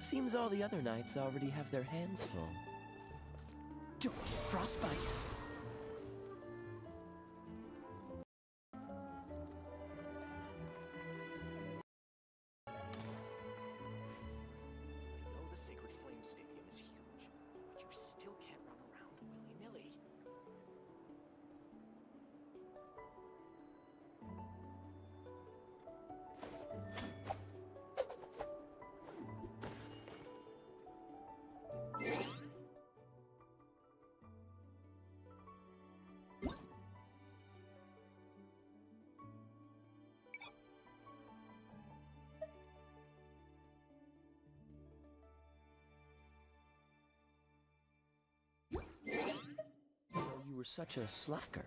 Seems all the other knights already have their hands full. Don't get frostbite. The Sacred Flame Stadium is huge, but you still can't run around willy-nilly. You were such a slacker.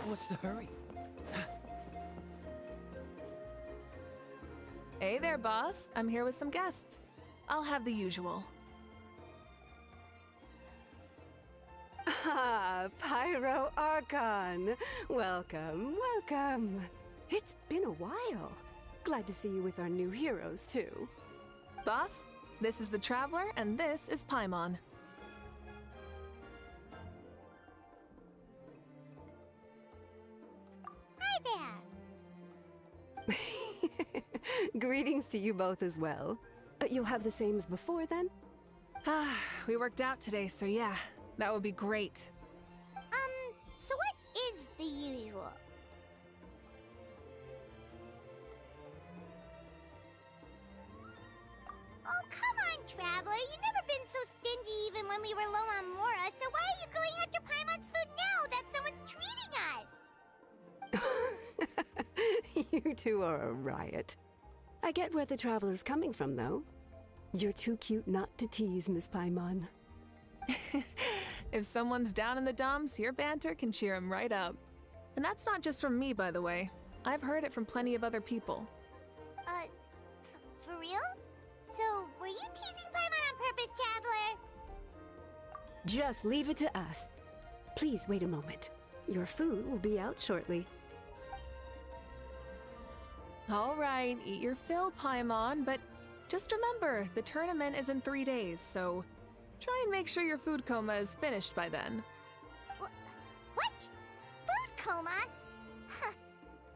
What's the hurry? Hey there, boss. I'm here with some guests. I'll have the usual. Ah, Pyro Archon! Welcome, welcome. It's been a while. Glad to see you with our new heroes, too. Boss, this is the Traveler, and this is Paimon. Hi there! Greetings to you both as well. You'll have the same as before, then? We worked out today, so yeah, that would be great. So what is the usual? Oh, come on, Traveler. You've never been so stingy even when we were low on Mora, so why are you going after Paimon's food now that someone's treating us? You two are a riot. I get where the Traveler's coming from, though. You're too cute not to tease, Miss Paimon. If someone's down in the dumps, your banter can cheer him right up. And that's not just from me, by the way. I've heard it from plenty of other people. For real? So, were you teasing Paimon on purpose, Traveler? Just leave it to us. Please wait a moment. Your food will be out shortly. All right, eat your fill, Paimon, but just remember, the tournament is in 3 days, so try and make sure your food coma is finished by then. What? Food coma? Huh.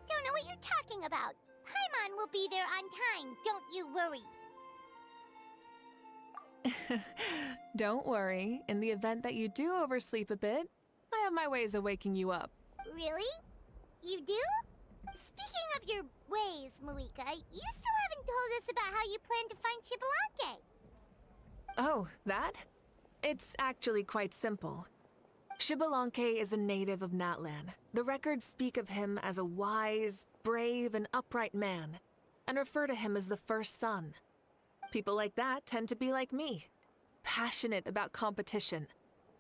Don't know what you're talking about. Paimon will be there on time, don't you worry. Don't worry, in the event that you do oversleep a bit, I have my ways of waking you up. Really? You do? Speaking of your ways, Moika, you still haven't told us about how you plan to find Shibalanke. Oh, that? It's actually quite simple. Shibalanke is a native of Natlan. The records speak of him as a wise, brave, and upright man, and refer to him as the first son. People like that tend to be like me, passionate about competition.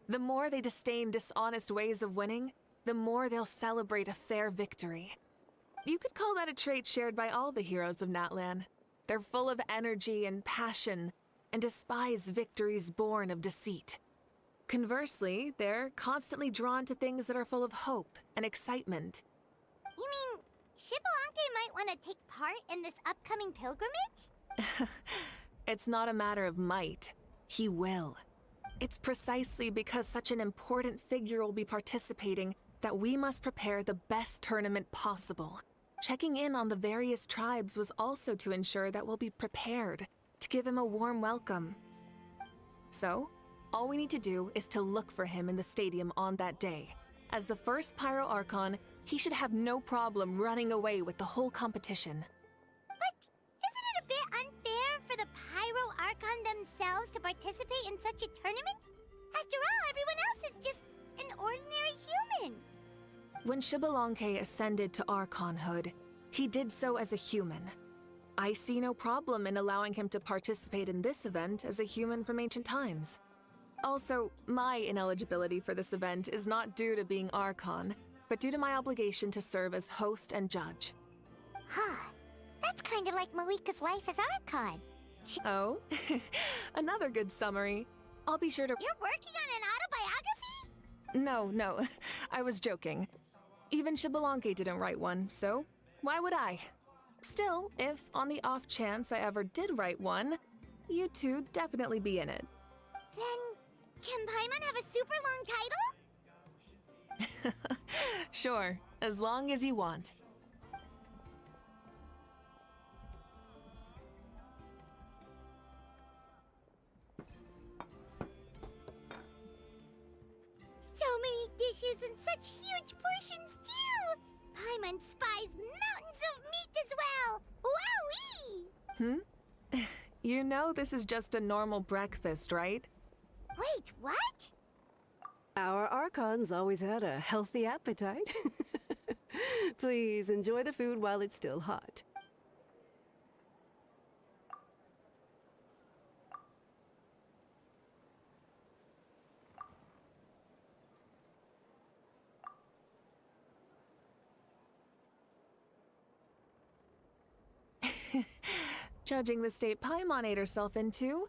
The more they disdain dishonest ways of winning, the more they'll celebrate a fair victory. You could call that a trait shared by all the heroes of Natlan. They're full of energy and passion, and despise victories born of deceit. Conversely, they're constantly drawn to things that are full of hope and excitement. You mean Shibalanke might want to take part in this upcoming pilgrimage? It's not a matter of might. He will. It's precisely because such an important figure will be participating that we must prepare the best tournament possible. Checking in on the various tribes was also to ensure that we'll be prepared to give him a warm welcome. So, all we need to do is to look for him in the stadium on that day. As the first Pyro Archon, he should have no problem running away with the whole competition. But isn't it a bit unfair for the Pyro Archon themselves to participate in such a tournament? After all, everyone else is just an ordinary human. When Shibalonke ascended to Archonhood, he did so as a human. I see no problem in allowing him to participate in this event as a human from ancient times. Also, my ineligibility for this event is not due to being Archon, but due to my obligation to serve as host and judge. Huh. That's kind of like Malika's life as Archon. Oh, another good summary. I'll be sure to— You're working on an autobiography? No, I was joking. Even Shibalonke didn't write one, so why would I? Still, if on the off chance I ever did write one, you two definitely be in it. Then, can Paimon have a super long title? Sure, as long as you want. So many dishes and such huge portions, too! Paimon spies mountains of meat as well! Wowee! You know this is just a normal breakfast, right? Wait, what? Our Archons always had a healthy appetite. Please enjoy the food while it's still hot. Judging the state Paimon ate herself into,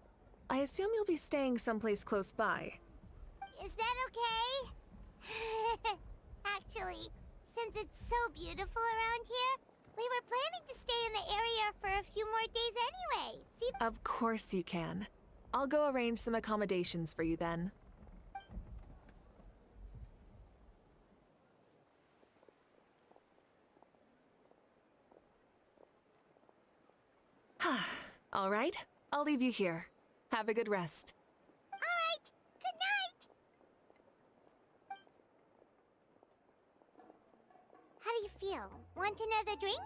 I assume you'll be staying someplace close by. Is that okay? Actually, since it's so beautiful around here, we were planning to stay in the area for a few more days anyway. See? Of course you can. I'll go arrange some accommodations for you then. All right, I'll leave you here. Have a good rest. All right. Good night. How do you feel? Want another drink?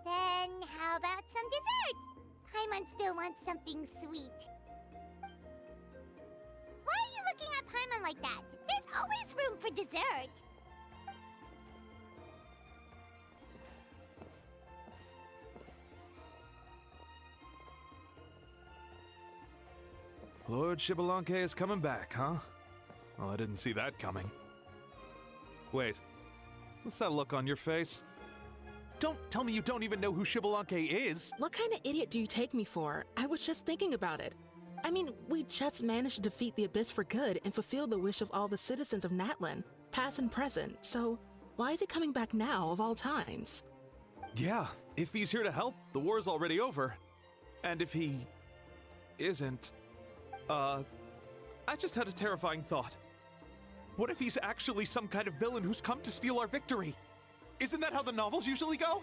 Then how about some dessert? Paimon still wants something sweet. Why are you looking at Paimon like that? There's always room for dessert. Lord Shibalonke is coming back, huh? Well, I didn't see that coming. Wait, what's that look on your face? Don't tell me you don't even know who Shibalonke is! What kind of idiot do you take me for? I was just thinking about it. I mean, we just managed to defeat the Abyss for good and fulfill the wish of all the citizens of Natlan, past and present, so why is he coming back now of all times? Yeah, if he's here to help, the war's already over. And if he isn't, I just had a terrifying thought. What if he's actually some kind of villain who's come to steal our victory? Isn't that how the novels usually go?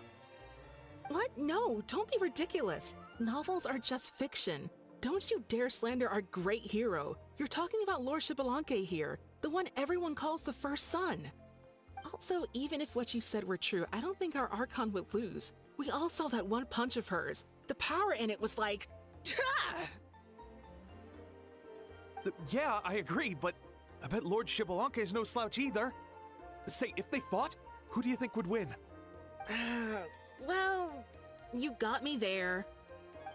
What? No, don't be ridiculous. Novels are just fiction. Don't you dare slander our great hero. You're talking about Lord Shibalonke here, the one everyone calls the first son. Also, even if what you said were true, I don't think our Archon would lose. We all saw that one punch of hers. The power in it was like, "Tah!" Yeah, I agree, but I bet Lord Shibalonke is no slouch either. Say, if they fought, who do you think would win? Well, you got me there.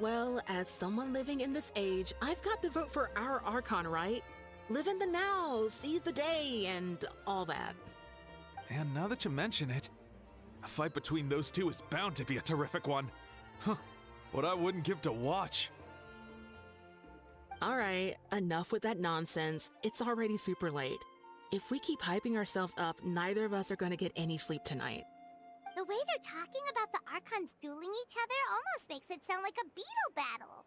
Well, as someone living in this age, I've got to vote for our Archon, right? Live in the now, seize the day, and all that. And now that you mention it, a fight between those two is bound to be a terrific one. Huh, what I wouldn't give to watch. All right, enough with that nonsense. It's already super late. If we keep hyping ourselves up, neither of us are going to get any sleep tonight. The way they're talking about the Archons dueling each other almost makes it sound like a beetle battle.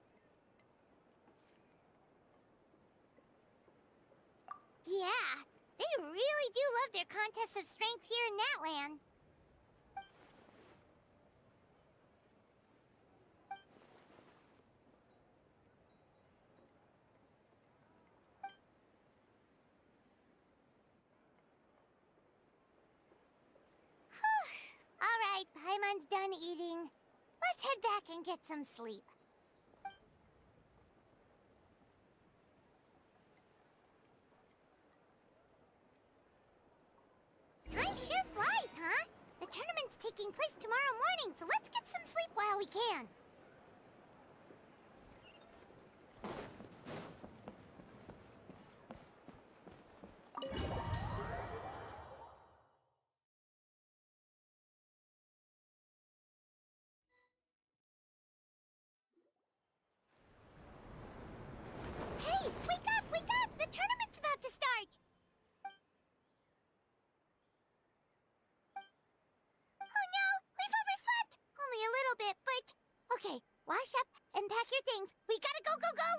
Yeah, they really do love their contests of strength here in Natlan. All right, Paimon's done eating. Let's head back and get some sleep. we can. Hey, wake up, wake up! The tournament's about to start! Oh no, we've overslept! Only a little bit, but... Okay, wash up and pack your things. We gotta go, go, go!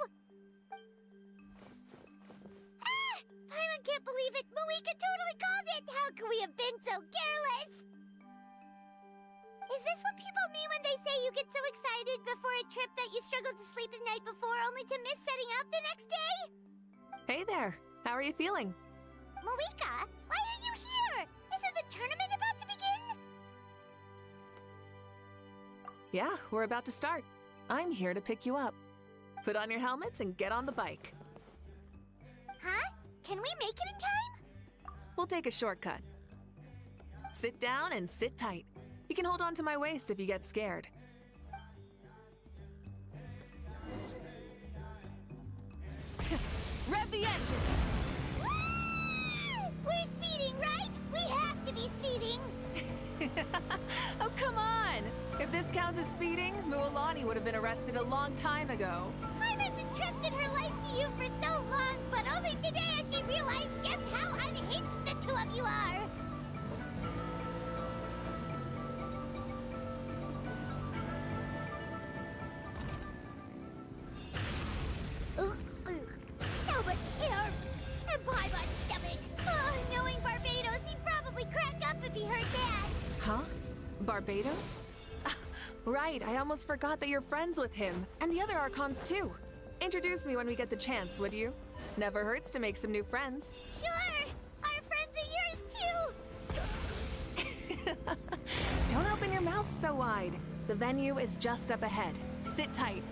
Ah! Paimon can't believe it! Moeka totally called it! How could we have been so careless? Is this what people mean when they say you get so excited before a trip that you struggled to sleep the night before only to miss setting out the next day? Hey there. How are you feeling? Moeka, why are you here? Isn't the tournament about to begin? Yeah, we're about to start. I'm here to pick you up. Put on your helmets and get on the bike. Huh? Can we make it in time? We'll take a shortcut. Sit down and sit tight. You can hold on to my waist if you get scared. Rev the engine! Woo! We're speeding, right? We have to be speeding! Oh, come on! If this counts as speeding, Mualani would have been arrested a long time ago. Paimon's entrusted her life to you for so long, but only today has she realized just how unhinged the two of you are! So much air! And Paimon's stomach! Oh, knowing Barbados, he'd probably crack up if he heard that! Huh? Barbados? Right, I almost forgot that you're friends with him, and the other Archons too. Introduce me when we get the chance, would you? Never hurts to make some new friends. Sure! Our friends are yours too! Don't open your mouth so wide. The venue is just up ahead. Sit tight.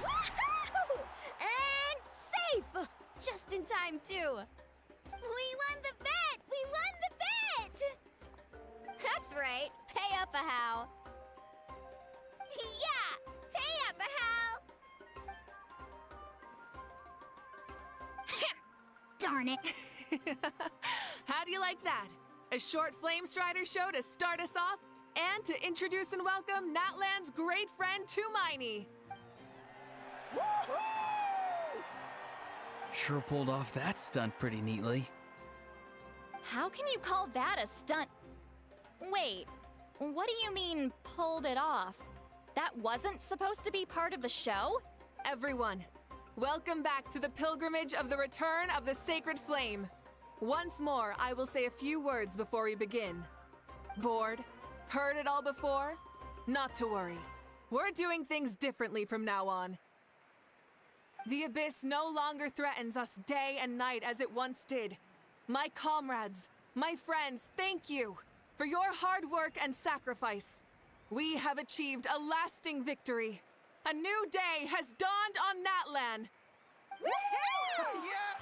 Woohoo! And safe! Just in time, too. We won the bet! We won the bet! That's right. Pay up a how. Yeah! Pay up a how! Darn it. How do you like that? A short Flame Strider show to start us off, and to introduce and welcome Natlan's great friend Tumaini. Sure pulled off that stunt pretty neatly. How can you call that a stunt? Wait, what do you mean, pulled it off? That wasn't supposed to be part of the show? Everyone, welcome back to the pilgrimage of the return of the sacred flame. Once more, I will say a few words before we begin. Bored? Heard it all before? Not to worry. We're doing things differently from now on. The abyss no longer threatens us day and night as it once did. My comrades, my friends, thank you for your hard work and sacrifice. We have achieved a lasting victory. A new day has dawned on Natlan.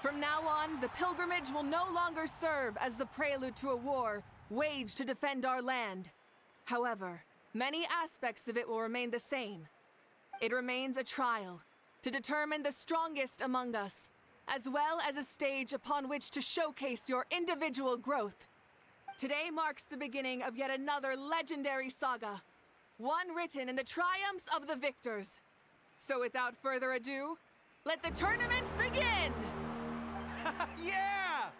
From now on, the pilgrimage will no longer serve as the prelude to a war waged to defend our land. However, many aspects of it will remain the same. It remains a trial to determine the strongest among us, as well as a stage upon which to showcase your individual growth. Today marks the beginning of yet another legendary saga, one written in the triumphs of the victors. So without further ado, let the tournament begin! Yeah!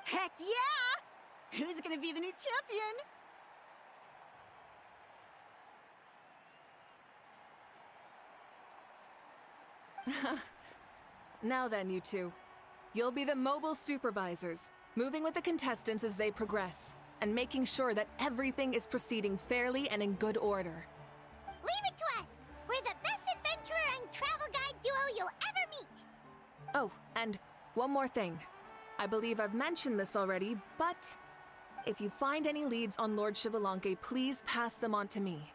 Heck yeah! Who's gonna be the new champion? Now then, you two. You'll be the mobile supervisors, moving with the contestants as they progress. and making sure that everything is proceeding fairly and in good order. Leave it to us! We're the best adventurer and travel guide duo you'll ever meet! Oh, and one more thing. I believe I've mentioned this already, but if you find any leads on Lord Xbalanque, please pass them on to me.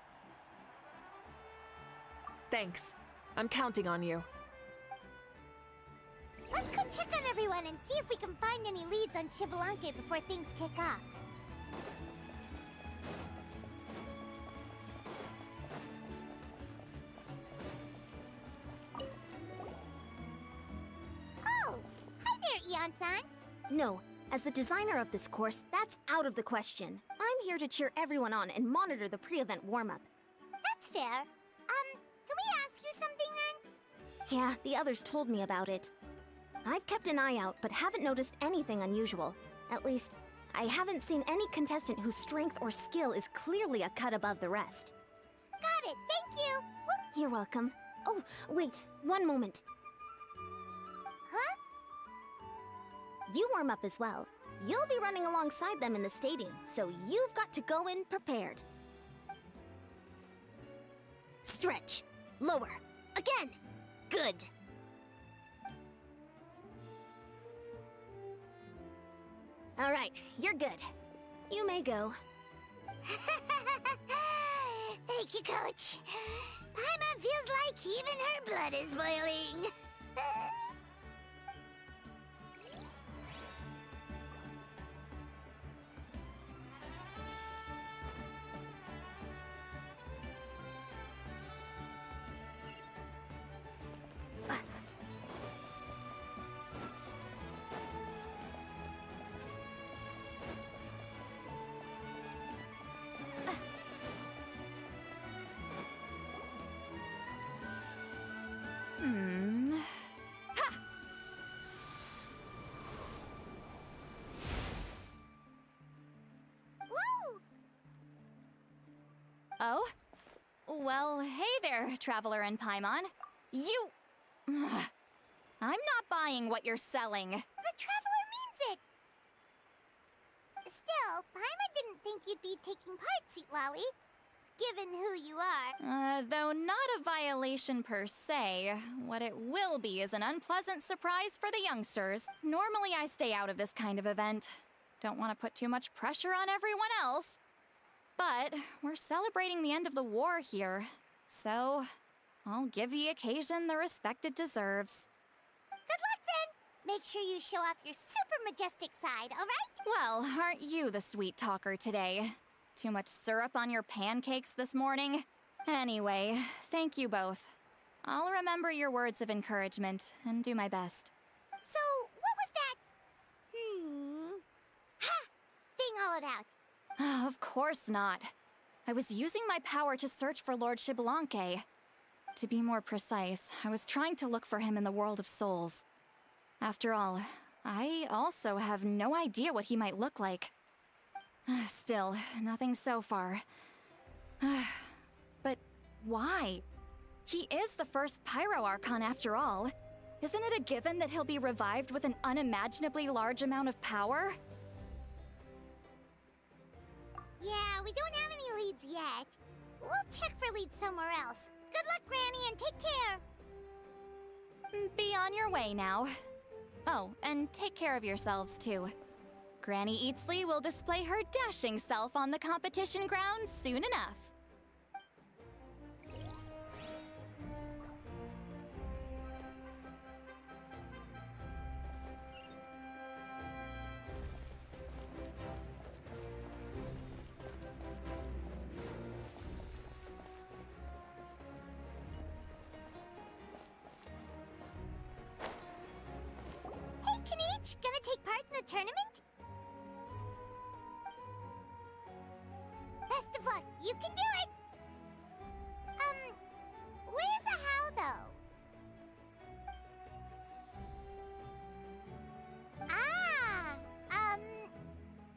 Thanks. I'm counting on you. Let's go check on everyone and see if we can find any leads on Xbalanque before things kick off. Oh! Hi there, Eon-san! No, as the designer of this course, that's out of the question. I'm here to cheer everyone on and monitor the pre-event warm-up. That's fair. Can we ask you something then? Yeah, the others told me about it. I've kept an eye out, but haven't noticed anything unusual. At least, I haven't seen any contestant whose strength or skill is clearly a cut above the rest. Got it, thank you! You're welcome. Oh, wait, one moment. Huh? You warm up as well. You'll be running alongside them in the stadium, so you've got to go in prepared. Stretch. Lower. Again. Good. All right, you're good. You may go. Thank you, Coach. Paimon feels like even her blood is boiling. Woo! Oh? Well, hey there, Traveler and Paimon. You... I'm not buying what you're selling. The Traveler means it! Still, Paimon didn't think you'd be taking part, Sweet Lolly. Given who you are. Though not a violation per se, what it will be is an unpleasant surprise for the youngsters. Normally I stay out of this kind of event. Don't want to put too much pressure on everyone else. But we're celebrating the end of the war here, so I'll give the occasion the respect it deserves. Good luck then! Make sure you show off your super majestic side, alright? Well, aren't you the sweet talker today? Too much syrup on your pancakes this morning? Anyway, thank you both. I'll remember your words of encouragement and do my best. So, what was that? Ha! Thing all about? Of course not. I was using my power to search for Lord Xbalanque. To be more precise, I was trying to look for him in the world of souls. After all, I also have no idea what he might look like. Still, nothing so far. But why? He is the first Pyro Archon after all. Isn't it a given that he'll be revived with an unimaginably large amount of power? Yeah, we don't have any leads yet. We'll check for leads somewhere else. Good luck, Granny, and take care! Be on your way now. Oh, and take care of yourselves too. Granny Eatsley will display her dashing self on the competition grounds soon enough. Hey, Kanichi, gonna take part in the tournament? Best of luck, you can do it! Where's the how, though?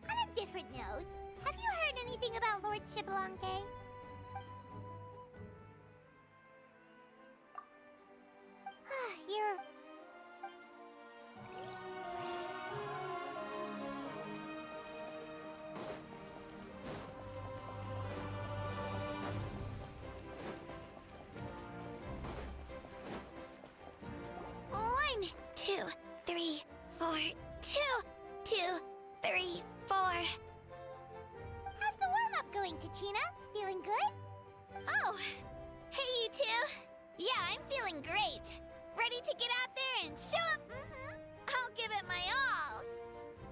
On a different note, have you heard anything about Lord Xbalanque? You're... 2, 3, 4, 2, 2, 3, 4. How's the warm-up going, Kachina? Feeling good? Oh, hey you two. Yeah, I'm feeling great. Ready to get out there and show up. I'll give it my all.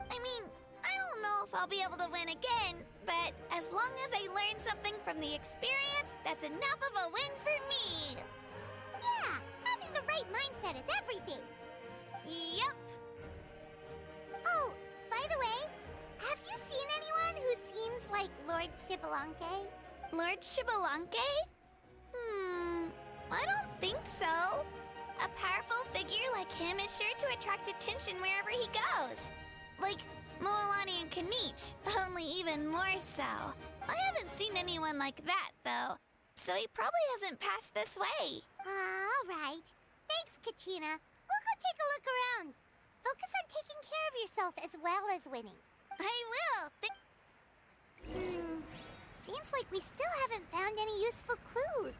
I mean, I don't know if I'll be able to win again, but as long as I learn something from the experience, that's enough of a win for me. Yeah, having the right mindset is everything. Yep. Oh, by the way, have you seen anyone who seems like Lord Shibalanke? Lord Shibalanke? I don't think so. A powerful figure like him is sure to attract attention wherever he goes. Like Moalani and Kanich, only even more so. I haven't seen anyone like that, though. So he probably hasn't passed this way. All right. Thanks, Kachina. We'll go take a look around. Focus on taking care of yourself as well as winning. I will. Seems like we still haven't found any useful clues.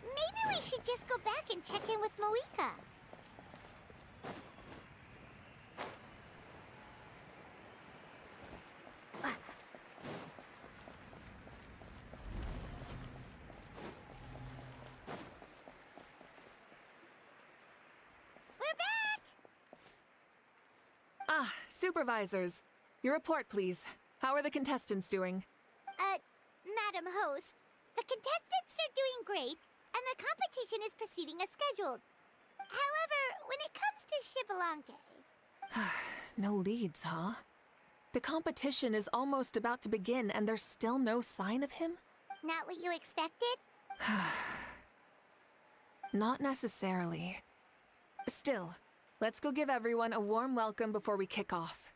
Maybe we should just go back and check in with Moika. We're back! Ah, supervisors. Your report, please. How are the contestants doing? Madam Host, the contestants are doing great, and the competition is proceeding as scheduled. However, when it comes to Shibalanke... No leads, huh? The competition is almost about to begin, and there's still no sign of him? Not what you expected? Not necessarily. Still, let's go give everyone a warm welcome before we kick off.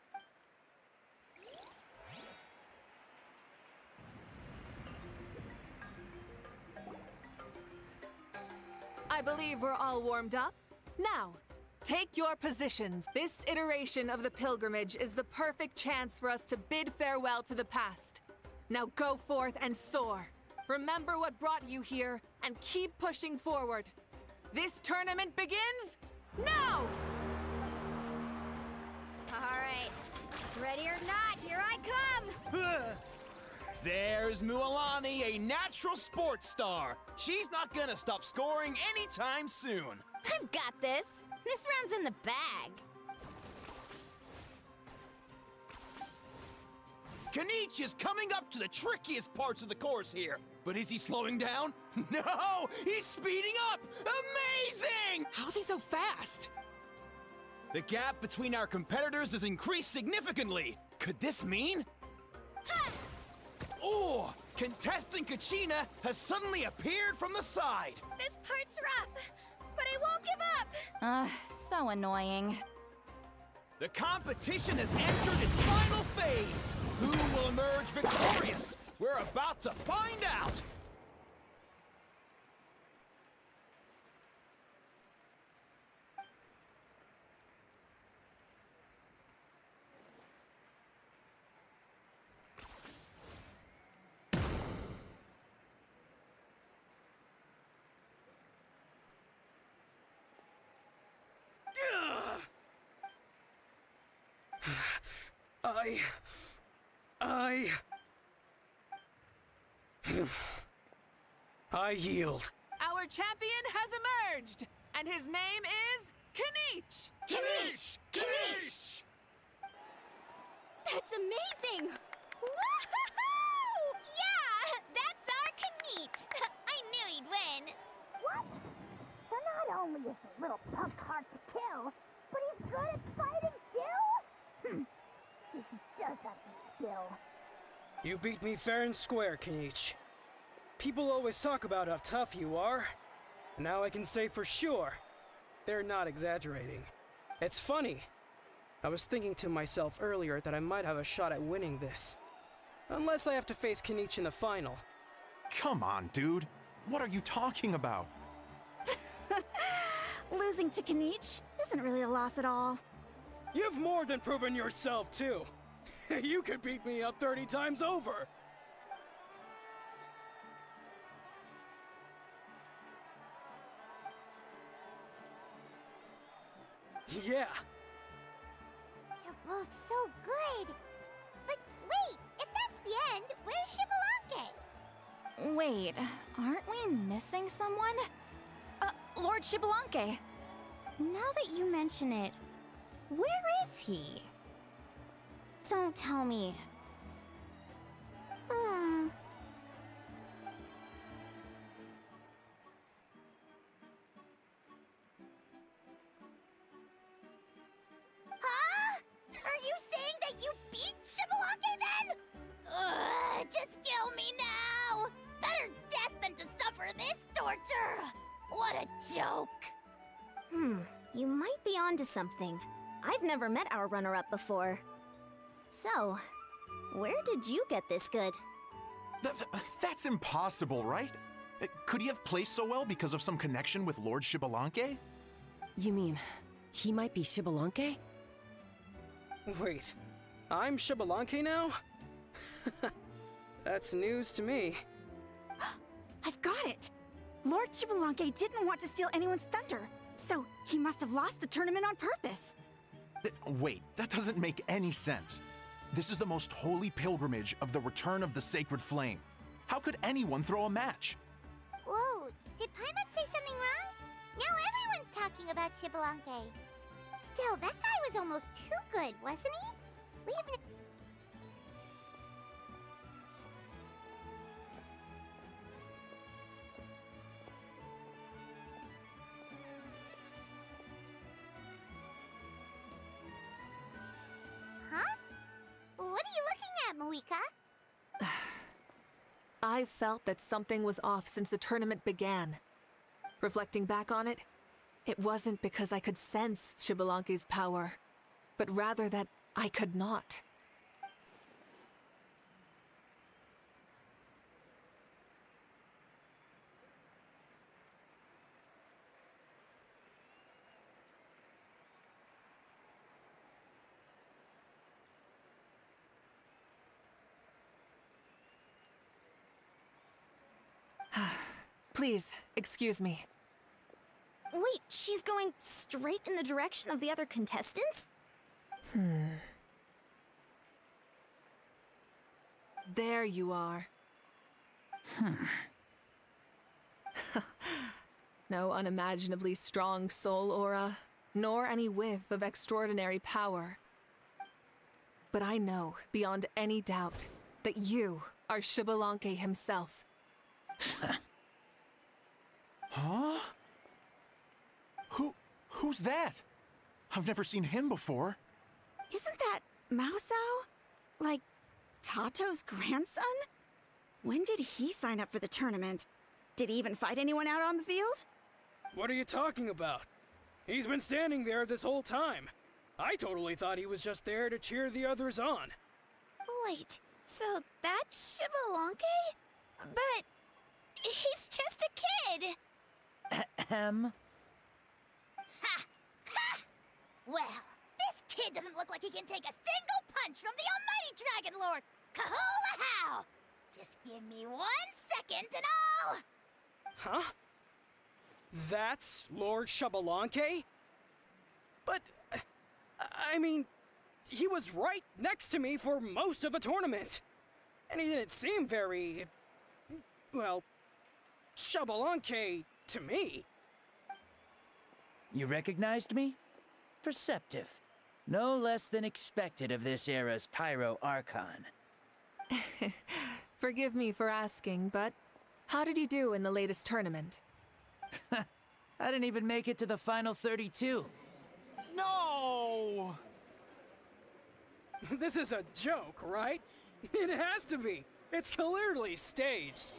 I believe we're all warmed up. Now, take your positions. This iteration of the pilgrimage is the perfect chance for us to bid farewell to the past. Now go forth and soar. Remember what brought you here, and keep pushing forward. This tournament begins now! All right. Ready or not, here I come! There's Mualani, a natural sports star. She's not gonna stop scoring anytime soon. I've got this. This round's in the bag. Kanich is coming up to the trickiest parts of the course here. But is he slowing down? No! He's speeding up! Amazing! How's he so fast? The gap between our competitors has increased significantly. Could this mean? Oh! Contestant Kachina has suddenly appeared from the side. This part's rough, but I won't give up. So annoying. The competition has entered its final phase. Who will emerge victorious? We're about to find out. I yield. Our champion has emerged, and his name is Kanich! Kanich! Kanich! That's amazing! Woohoo! Yeah, that's our Kanich. I knew he'd win. What? So not only is he a little punk hard to kill, but he's good at fighting too? He does have some skill. You beat me fair and square, Kanich. People always talk about how tough you are. Now I can say for sure, they're not exaggerating. It's funny. I was thinking to myself earlier that I might have a shot at winning this. Unless I have to face Kanich in the final. Come on, dude. What are you talking about? Losing to Kanich isn't really a loss at all. You've more than proven yourself, too. You could beat me up 30 times over. Yeah. You're both so good. But wait, if that's the end, where's Shibalanke? Wait, aren't we missing someone? Lord Shibalanke. Now that you mention it, where is he? Don't tell me. Huh? Are you saying that you beat Shibalanke then? Ugh, just kill me now! Better death than to suffer this torture! What a joke! You might be onto something. I've never met our runner-up before. So, where did you get this good? That's impossible, right? Could he have placed so well because of some connection with Lord Shibalanke? You mean, he might be Shibalanke? Wait, I'm Shibalanke now? That's news to me. I've got it! Lord Chibilanke didn't want to steal anyone's thunder, so he must have lost the tournament on purpose. Wait, that doesn't make any sense. This is the most holy pilgrimage of the return of the sacred flame. How could anyone throw a match? Whoa, did Paimon say something wrong? Now everyone's talking about Shibalanke. Still, that guy was almost too good, wasn't he? We even... Huh? What are you looking at, Moika? I felt that something was off since the tournament began. Reflecting back on it, it wasn't because I could sense Shibalanke's power, but rather that I could not. Please, excuse me. Wait, she's going straight in the direction of the other contestants? There you are. No unimaginably strong soul aura, nor any whiff of extraordinary power. But I know, beyond any doubt, that you are Shibalanke himself. Huh? Who's that? I've never seen him before. Isn't that Mausao? Like, Tato's grandson? When did he sign up for the tournament? Did he even fight anyone out on the field? What are you talking about? He's been standing there this whole time. I totally thought he was just there to cheer the others on. Wait, so that's Shibalanke? But he's just a kid. Ahem. Ha! Ha! Well, this kid doesn't look like he can take a single punch from the almighty Dragon Lord! Kahula how! Just give me 1 second and I'll... Huh? That's Lord Shibalanke? But, I mean, he was right next to me for most of the tournament. And he didn't seem very... well, Shibalanke to me. You recognized me? Perceptive. No less than expected of this era's Pyro Archon. Forgive me for asking, but how did you do in the latest tournament? I didn't even make it to the final 32. No! This is a joke, right? It has to be. It's clearly staged.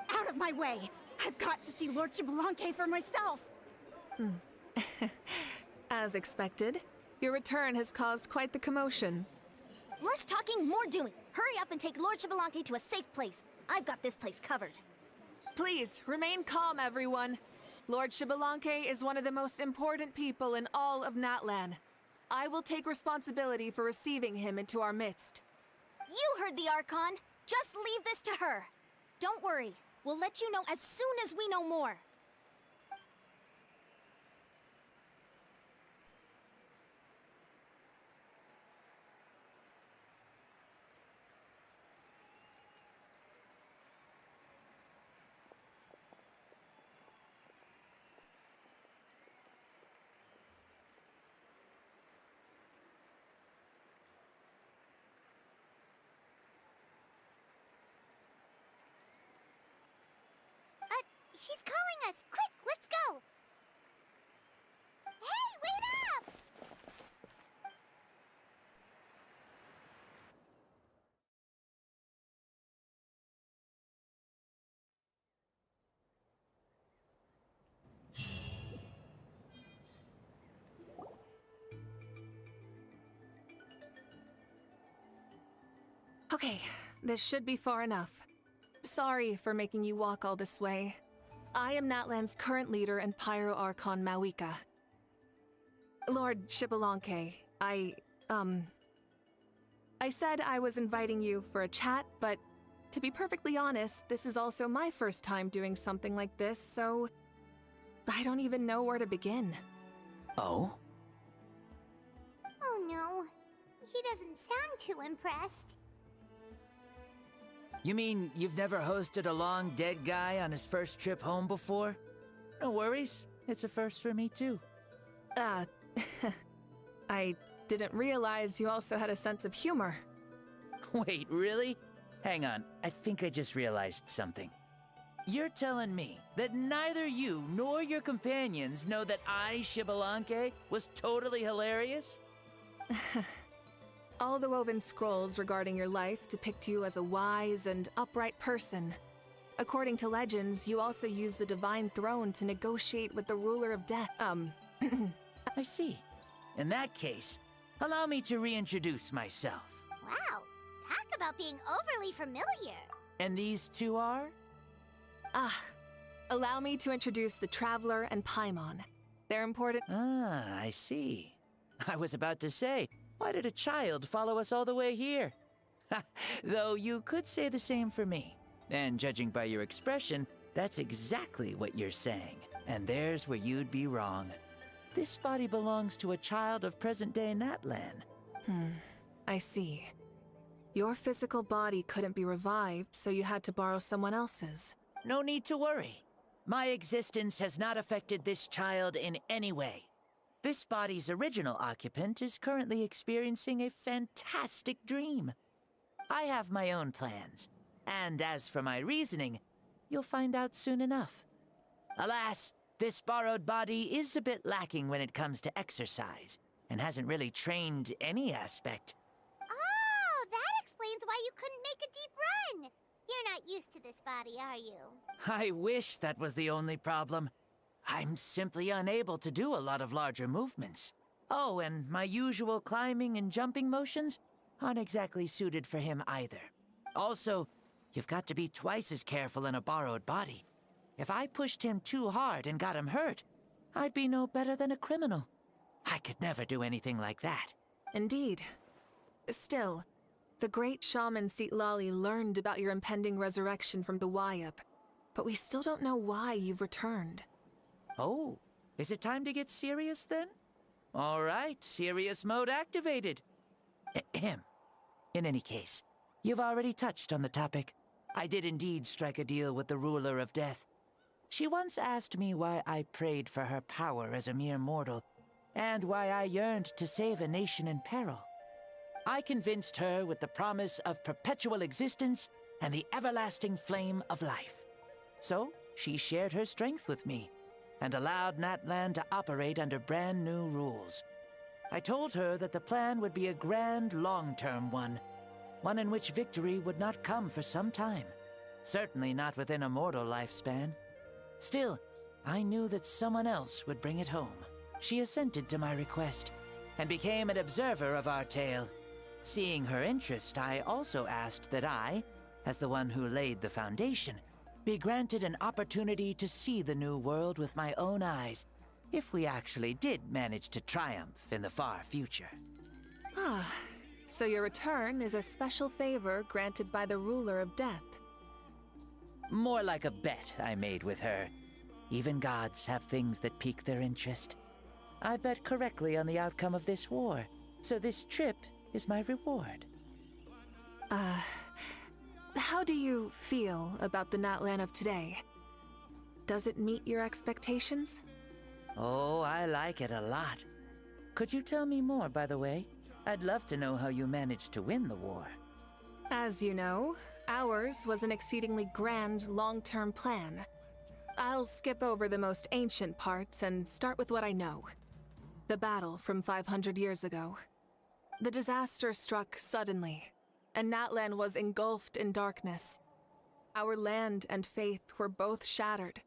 Out of my way! I've got to see Lord Shibalanke for myself! As expected, your return has caused quite the commotion. Less talking, more doing. Hurry up and take Lord Shibalanke to a safe place. I've got this place covered. Please, remain calm, everyone. Lord Shibalanke is one of the most important people in all of Natlan. I will take responsibility for receiving him into our midst. You heard the Archon. Just leave this to her. Don't worry. We'll let you know as soon as we know more. She's calling us! Quick, let's go! Hey, wait up! Okay, this should be far enough. Sorry for making you walk all this way. I am Natlan's current leader and Pyro Archon Mawika. Lord Xbalanque, I said I was inviting you for a chat, but to be perfectly honest, this is also my first time doing something like this, so I don't even know where to begin. Oh? Oh no, he doesn't sound too impressed. You mean you've never hosted a long dead guy on his first trip home before? No worries, it's a first for me too. I didn't realize you also had a sense of humor. Wait, really? Hang on, I think I just realized something. You're telling me that neither you nor your companions know that I, Xbalanque, was totally hilarious? All the woven scrolls regarding your life depict you as a wise and upright person. According to legends, you also use the Divine Throne to negotiate with the ruler of death. I see. In that case, allow me to reintroduce myself. Wow, talk about being overly familiar. And these two are? Allow me to introduce the Traveler and Paimon. They're important. Ah, I see. I was about to say, why did a child follow us all the way here? Though you could say the same for me. And judging by your expression, that's exactly what you're saying. And there's where you'd be wrong. This body belongs to a child of present-day Natlan. I see. Your physical body couldn't be revived, so you had to borrow someone else's. No need to worry. My existence has not affected this child in any way. This body's original occupant is currently experiencing a fantastic dream. I have my own plans, and as for my reasoning, you'll find out soon enough. Alas, this borrowed body is a bit lacking when it comes to exercise, and hasn't really trained any aspect. Oh, that explains why you couldn't make a deep run. You're not used to this body, are you? I wish that was the only problem. I'm simply unable to do a lot of larger movements. Oh, and my usual climbing and jumping motions aren't exactly suited for him either. Also, you've got to be twice as careful in a borrowed body. If I pushed him too hard and got him hurt, I'd be no better than a criminal. I could never do anything like that. Indeed. Still, the great shaman Lali learned about your impending resurrection from the Wayup, but we still don't know why you've returned. Oh, is it time to get serious then? All right, serious mode activated. Ahem. In any case, you've already touched on the topic. I did indeed strike a deal with the ruler of death. She once asked me why I prayed for her power as a mere mortal, and why I yearned to save a nation in peril. I convinced her with the promise of perpetual existence and the everlasting flame of life. So, she shared her strength with me, and allowed Natlan to operate under brand new rules. I told her that the plan would be a grand, long-term one in which victory would not come for some time. Certainly not within a mortal lifespan. Still, I knew that someone else would bring it home. She assented to my request, and became an observer of our tale. Seeing her interest, I also asked that I, as the one who laid the foundation, be granted an opportunity to see the new world with my own eyes, if we actually did manage to triumph in the far future. So your return is a special favor granted by the ruler of death. More like a bet I made with her. Even gods have things that pique their interest. I bet correctly on the outcome of this war, so this trip is my reward. How do you feel about the Natlan of today? Does it meet your expectations? Oh, I like it a lot. Could you tell me more, by the way? I'd love to know how you managed to win the war. As you know, ours was an exceedingly grand, long-term plan. I'll skip over the most ancient parts and start with what I know. The battle from 500 years ago. The disaster struck suddenly, and Natlan was engulfed in darkness. Our land and faith were both shattered,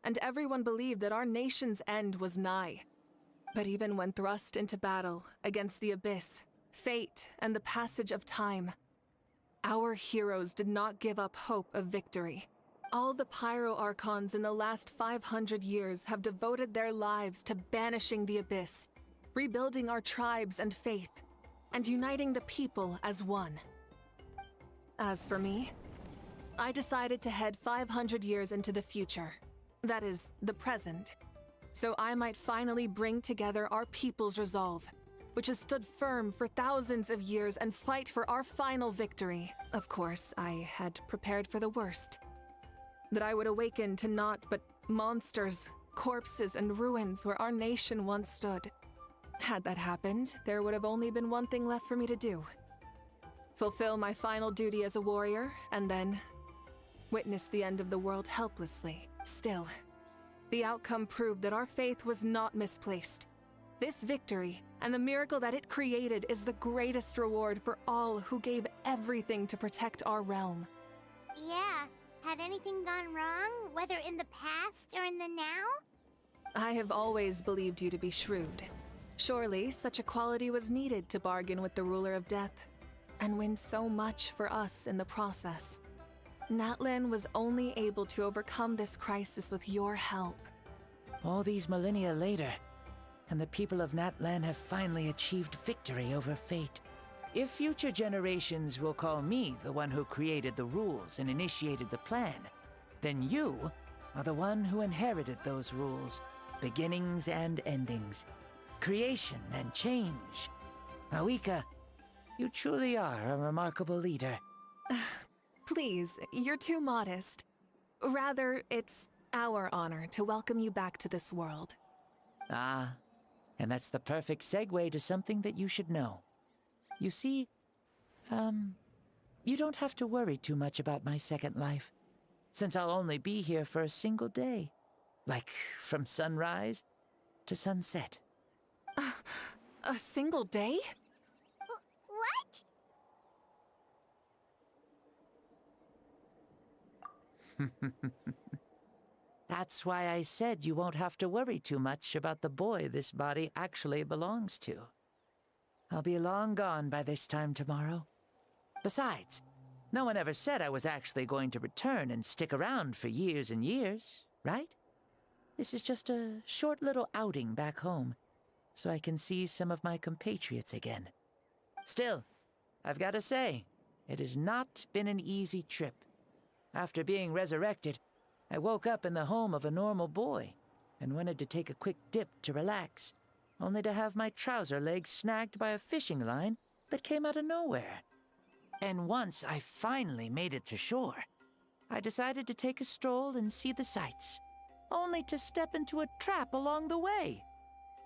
and everyone believed that our nation's end was nigh. But even when thrust into battle against the abyss, fate, and the passage of time, our heroes did not give up hope of victory. All the Pyro Archons in the last 500 years have devoted their lives to banishing the abyss, rebuilding our tribes and faith, and uniting the people as one. As for me, I decided to head 500 years into the future, that is, the present, so I might finally bring together our people's resolve, which has stood firm for thousands of years, and fight for our final victory. Of course, I had prepared for the worst. That I would awaken to naught but monsters, corpses, and ruins where our nation once stood. Had that happened, there would have only been one thing left for me to do. Fulfill my final duty as a warrior, and then witness the end of the world helplessly. Still, the outcome proved that our faith was not misplaced. This victory, and the miracle that it created, is the greatest reward for all who gave everything to protect our realm. Yeah. Had anything gone wrong, whether in the past or in the now? I have always believed you to be shrewd. Surely, such a quality was needed to bargain with the ruler of death, and win so much for us in the process. Natlan was only able to overcome this crisis with your help. All these millennia later, and the people of Natlan have finally achieved victory over fate. If future generations will call me the one who created the rules and initiated the plan, then you are the one who inherited those rules, beginnings and endings, creation and change. Mauika, you truly are a remarkable leader. Please, you're too modest. Rather, it's our honor to welcome you back to this world. Ah, and that's the perfect segue to something that you should know. You see, you don't have to worry too much about my second life, since I'll only be here for a single day. Like, from sunrise to sunset. A single day? What? That's why I said you won't have to worry too much about the boy this body actually belongs to. I'll be long gone by this time tomorrow. Besides, no one ever said I was actually going to return and stick around for years and years, right? This is just a short little outing back home, so I can see some of my compatriots again. Still, I've got to say, it has not been an easy trip. After being resurrected, I woke up in the home of a normal boy and wanted to take a quick dip to relax, only to have my trouser legs snagged by a fishing line that came out of nowhere. And once I finally made it to shore, I decided to take a stroll and see the sights, only to step into a trap along the way.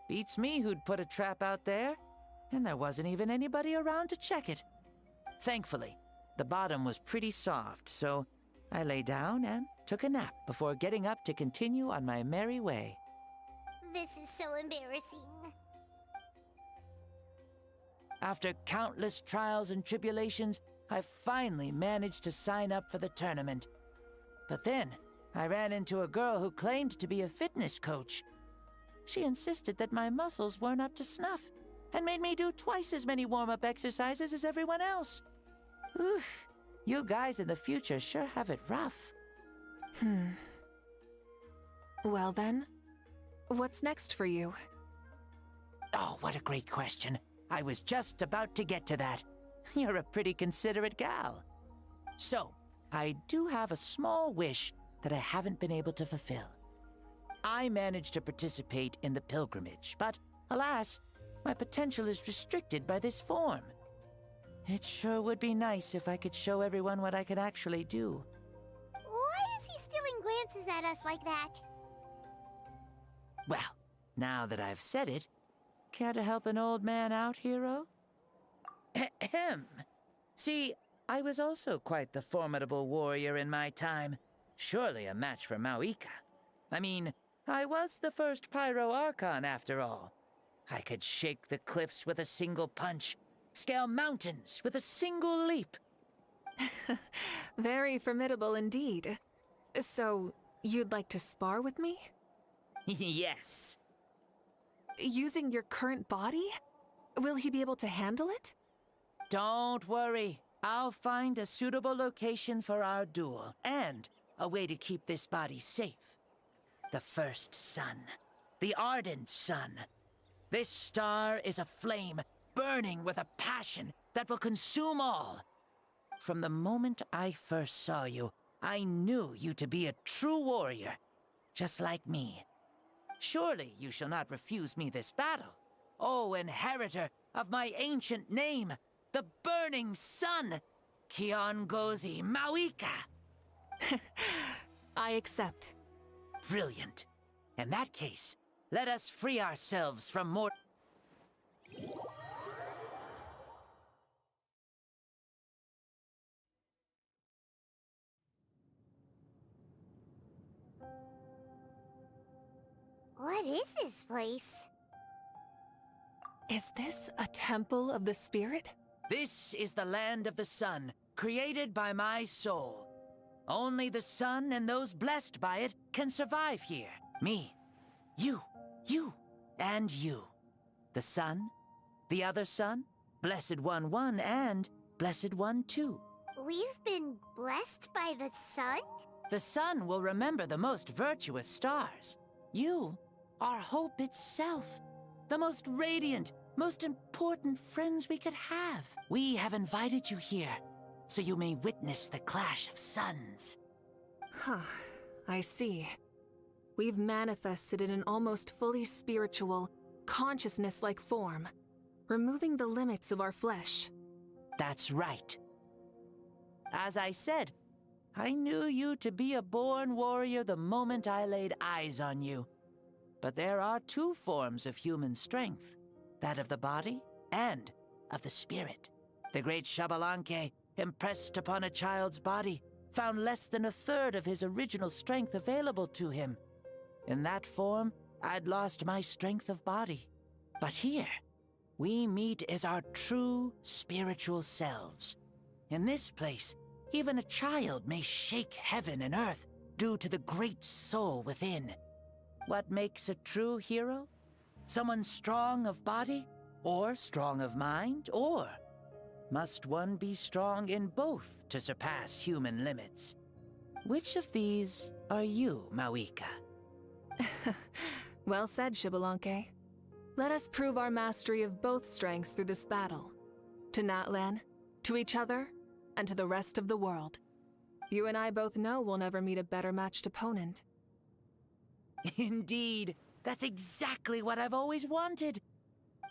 Beats me who'd put a trap out there, and there wasn't even anybody around to check it. Thankfully, the bottom was pretty soft, so I lay down and took a nap before getting up to continue on my merry way. This is so embarrassing. After countless trials and tribulations, I finally managed to sign up for the tournament. But then, I ran into a girl who claimed to be a fitness coach. She insisted that my muscles weren't up to snuff, and made me do twice as many warm-up exercises as everyone else. Oof, you guys in the future sure have it rough. Well then, what's next for you? Oh, what a great question. I was just about to get to that. You're a pretty considerate gal. So, I do have a small wish that I haven't been able to fulfill. I managed to participate in the pilgrimage, but alas, my potential is restricted by this form. It sure would be nice if I could show everyone what I can actually do. Why is he stealing glances at us like that? Well, now that I've said it, care to help an old man out, hero? Ahem. See, I was also quite the formidable warrior in my time. Surely a match for Mauika. I mean, I was the first Pyro Archon after all. I could shake the cliffs with a single punch, scale mountains with a single leap. Very formidable indeed. So, you'd like to spar with me? Yes. Using your current body? Will he be able to handle it? Don't worry. I'll find a suitable location for our duel, and a way to keep this body safe. The first sun. The ardent sun. This star is a flame, burning with a passion that will consume all. From the moment I first saw you, I knew you to be a true warrior, just like me. Surely you shall not refuse me this battle, O inheritor of my ancient name, the Burning Sun, Kiongozi Mawika. I accept. Brilliant. In that case, let us free ourselves from more... What is this place? Is this a temple of the spirit? This is the land of the sun, created by my soul. Only the sun and those blessed by it can survive here. Me, you, and you. The sun, the other sun, Blessed One 1, and Blessed One 2. We've been blessed by the sun? The sun will remember the most virtuous stars. You are hope itself. The most radiant, most important friends we could have. We have invited you here, so you may witness the clash of suns. Huh, I see. We've manifested in an almost fully spiritual, consciousness-like form, removing the limits of our flesh. That's right. As I said, I knew you to be a born warrior the moment I laid eyes on you. But there are two forms of human strength, that of the body and of the spirit. The great Xbalanque, impressed upon a child's body, found less than a third of his original strength available to him. In that form, I'd lost my strength of body. But here, we meet as our true spiritual selves. In this place, even a child may shake heaven and earth due to the great soul within. What makes a true hero? Someone strong of body, or strong of mind, or must one be strong in both to surpass human limits? Which of these are you, Mawika? Well said, Xbalanque. Let us prove our mastery of both strengths through this battle. To Natlan, to each other, and to the rest of the world. You and I both know we'll never meet a better matched opponent. Indeed, that's exactly what I've always wanted.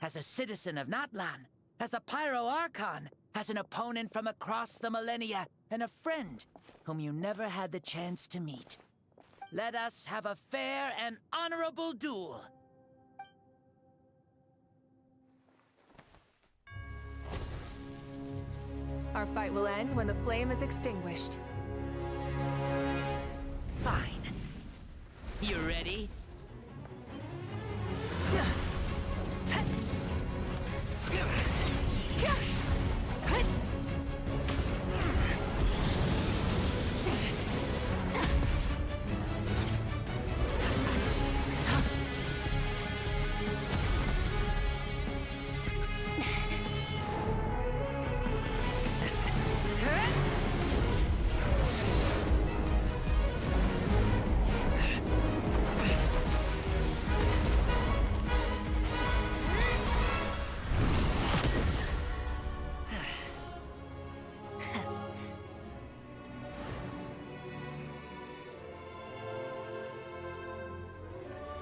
As a citizen of Natlan, as the Pyro Archon, as an opponent from across the millennia, and a friend whom you never had the chance to meet. Let us have a fair and honorable duel. Our fight will end when the flame is extinguished. Fine. You ready?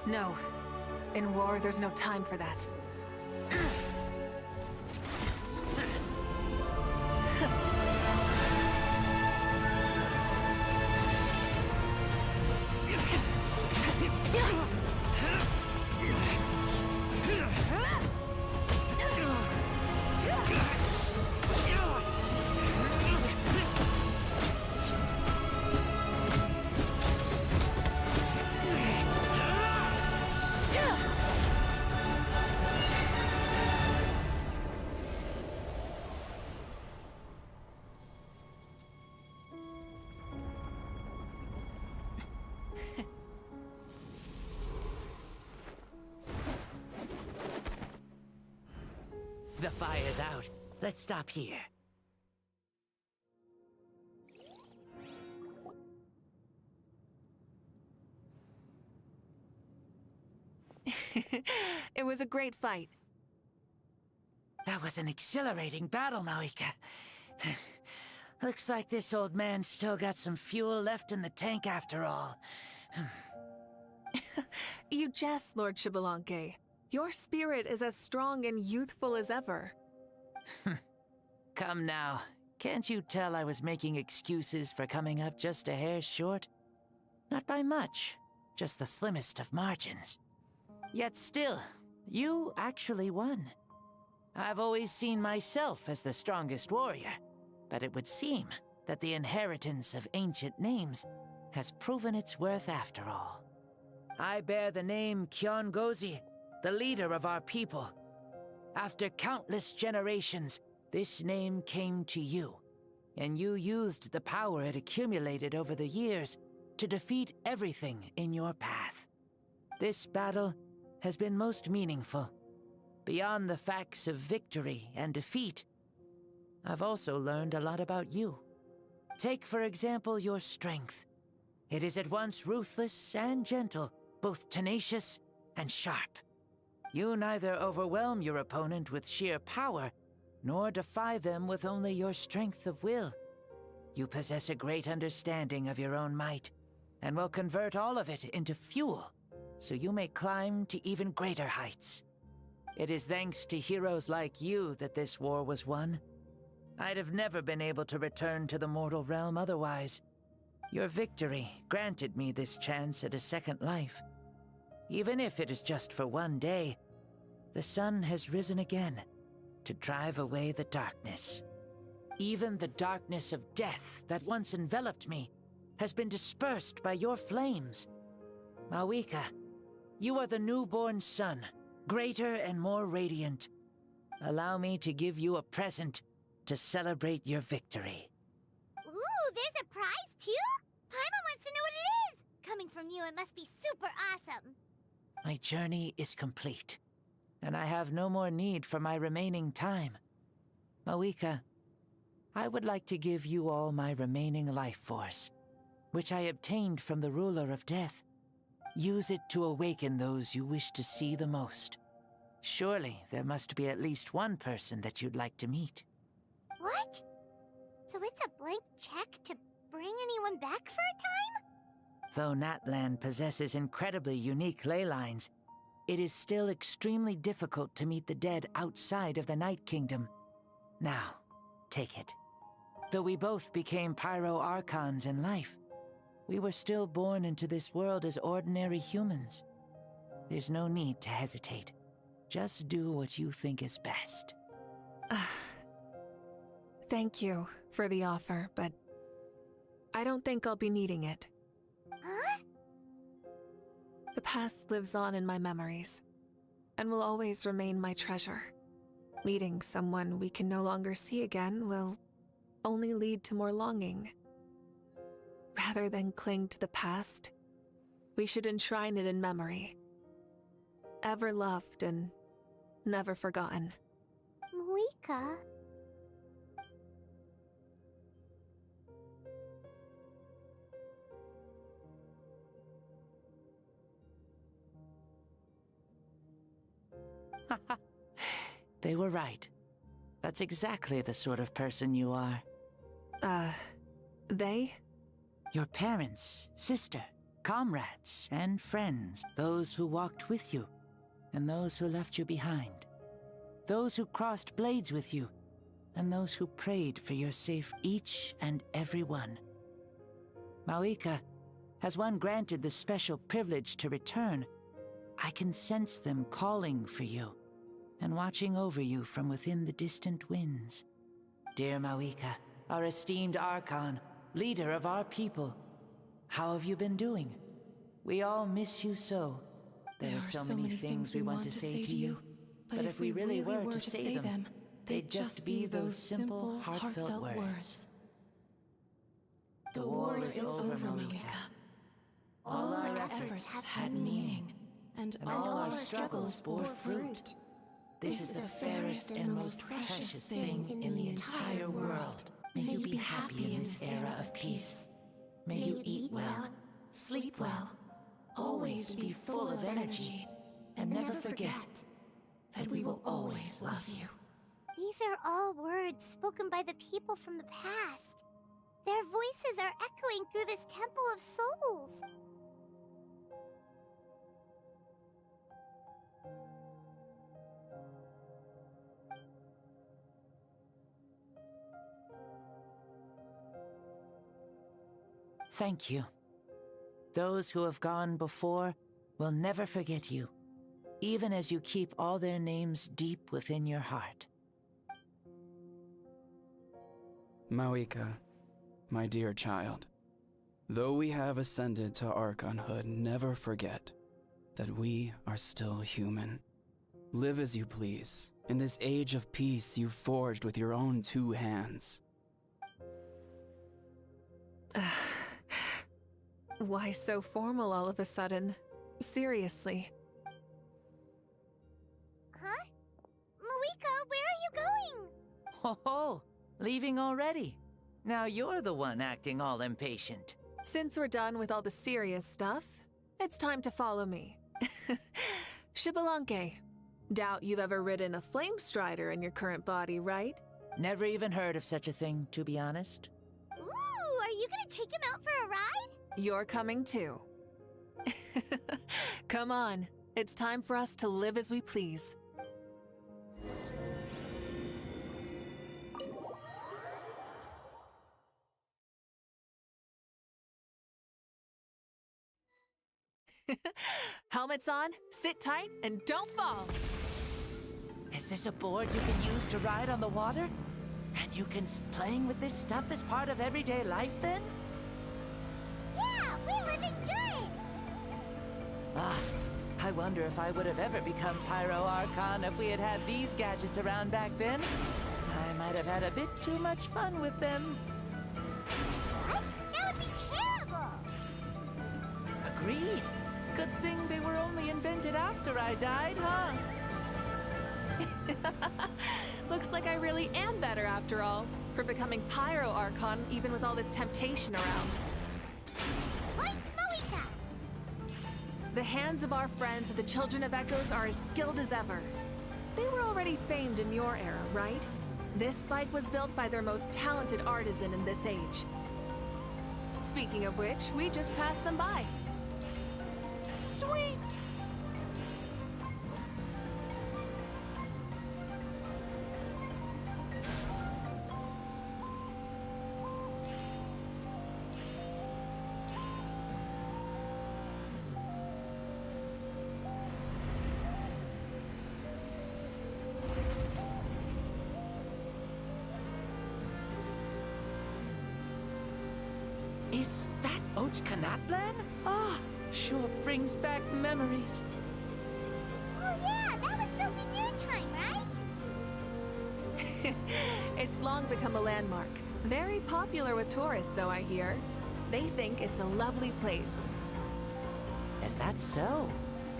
No. In war, there's no time for that. The fire's out. Let's stop here. It was a great fight. That was an exhilarating battle, Maoika. Looks like this old man's still got some fuel left in the tank after all. You jest, Lord Xbalanque. Your spirit is as strong and youthful as ever. Come now. Can't you tell I was making excuses for coming up just a hair short? Not by much, just the slimmest of margins. Yet still, you actually won. I've always seen myself as the strongest warrior, but it would seem that the inheritance of ancient names has proven its worth after all. I bear the name Kiongozi, the leader of our people. After countless generations, this name came to you, and you used the power it accumulated over the years to defeat everything in your path. This battle has been most meaningful. Beyond the facts of victory and defeat, I've also learned a lot about you. Take, for example, your strength. It is at once ruthless and gentle, both tenacious and sharp. You neither overwhelm your opponent with sheer power, nor defy them with only your strength of will. You possess a great understanding of your own might, and will convert all of it into fuel, so you may climb to even greater heights. It is thanks to heroes like you that this war was won. I'd have never been able to return to the mortal realm otherwise. Your victory granted me this chance at a second life. Even if it is just for one day, the sun has risen again to drive away the darkness. Even the darkness of death that once enveloped me has been dispersed by your flames. Maoika, you are the newborn sun, greater and more radiant. Allow me to give you a present to celebrate your victory. Ooh, there's a prize too? Paimon wants to know what it is! Coming from you, it must be super awesome. My journey is complete, and I have no more need for my remaining time. Maoika, I would like to give you all my remaining life force, which I obtained from the ruler of death. Use it to awaken those you wish to see the most. Surely there must be at least one person that you'd like to meet. What? So it's a blank check to bring anyone back for a time? Though Natlan possesses incredibly unique ley lines, it is still extremely difficult to meet the dead outside of the Night Kingdom. Now, take it. Though we both became Pyro Archons in life, we were still born into this world as ordinary humans. There's no need to hesitate. Just do what you think is best. Thank you for the offer, but I don't think I'll be needing it. Huh? The past lives on in my memories, and will always remain my treasure. Meeting someone we can no longer see again will only lead to more longing. Rather than cling to the past, we should enshrine it in memory. Ever loved and never forgotten. Maoika. They were right. That's exactly the sort of person you are. They? Your parents, sister, comrades, and friends. Those who walked with you, and those who left you behind. Those who crossed blades with you, and those who prayed for your safe, each and every one. Maoika, as one granted the special privilege to return, I can sense them calling for you, and watching over you from within the distant winds. Dear Maoika, our esteemed Archon, leader of our people, how have you been doing? We all miss you so. There are so many things we want to say to you, but if we really were to say them, they'd just be those simple, heartfelt words. The war is over, Maoika. All our efforts had meaning, and all our struggles bore fruit. This is the fairest and most precious thing in the entire world. May you be happy in this era of peace. May you eat well, sleep well, always be full of energy, and never forget that we will always love you. These are all words spoken by the people from the past. Their voices are echoing through this Temple of Souls. Thank you. Those who have gone before will never forget you, even as you keep all their names deep within your heart. Mauika, my dear child, though we have ascended to Archonhood, never forget that we are still human. Live as you please, in this age of peace you forged with your own 2 hands. Why so formal all of a sudden? Seriously. Huh? Mauika, where are you going? Ho ho! Leaving already? Now you're the one acting all impatient. Since we're done with all the serious stuff, it's time to follow me. Shibalanke. Doubt you've ever ridden a flame strider in your current body, right? Never even heard of such a thing, to be honest. Ooh, are you gonna take him out for a ride? You're coming too. Come on, it's time for us to live as we please. Helmets on, sit tight, and don't fall! Is this a board you can use to ride on the water? And you can playing with this stuff as part of everyday life then? Yeah, we're living good! Ah, I wonder if I would have ever become Pyro Archon if we had had these gadgets around back then. I might have had a bit too much fun with them. What? That would be terrible! Agreed. Good thing they were only invented after I died, huh? Looks like I really am better after all, for becoming Pyro Archon even with all this temptation around. Point Mauika! The hands of our friends at the Children of Echoes are as skilled as ever. They were already famed in your era, right? This bike was built by their most talented artisan in this age. Speaking of which, we just passed them by. Sweet! Is that Ochkanatlan? Ah, sure brings back memories. Oh yeah, that was built in your time, right? It's long become a landmark. Very popular with tourists, so I hear. They think it's a lovely place. Is that so?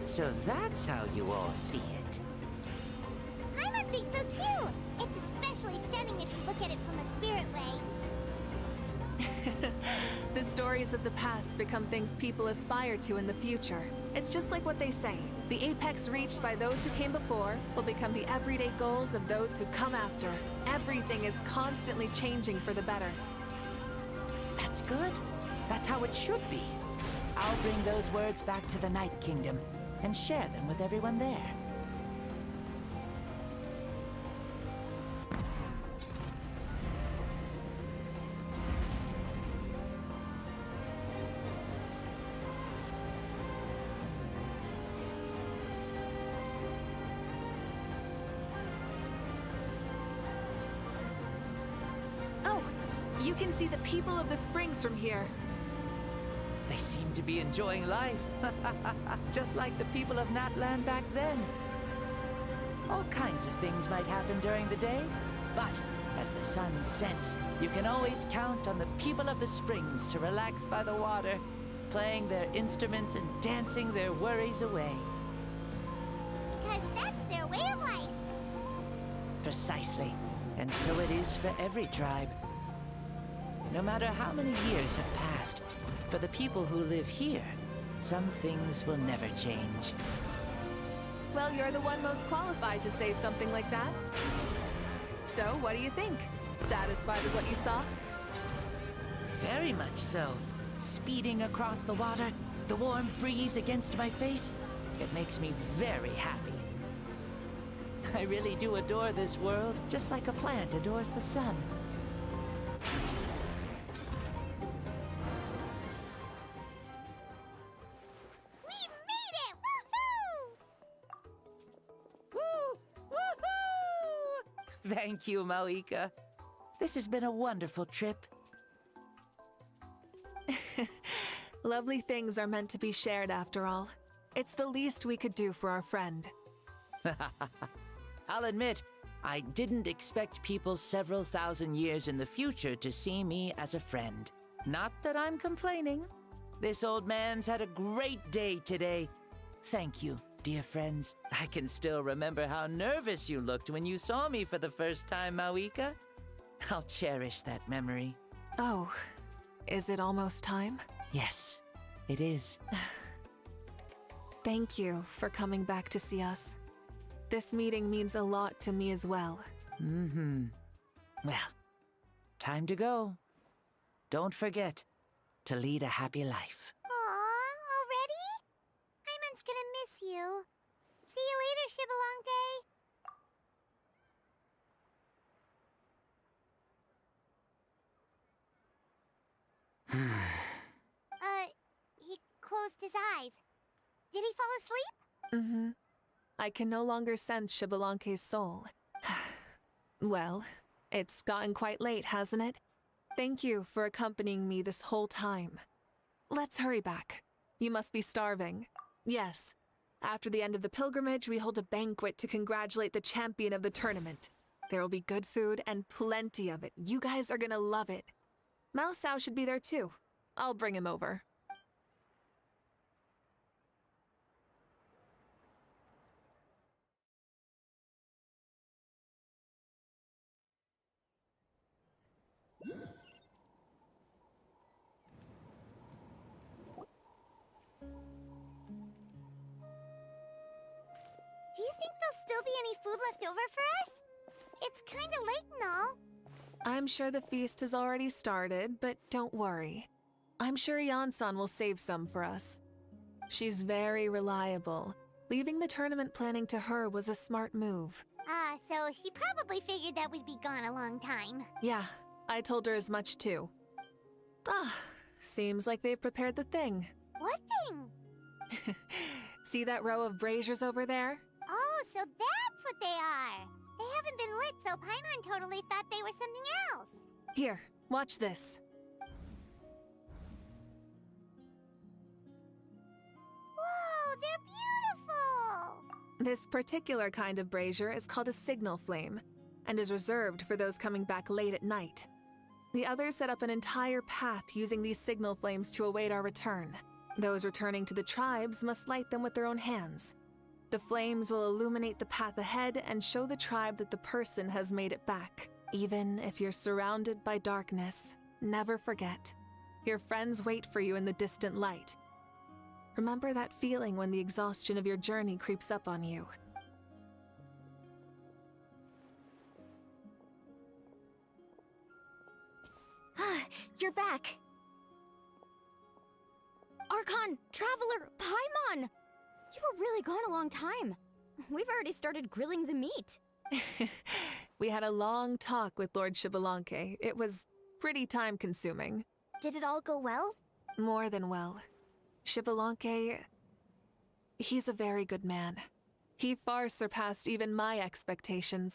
So that's how you all see it. Paimon thinks so too! It's especially stunning if you look at it from a spirit way. The stories of the past become things people aspire to in the future. It's just like what they say. The apex reached by those who came before will become the everyday goals of those who come after. Everything is constantly changing for the better. That's good. That's how it should be. I'll bring those words back to the Night Kingdom and share them with everyone there. You can see the people of the springs from here. They seem to be enjoying life. Just like the people of Natlan back then. All kinds of things might happen during the day, but as the sun sets, you can always count on the people of the springs to relax by the water, playing their instruments and dancing their worries away. Because that's their way of life. Precisely. And so it is for every tribe. No matter how many years have passed, for the people who live here, some things will never change. Well, you're the one most qualified to say something like that. So, what do you think? Satisfied with what you saw? Very much so. Speeding across the water, the warm breeze against my face, it makes me very happy. I really do adore this world, just like a plant adores the sun. We made it! Woohoo! Woo! Woohoo! Thank you, Maoika. This has been a wonderful trip. Lovely things are meant to be shared after all. It's the least we could do for our friend. I'll admit, I didn't expect people several thousand years in the future to see me as a friend. Not that I'm complaining. This old man's had a great day today. Thank you, dear friends. I can still remember how nervous you looked when you saw me for the first time, Maoika. I'll cherish that memory. Oh, is it almost time? Yes, it is. Thank you for coming back to see us. This meeting means a lot to me as well. Well, time to go. Don't forget to lead a happy life. Aw, already? Hyman's gonna miss you. See you later, Shibalonke. He closed his eyes. Did he fall asleep? I can no longer sense Shibalonke's soul. Well, it's gotten quite late, hasn't it? Thank you for accompanying me this whole time. Let's hurry back. You must be starving. Yes. After the end of the pilgrimage, we hold a banquet to congratulate the champion of the tournament. There will be good food and plenty of it. You guys are gonna love it. Mao Sao should be there too. I'll bring him over. Do you think there'll still be any food left over for us? It's kinda late and all. I'm sure the feast has already started, but don't worry. I'm sure Yansan will save some for us. She's very reliable. Leaving the tournament planning to her was a smart move. So she probably figured that we'd be gone a long time. Yeah, I told her as much too. Seems like they've prepared the thing. What thing? See that row of braziers over there? Oh, so that's what they are. They haven't been lit, so Paimon totally thought they were something else. Here, watch this. Whoa, they're beautiful! This particular kind of brazier is called a signal flame, and is reserved for those coming back late at night. The others set up an entire path using these signal flames to await our return. Those returning to the tribes must light them with their own hands. The flames will illuminate the path ahead and show the tribe that the person has made it back. Even if you're surrounded by darkness, never forget. Your friends wait for you in the distant light. Remember that feeling when the exhaustion of your journey creeps up on you. You're back. Archon, Traveler, Paimon! You were really gone a long time. We've already started grilling the meat. We had a long talk with Lord Shibalonke. It was pretty time-consuming. Did it all go well? More than well. Shibalonke, he's a very good man. He far surpassed even my expectations.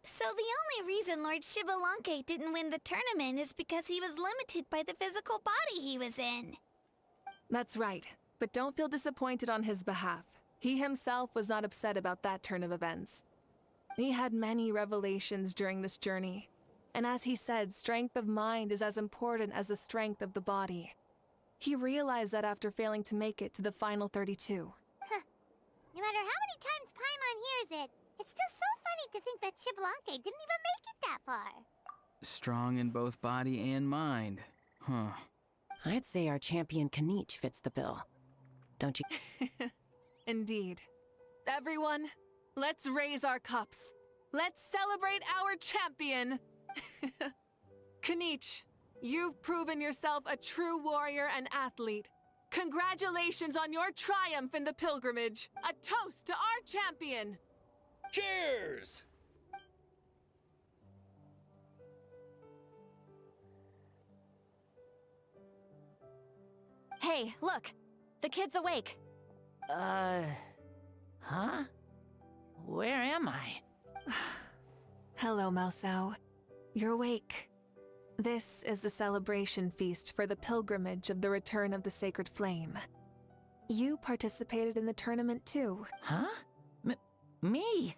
So, So the only reason Lord Shibalanke didn't win the tournament is because he was limited by the physical body he was in. That's right, but don't feel disappointed on his behalf. He himself was not upset about that turn of events. He had many revelations during this journey, and as he said, strength of mind is as important as the strength of the body. He realized that after failing to make it to the final 32. Huh. No matter how many times Paimon hears it, it's still so funny to think that Shibalanke didn't even make it that far. Strong in both body and mind. Huh. I'd say our champion Kanichi fits the bill. Don't you? Indeed. Everyone, let's raise our cups. Let's celebrate our champion! Kanichi, you've proven yourself a true warrior and athlete. Congratulations on your triumph in the pilgrimage. A toast to our champion! Cheers! Hey, look! The kid's awake. Huh? Where am I? Hello, Maosao. You're awake. This is the celebration feast for the pilgrimage of the return of the Sacred Flame. You participated in the tournament too. Huh? Me?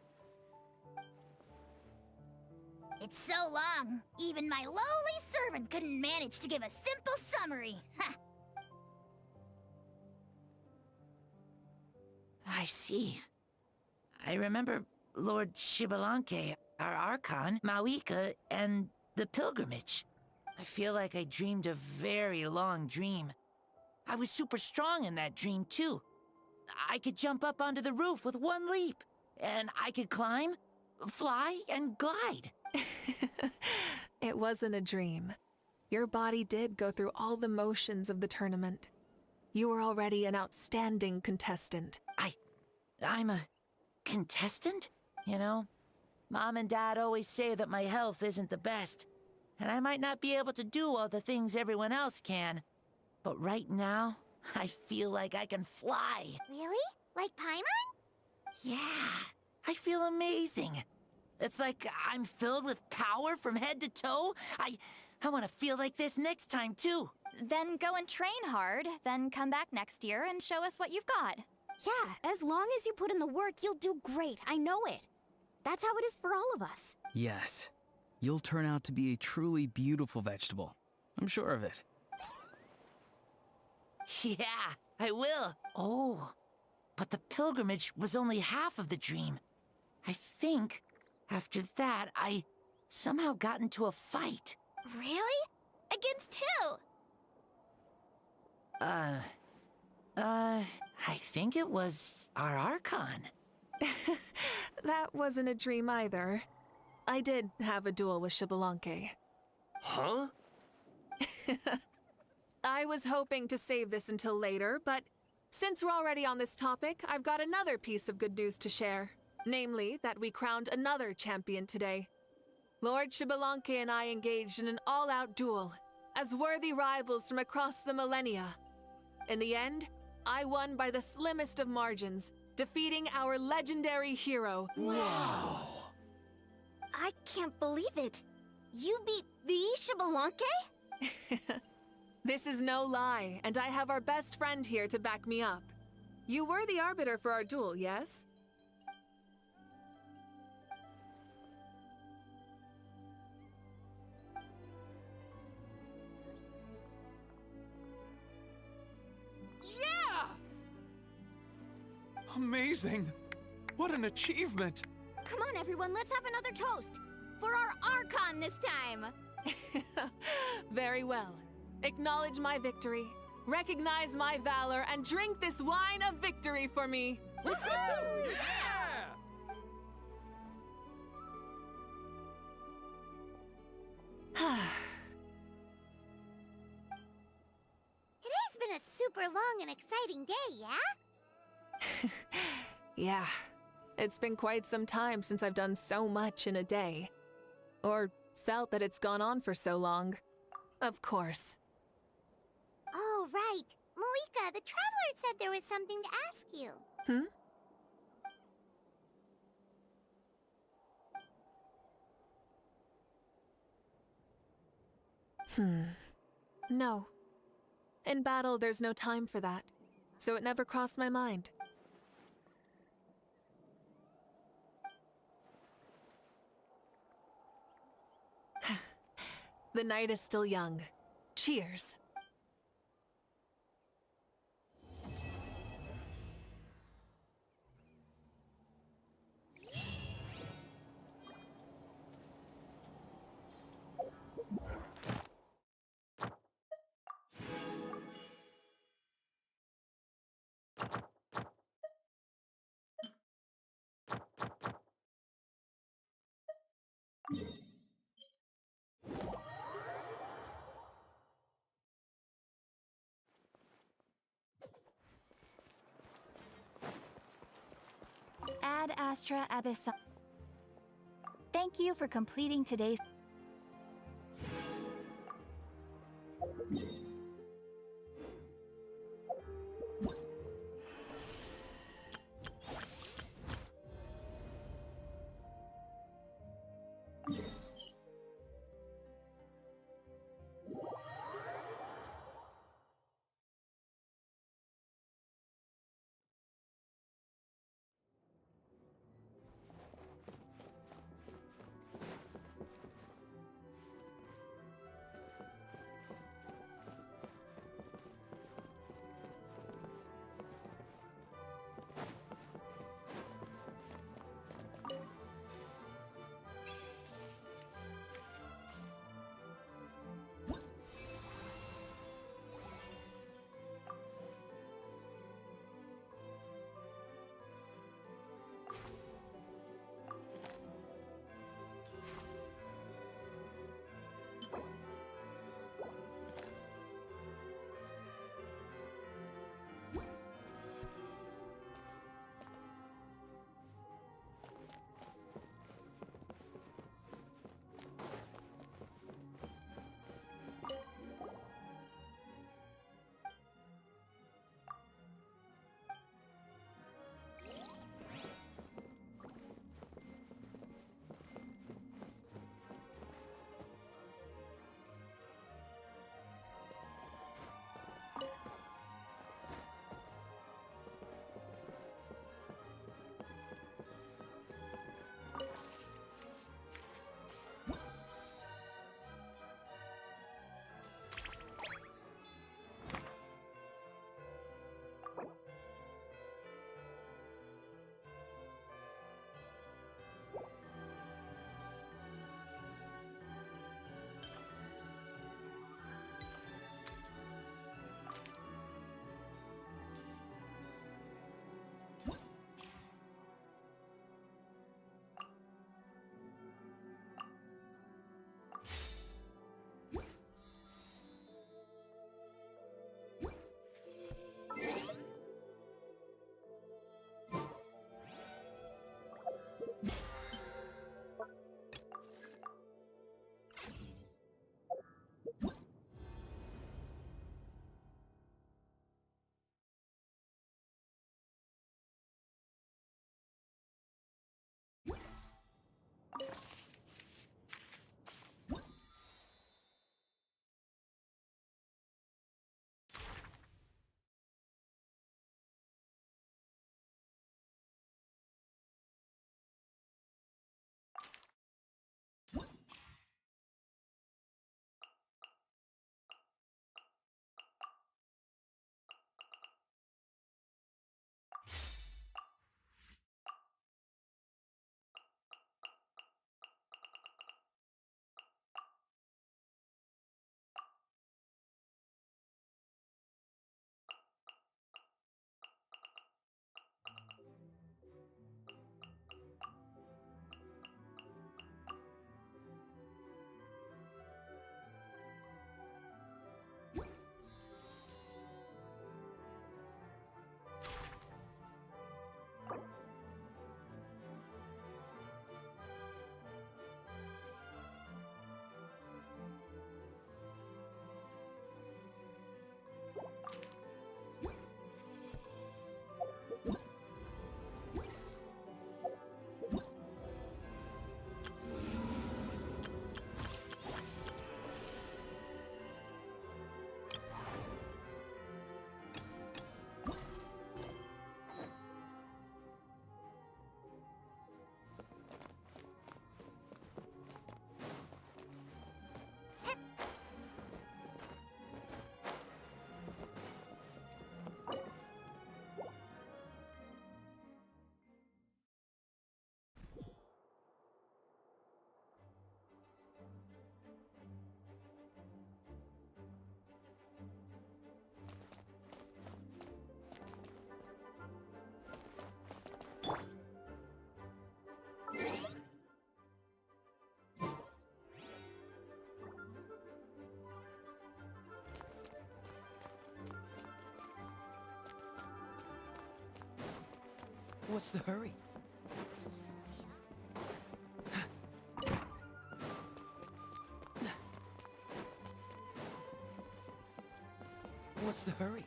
It's so long, even my lowly servant couldn't manage to give a simple summary. Ha! I see. I remember Lord Shibalanke, our Archon, Mauika, and the pilgrimage. I feel like I dreamed a very long dream. I was super strong in that dream, too. I could jump up onto the roof with one leap, and I could climb, fly, and glide. It wasn't a dream. Your body did go through all the motions of the tournament. You were already an outstanding contestant. I'm a contestant? You know, Mom and Dad always say that my health isn't the best, and I might not be able to do all the things everyone else can. But right now, I feel like I can fly. Really? Like Paimon? Yeah, I feel amazing. It's like I'm filled with power from head to toe. I want to feel like this next time, too. Then go and train hard, then come back next year and show us what you've got. Yeah, as long as you put in the work, you'll do great. I know it. That's how it is for all of us. Yes. You'll turn out to be a truly beautiful vegetable. I'm sure of it. Yeah, I will. Oh, but the pilgrimage was only half of the dream. I think after that, I somehow got into a fight. Really? Against who? I think it was our Archon. That wasn't a dream either. I did have a duel with Shibalanke. Huh? I was hoping to save this until later, but since we're already on this topic, I've got another piece of good news to share. Namely, that we crowned another champion today. Lord Shibalanke and I engaged in an all-out duel, as worthy rivals from across the millennia. In the end, I won by the slimmest of margins, defeating our legendary hero. Wow! I can't believe it. You beat the Shibalanke? This is no lie, and I have our best friend here to back me up. You were the arbiter for our duel, yes? Yeah! Amazing! What an achievement! Come on, everyone, let's have another toast. For our Archon this time. Very well. Acknowledge my victory, recognize my valor, and drink this wine of victory for me. Yeah! Today's been a super long and exciting day, yeah? Yeah, it's been quite some time since I've done so much in a day. Or felt that it's gone on for so long. Of course. Oh, right. Moika, the Traveler said there was something to ask you. No. In battle, there's no time for that, so it never crossed my mind. The night is still young. Cheers. Ad Astra Abyssal. Thank you for completing today's. What's the hurry? What's the hurry?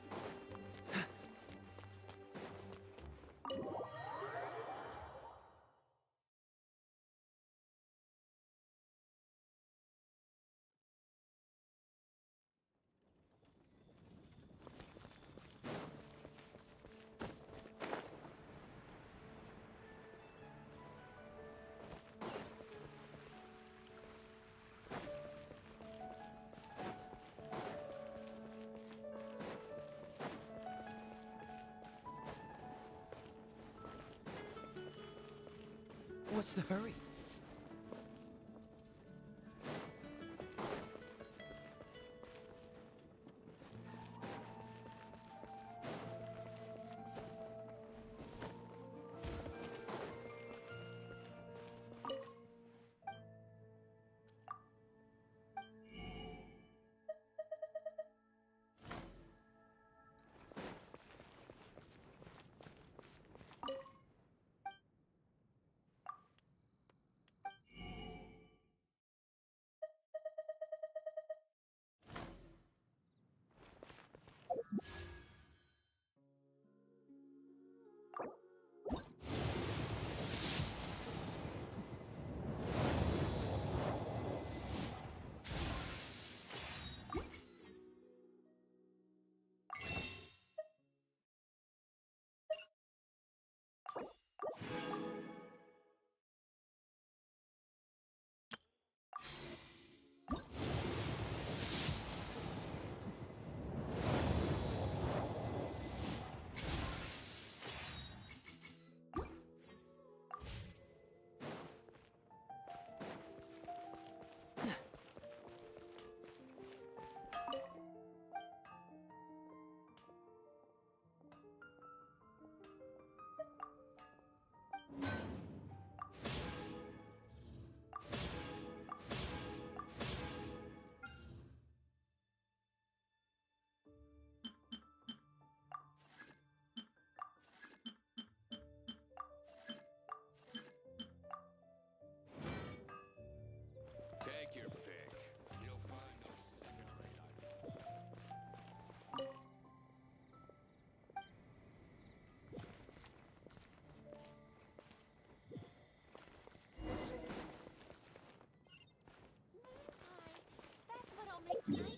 What's the hurry? Take your pick. You'll find no second-rate item. That's what I'll make tonight.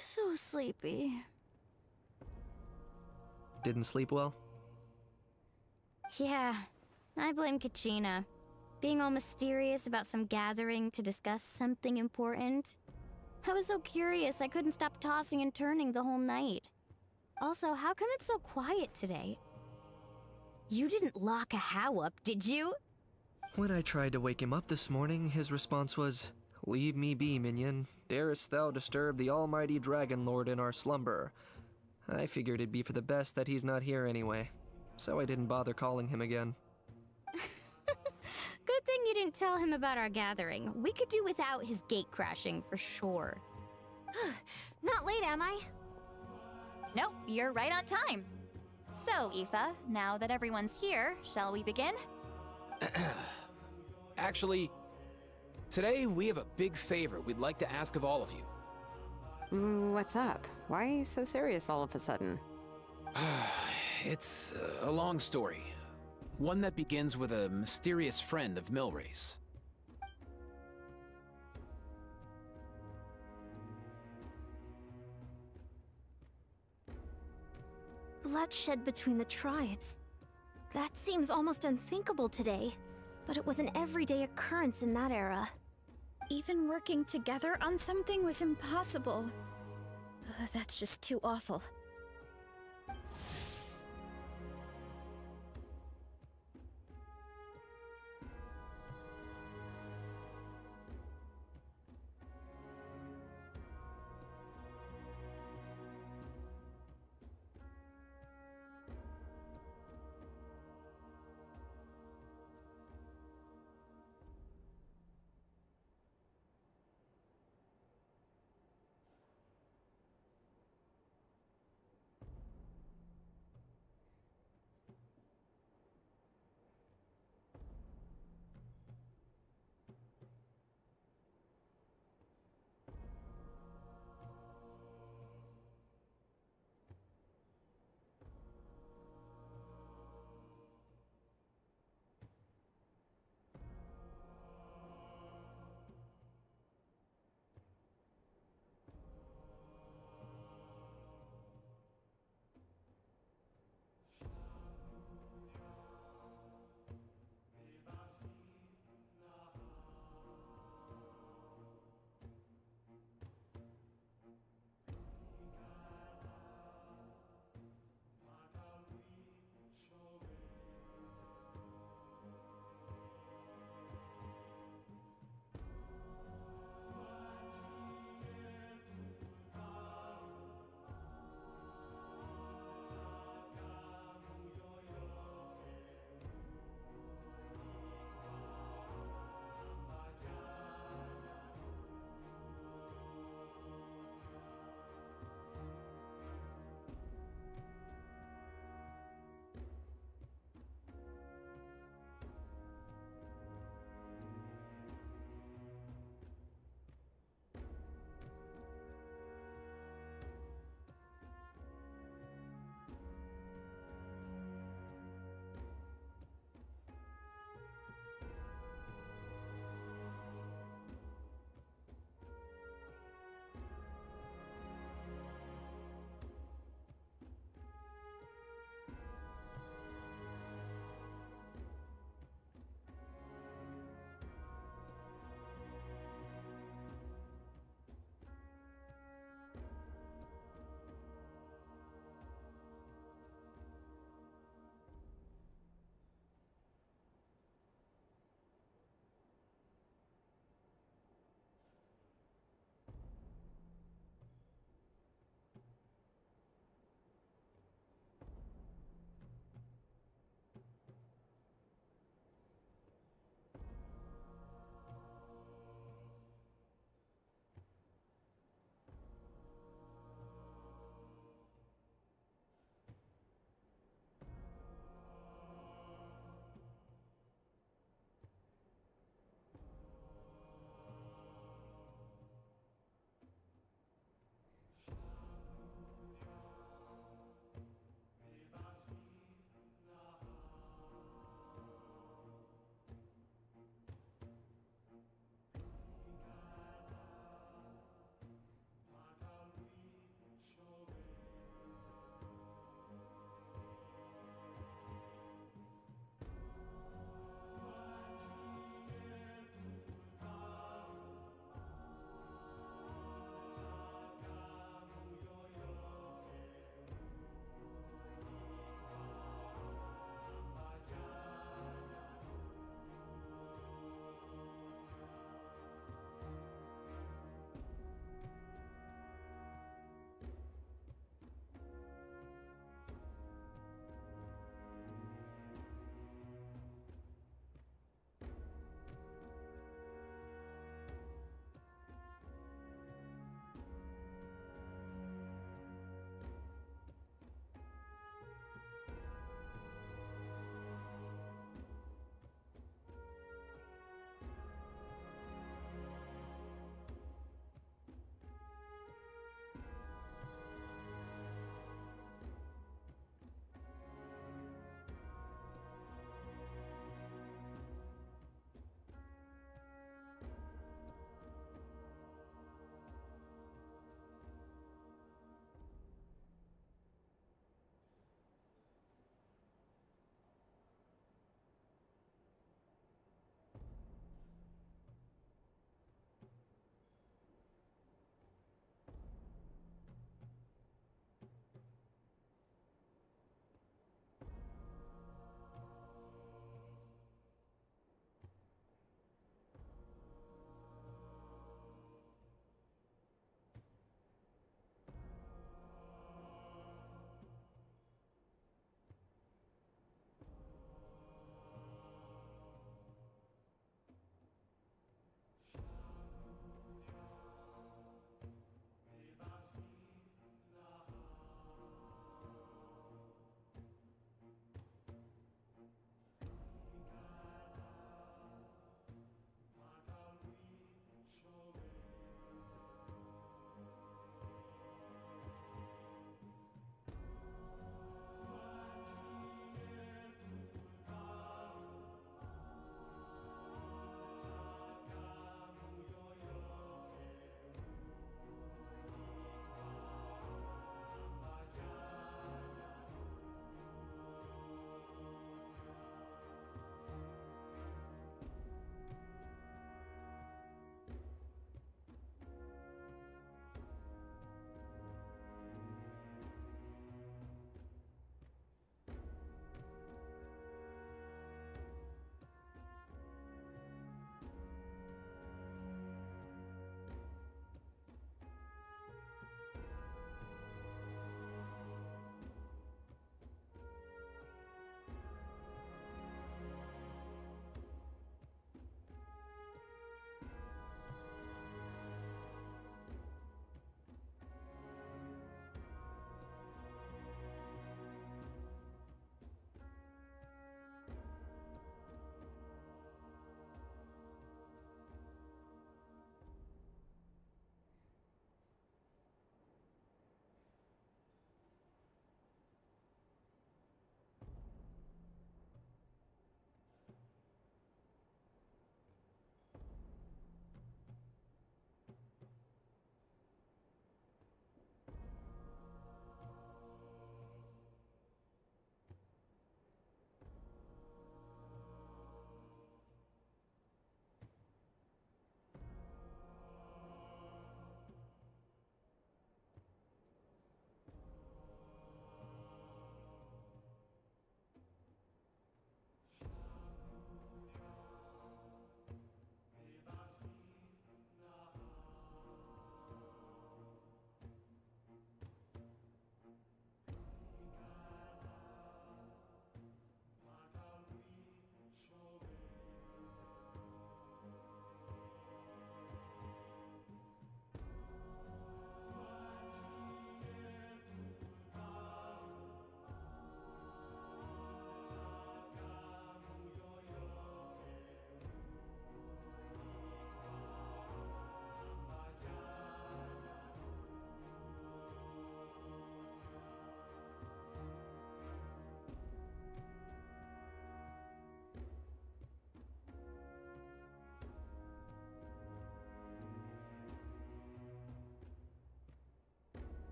So sleepy. Didn't sleep well? Yeah, I blame Kachina. Being all mysterious about some gathering to discuss something important. I was so curious I couldn't stop tossing and turning the whole night. Also, how come it's so quiet today? You didn't lock a How up, did you? When I tried to wake him up this morning, his response was, "Leave me be, minion. Darest thou disturb the almighty Dragon Lord in our slumber?" I figured it'd be for the best that he's not here anyway, so I didn't bother calling him again. Good thing you didn't tell him about our gathering. We could do without his gate crashing for sure. Not late, am I? Nope, you're right on time. So, Aoife, now that everyone's here, shall we begin? Actually, today we have a big favor we'd like to ask of all of you. What's up? Why so serious all of a sudden? It's a long story. One that begins with a mysterious friend of Milray's. Bloodshed between the tribes. That seems almost unthinkable today, but it was an everyday occurrence in that era. Even working together on something was impossible. That's just too awful.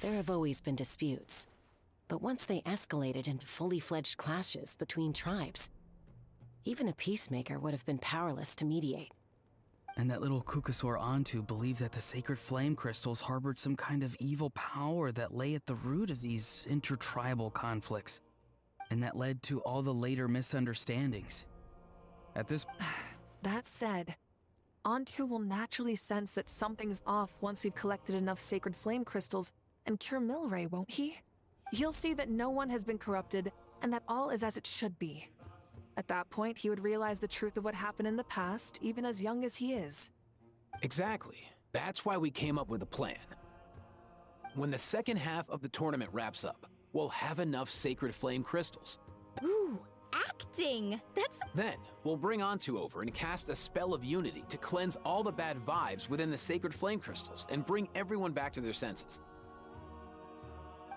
There have always been disputes, but once they escalated into fully fledged clashes between tribes, even a peacemaker would have been powerless to mediate. And that little Kukasaur Antu believed that the sacred flame crystals harbored some kind of evil power that lay at the root of these intertribal conflicts, and that led to all the later misunderstandings. At this... That said, Antu will naturally sense that something's off once we've collected enough sacred flame crystals and cure Milray, won't he? He'll see that no one has been corrupted and that all is as it should be. At that point, he would realize the truth of what happened in the past, even as young as he is. Exactly. That's why we came up with a plan. When the second half of the tournament wraps up, we'll have enough sacred flame crystals. Ooh, acting! Then, we'll bring Antu over and cast a spell of unity to cleanse all the bad vibes within the sacred flame crystals and bring everyone back to their senses.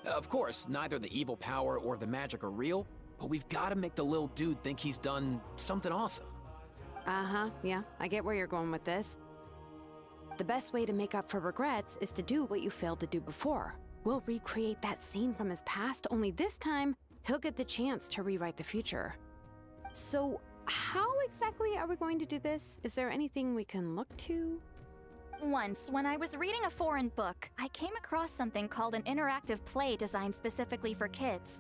Of course, neither the evil power or the magic are real, but we've got to make the little dude think he's done something awesome. Uh-huh, yeah, I get where you're going with this. The best way to make up for regrets is to do what you failed to do before. We'll recreate that scene from his past, only this time, he'll get the chance to rewrite the future. So, how exactly are we going to do this? Is there anything we can look to? Once, when I was reading a foreign book, I came across something called an interactive play designed specifically for kids.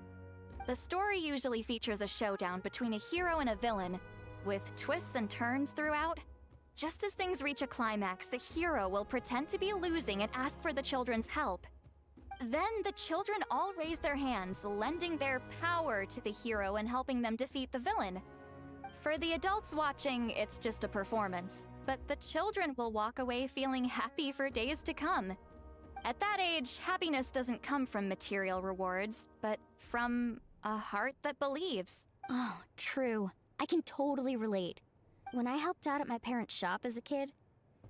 The story usually features a showdown between a hero and a villain, with twists and turns throughout. Just as things reach a climax, the hero will pretend to be losing and ask for the children's help. Then the children all raise their hands, lending their power to the hero and helping them defeat the villain. For the adults watching, it's just a performance, but the children will walk away feeling happy for days to come. At that age, happiness doesn't come from material rewards, but from a heart that believes. Oh, true. I can totally relate. When I helped out at my parents' shop as a kid,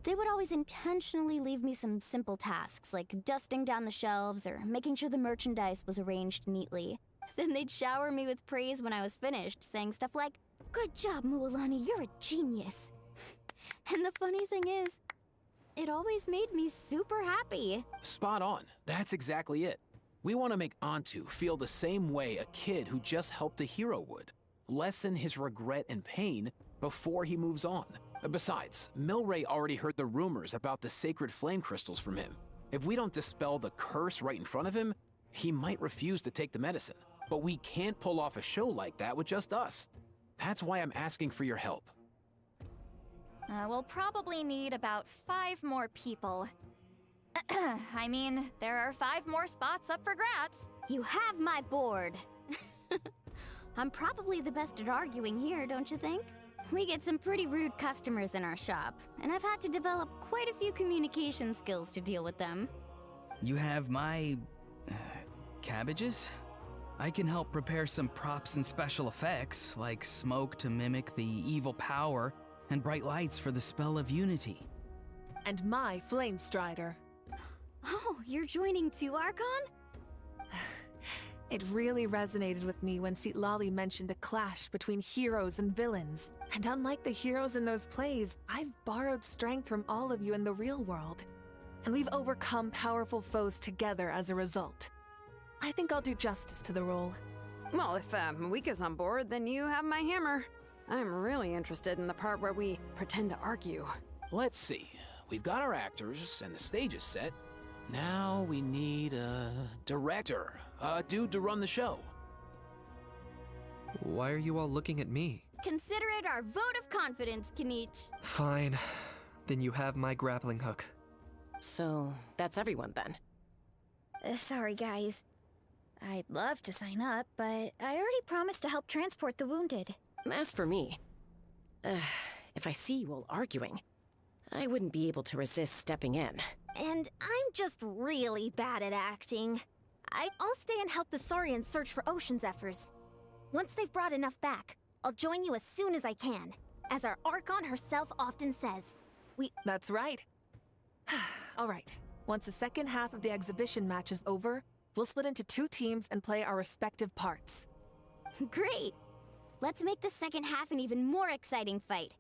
they would always intentionally leave me some simple tasks, like dusting down the shelves or making sure the merchandise was arranged neatly. Then they'd shower me with praise when I was finished, saying stuff like, "Good job, Mualani, you're a genius." And the funny thing is, it always made me super happy. Spot on. That's exactly it. We want to make Antu feel the same way a kid who just helped a hero would. Lessen his regret and pain before he moves on. Besides, Milray already heard the rumors about the sacred flame crystals from him. If we don't dispel the curse right in front of him, he might refuse to take the medicine. But we can't pull off a show like that with just us. That's why I'm asking for your help. We'll probably need about 5 more people. I mean, there are 5 more spots up for grabs. You have my board. I'm probably the best at arguing here, don't you think? We get some pretty rude customers in our shop, and I've had to develop quite a few communication skills to deal with them. You have my... cabbages? I can help prepare some props and special effects, like smoke to mimic the evil power, and bright lights for the spell of unity. And my flame strider. Oh, you're joining too, Archon? It really resonated with me when Lali mentioned a clash between heroes and villains. And unlike the heroes in those plays, I've borrowed strength from all of you in the real world. And we've overcome powerful foes together as a result. I think I'll do justice to the role. Well, if Mika's on board, then you have my hammer. I'm really interested in the part where we pretend to argue. Let's see. We've got our actors, and the stage is set. Now we need a director, a dude to run the show. Why are you all looking at me? Consider it our vote of confidence, Kinich. Fine. Then you have my grappling hook. So, that's everyone then? Sorry, guys. I'd love to sign up, but I already promised to help transport the wounded. As for me, if I see you all arguing, I wouldn't be able to resist stepping in. And I'm just really bad at acting. I'll stay and help the Saurians search for Ocean Zephyrs. Once they've brought enough back, I'll join you as soon as I can. As our Archon herself often says, That's right. All right. Once the second half of the exhibition match is over, we'll split into 2 teams and play our respective parts. Great! Let's make the second half an even more exciting fight.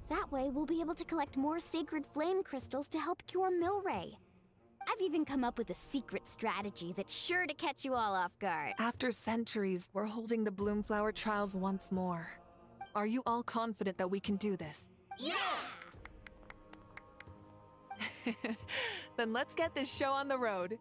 That way, we'll be able to collect more sacred flame crystals to help cure Milray. I've even come up with a secret strategy that's sure to catch you all off guard. After centuries, we're holding the Bloomflower trials once more. Are you all confident that we can do this? Yeah! Then let's get this show on the road.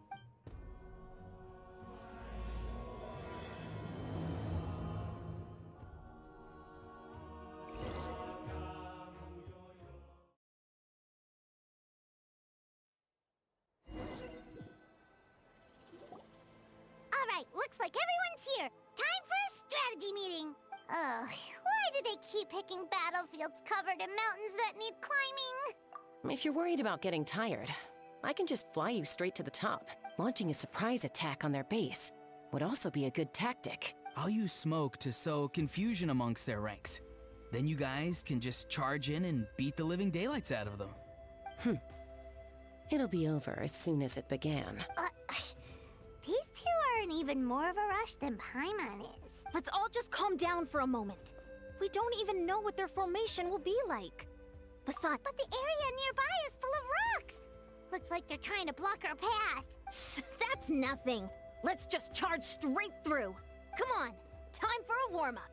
Alright, looks like everyone's here. Time for a strategy meeting. Ugh, why do they keep picking battlefields covered in mountains that need climbing? If you're worried about getting tired, I can just fly you straight to the top. Launching a surprise attack on their base would also be a good tactic. I'll use smoke to sow confusion amongst their ranks. Then you guys can just charge in and beat the living daylights out of them. It'll be over as soon as it began. These two are in even more of a rush than Paimon is. Let's all just calm down for a moment. We don't even know what their formation will be like. Besides, But the area nearby is full of rocks. Looks like they're trying to block our path. that's nothing. Let's just charge straight through. Come on, time for a warm-up.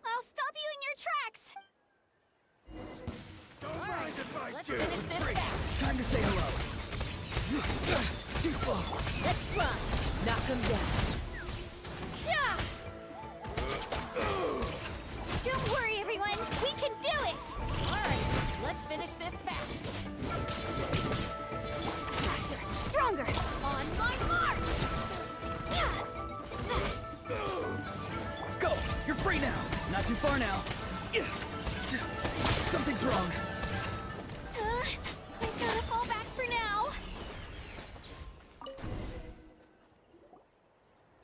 I'll stop you in your tracks. Let's finish this fast. Time to say hello. Too slow. Let's run. Knock them down. Yeah. Don't worry, everyone. We can do it. All right, let's finish this fast. Faster, stronger. On my mark. Go! You're free now! Not too far now. Something's wrong. I gotta fall back for now.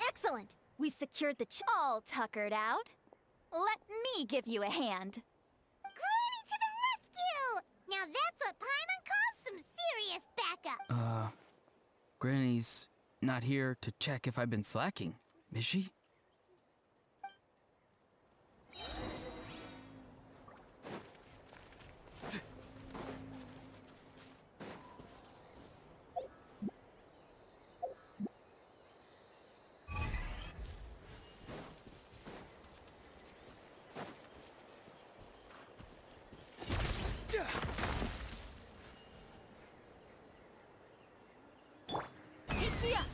Excellent. We've secured the all tuckered out. Let me give you a hand. Granny to the rescue! Now that's what Paimon calls some serious backup. Granny's not here to check if I've been slacking, is she? Take me up.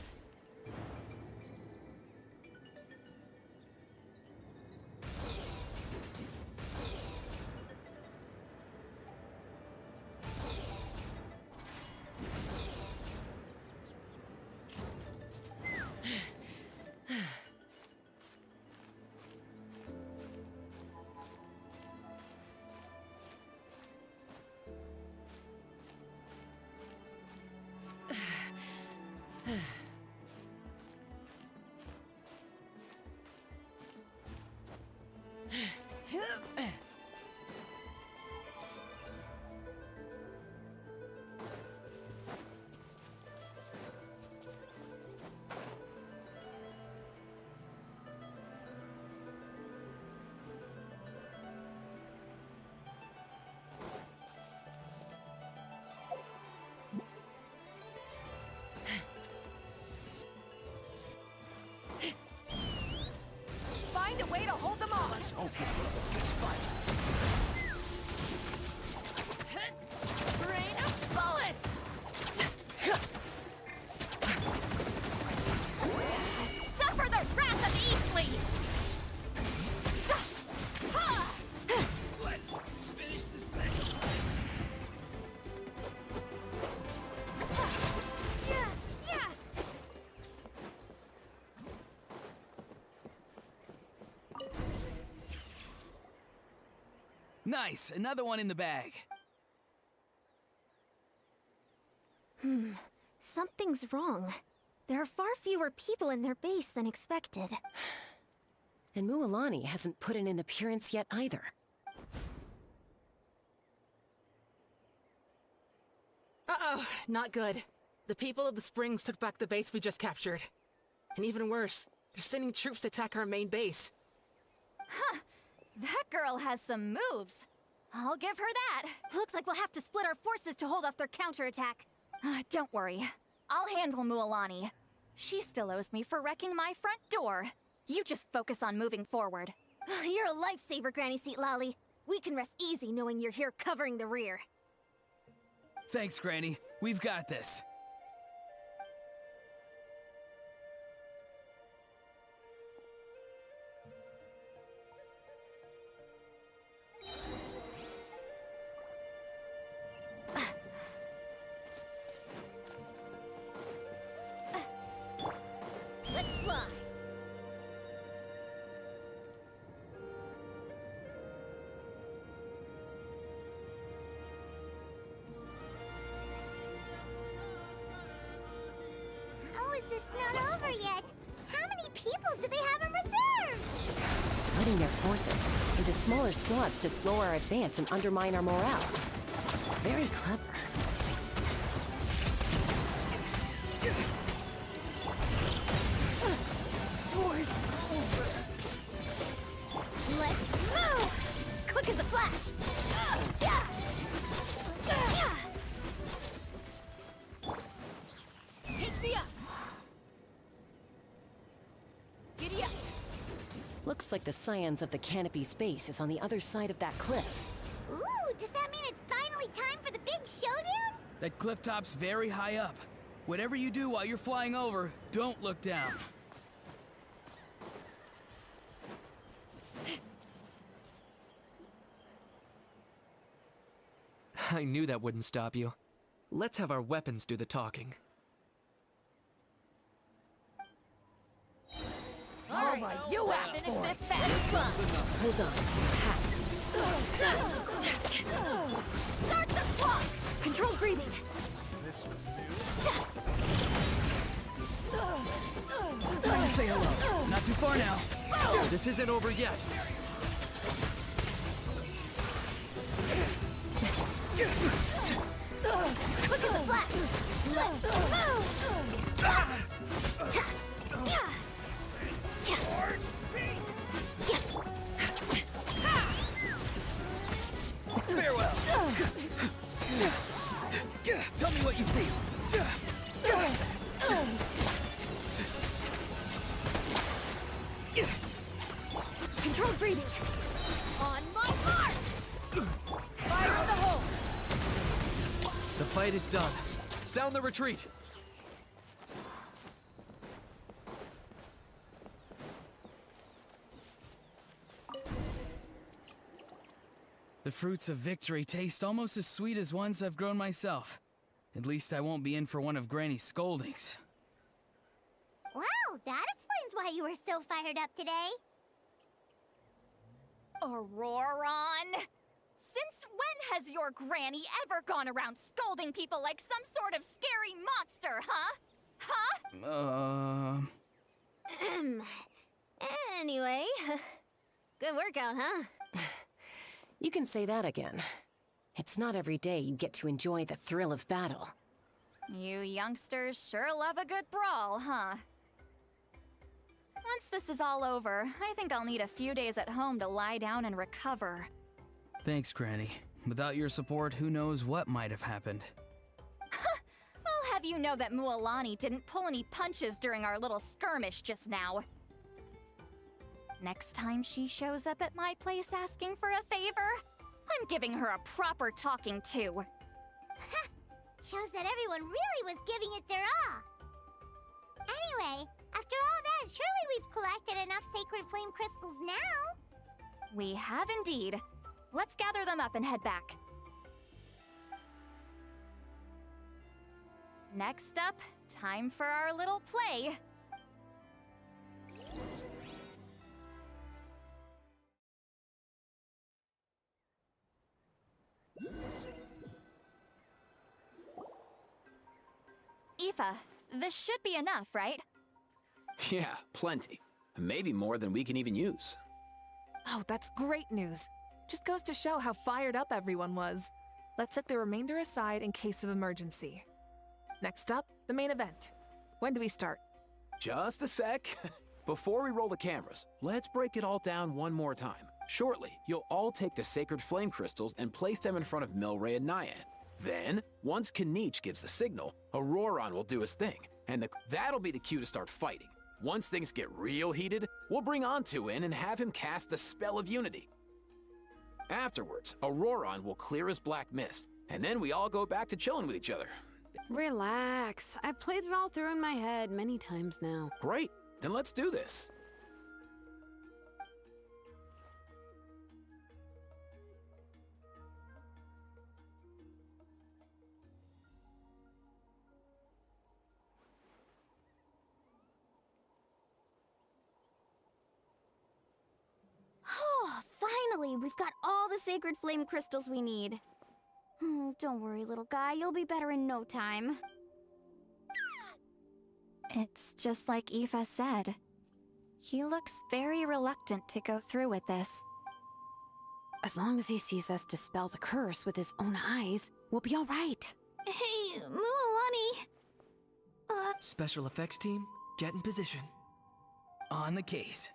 Find a way to hold them off. Let's hope you fight. Rain of bullets. Suffer the wrath of Eastleaf. Let's finish this next time. Nice, another one in the bag. Something's wrong. There are far fewer people in their base than expected. And Mualani hasn't put in an appearance yet either. Uh-oh, not good. The people of the Springs took back the base we just captured. And even worse, they're sending troops to attack our main base. Huh. That girl has some moves. I'll give her that. Looks like we'll have to split our forces to hold off their counterattack. Don't worry. I'll handle Mualani. She still owes me for wrecking my front door. You just focus on moving forward. You're a lifesaver, Granny Seat Lolly. We can rest easy knowing you're here covering the rear. Thanks, Granny. We've got this. Let's fly. How is this not over yet? How many people do they have in reserve? Splitting their forces into smaller squads to slow our advance and undermine our morale. Very clever. Doors over. Let's move! Quick as a flash! Take me up! Giddy up! Looks like the Scions of the Canopy Space is on the other side of that cliff. Ooh, does that mean it's finally time for the big showdown? That cliff top's very high up. Whatever you do while you're flying over, don't look down. I knew that wouldn't stop you. Let's have our weapons do the talking. All right, you asked for it. Finish this fun. Hold on to your hats. Start the clock! Control breathing. Time to say hello. Not too far now. This isn't over yet. Quick as a flash! Let's Farewell. Tell me what you see. Control breathing. On my mark! Fire in the hole! The fight is done. Sound the retreat. The fruits of victory taste almost as sweet as ones I've grown myself. At least I won't be in for one of Granny's scoldings. Wow, that explains why you were so fired up today. Auroron! Since when has your granny ever gone around scolding people like some sort of scary monster, huh? Anyway, good workout, huh? You can say that again. It's not every day you get to enjoy the thrill of battle. You youngsters sure love a good brawl, huh? Once this is all over, I think I'll need a few days at home to lie down and recover. Thanks, Granny. Without your support, who knows what might have happened. I'll have you know that Mualani didn't pull any punches during our little skirmish just now. Next time she shows up at my place asking for a favor, I'm giving her a proper talking to. Shows that everyone really was giving it their all. Anyway, after all that, surely we've collected enough sacred flame crystals now. We have indeed. Let's gather them up and head back. Next up, time for our little play. This should be enough, right? Yeah, plenty. Maybe more than we can even use. Oh, that's great news. Just goes to show how fired up everyone was. Let's set the remainder aside in case of emergency. Next up, the main event. When do we start? Just a sec. Before we roll the cameras, let's break it all down one more time. Shortly, you'll all take the sacred flame crystals and place them in front of Milray and Nyan. Then, once Kinich gives the signal, Auroron will do his thing, and that'll be the cue to start fighting. Once things get real heated, we'll bring Antu in and have him cast the Spell of Unity. Afterwards, Auroron will clear his black mist, and then we all go back to chilling with each other. Relax. I've played it all through in my head many times now. Great, then let's do this. Oh, finally, we've got all the sacred flame crystals we need. Don't worry, little guy, you'll be better in no time. It's just like Aoife said. He looks very reluctant to go through with this. As long as he sees us dispel the curse with his own eyes, we'll be all right. Hey, Mualani. Special effects team, get in position. On the case.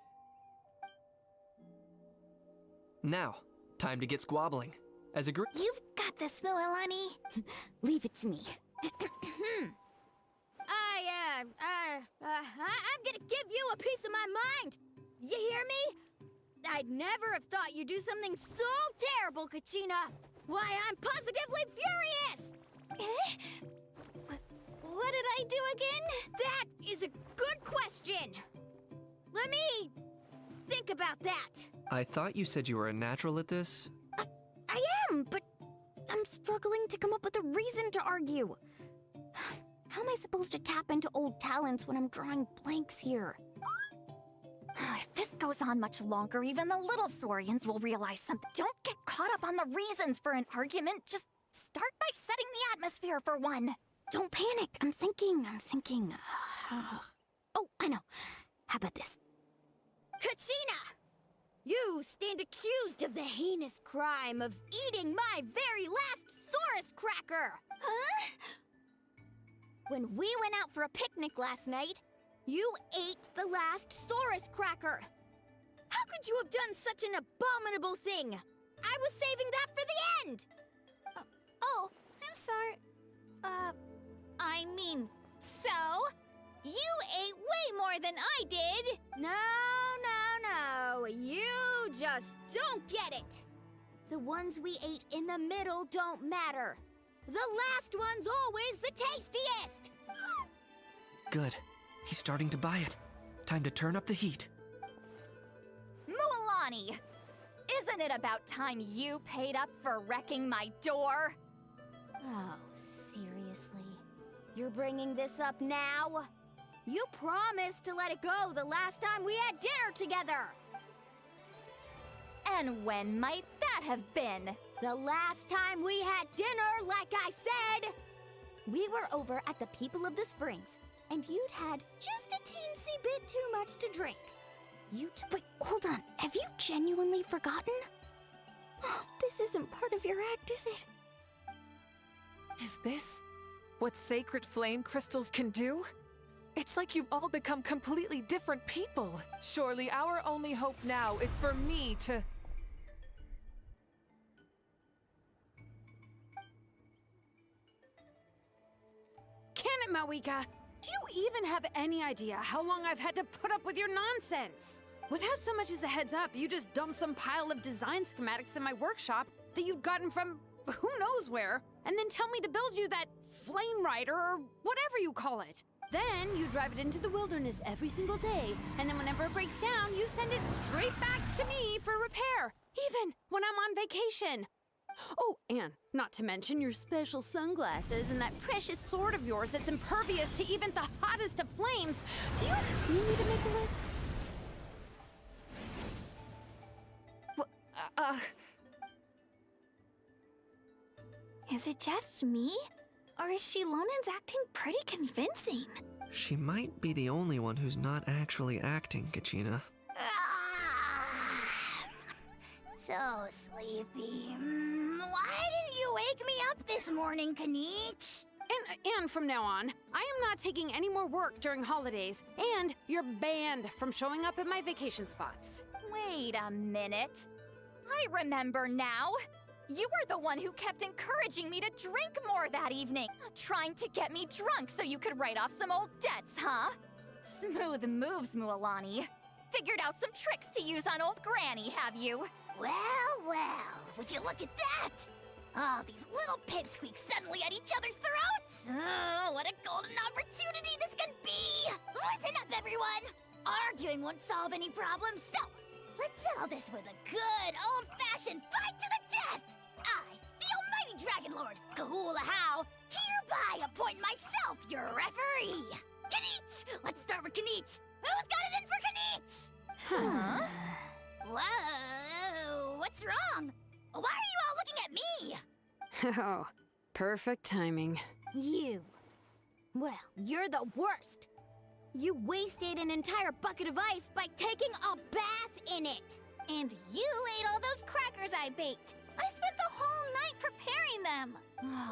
Now, time to get squabbling. As a group. You've got this, Mualani. Leave it to me. I'm gonna give you a piece of my mind. You hear me? I'd never have thought you'd do something so terrible, Kachina. Why, I'm positively furious. What did I do again? That is a good question. Let me think about that. I thought you said you were a natural at this. I am, but I'm struggling to come up with a reason to argue. How am I supposed to tap into old talents when I'm drawing blanks here? If this goes on much longer, even the little Saurians will realize something. Don't get caught up on the reasons for an argument. Just start by setting the atmosphere for one. Don't panic. I'm thinking. Oh, I know. How about this? Kachina! You stand accused of the heinous crime of eating my very last Saurus cracker! Huh? When we went out for a picnic last night, you ate the last Saurus cracker! How could you have done such an abominable thing? I was saving that for the end! Oh, I'm sorry. I mean, so? You ate way more than I did! No. You just don't get it! The ones we ate in the middle don't matter. The last one's always the tastiest! Good. He's starting to buy it. Time to turn up the heat. Mualani! Isn't it about time you paid up for wrecking my door? Oh, seriously? You're bringing this up now? You promised to let it go the last time we had dinner together! And when might that have been? The last time we had dinner, like I said! We were over at the People of the Springs, and you'd had just a teensy bit too much to drink. Wait, hold on. Have you genuinely forgotten? Oh, this isn't part of your act, is it? Is this what sacred flame crystals can do? It's like you've all become completely different people. Surely our only hope now is for me to... Can it, Mawika? Do you even have any idea how long I've had to put up with your nonsense? Without so much as a heads up, you just dumped some pile of design schematics in my workshop that you'd gotten from who knows where, and then tell me to build you that flame rider or whatever you call it. Then you drive it into the wilderness every single day, and then whenever it breaks down, you send it straight back to me for repair, even when I'm on vacation. Oh, and not to mention your special sunglasses and that precious sword of yours that's impervious to even the hottest of flames. Do you need me to make a list? Is it just me? Or Shilonen's acting pretty convincing. She might be the only one who's not actually acting, Kachina. So sleepy. Why didn't you wake me up this morning, Kanich? And from now on, I am not taking any more work during holidays, and you're banned from showing up at my vacation spots. Wait a minute. I remember now. You were the one who kept encouraging me to drink more that evening, trying to get me drunk so you could write off some old debts, huh? Smooth moves, Mualani. Figured out some tricks to use on old Granny, have you? Well, would you look at that? Oh, these little pipsqueaks suddenly at each other's throats! Oh, what a golden opportunity this could be! Listen up, everyone! Arguing won't solve any problems, so let's settle this with a good old-fashioned fight to the death! I, the almighty Dragon Lord, Kahula How, hereby appoint myself your referee! Kanich! Let's start with Kanich! Who's got it in for Kanich? Huh? Whoa, what's wrong? Why are you all looking at me? Oh, perfect timing. You. Well, you're the worst. You wasted an entire bucket of ice by taking a bath in it. And you ate all those crackers I baked. I spent the whole night preparing them.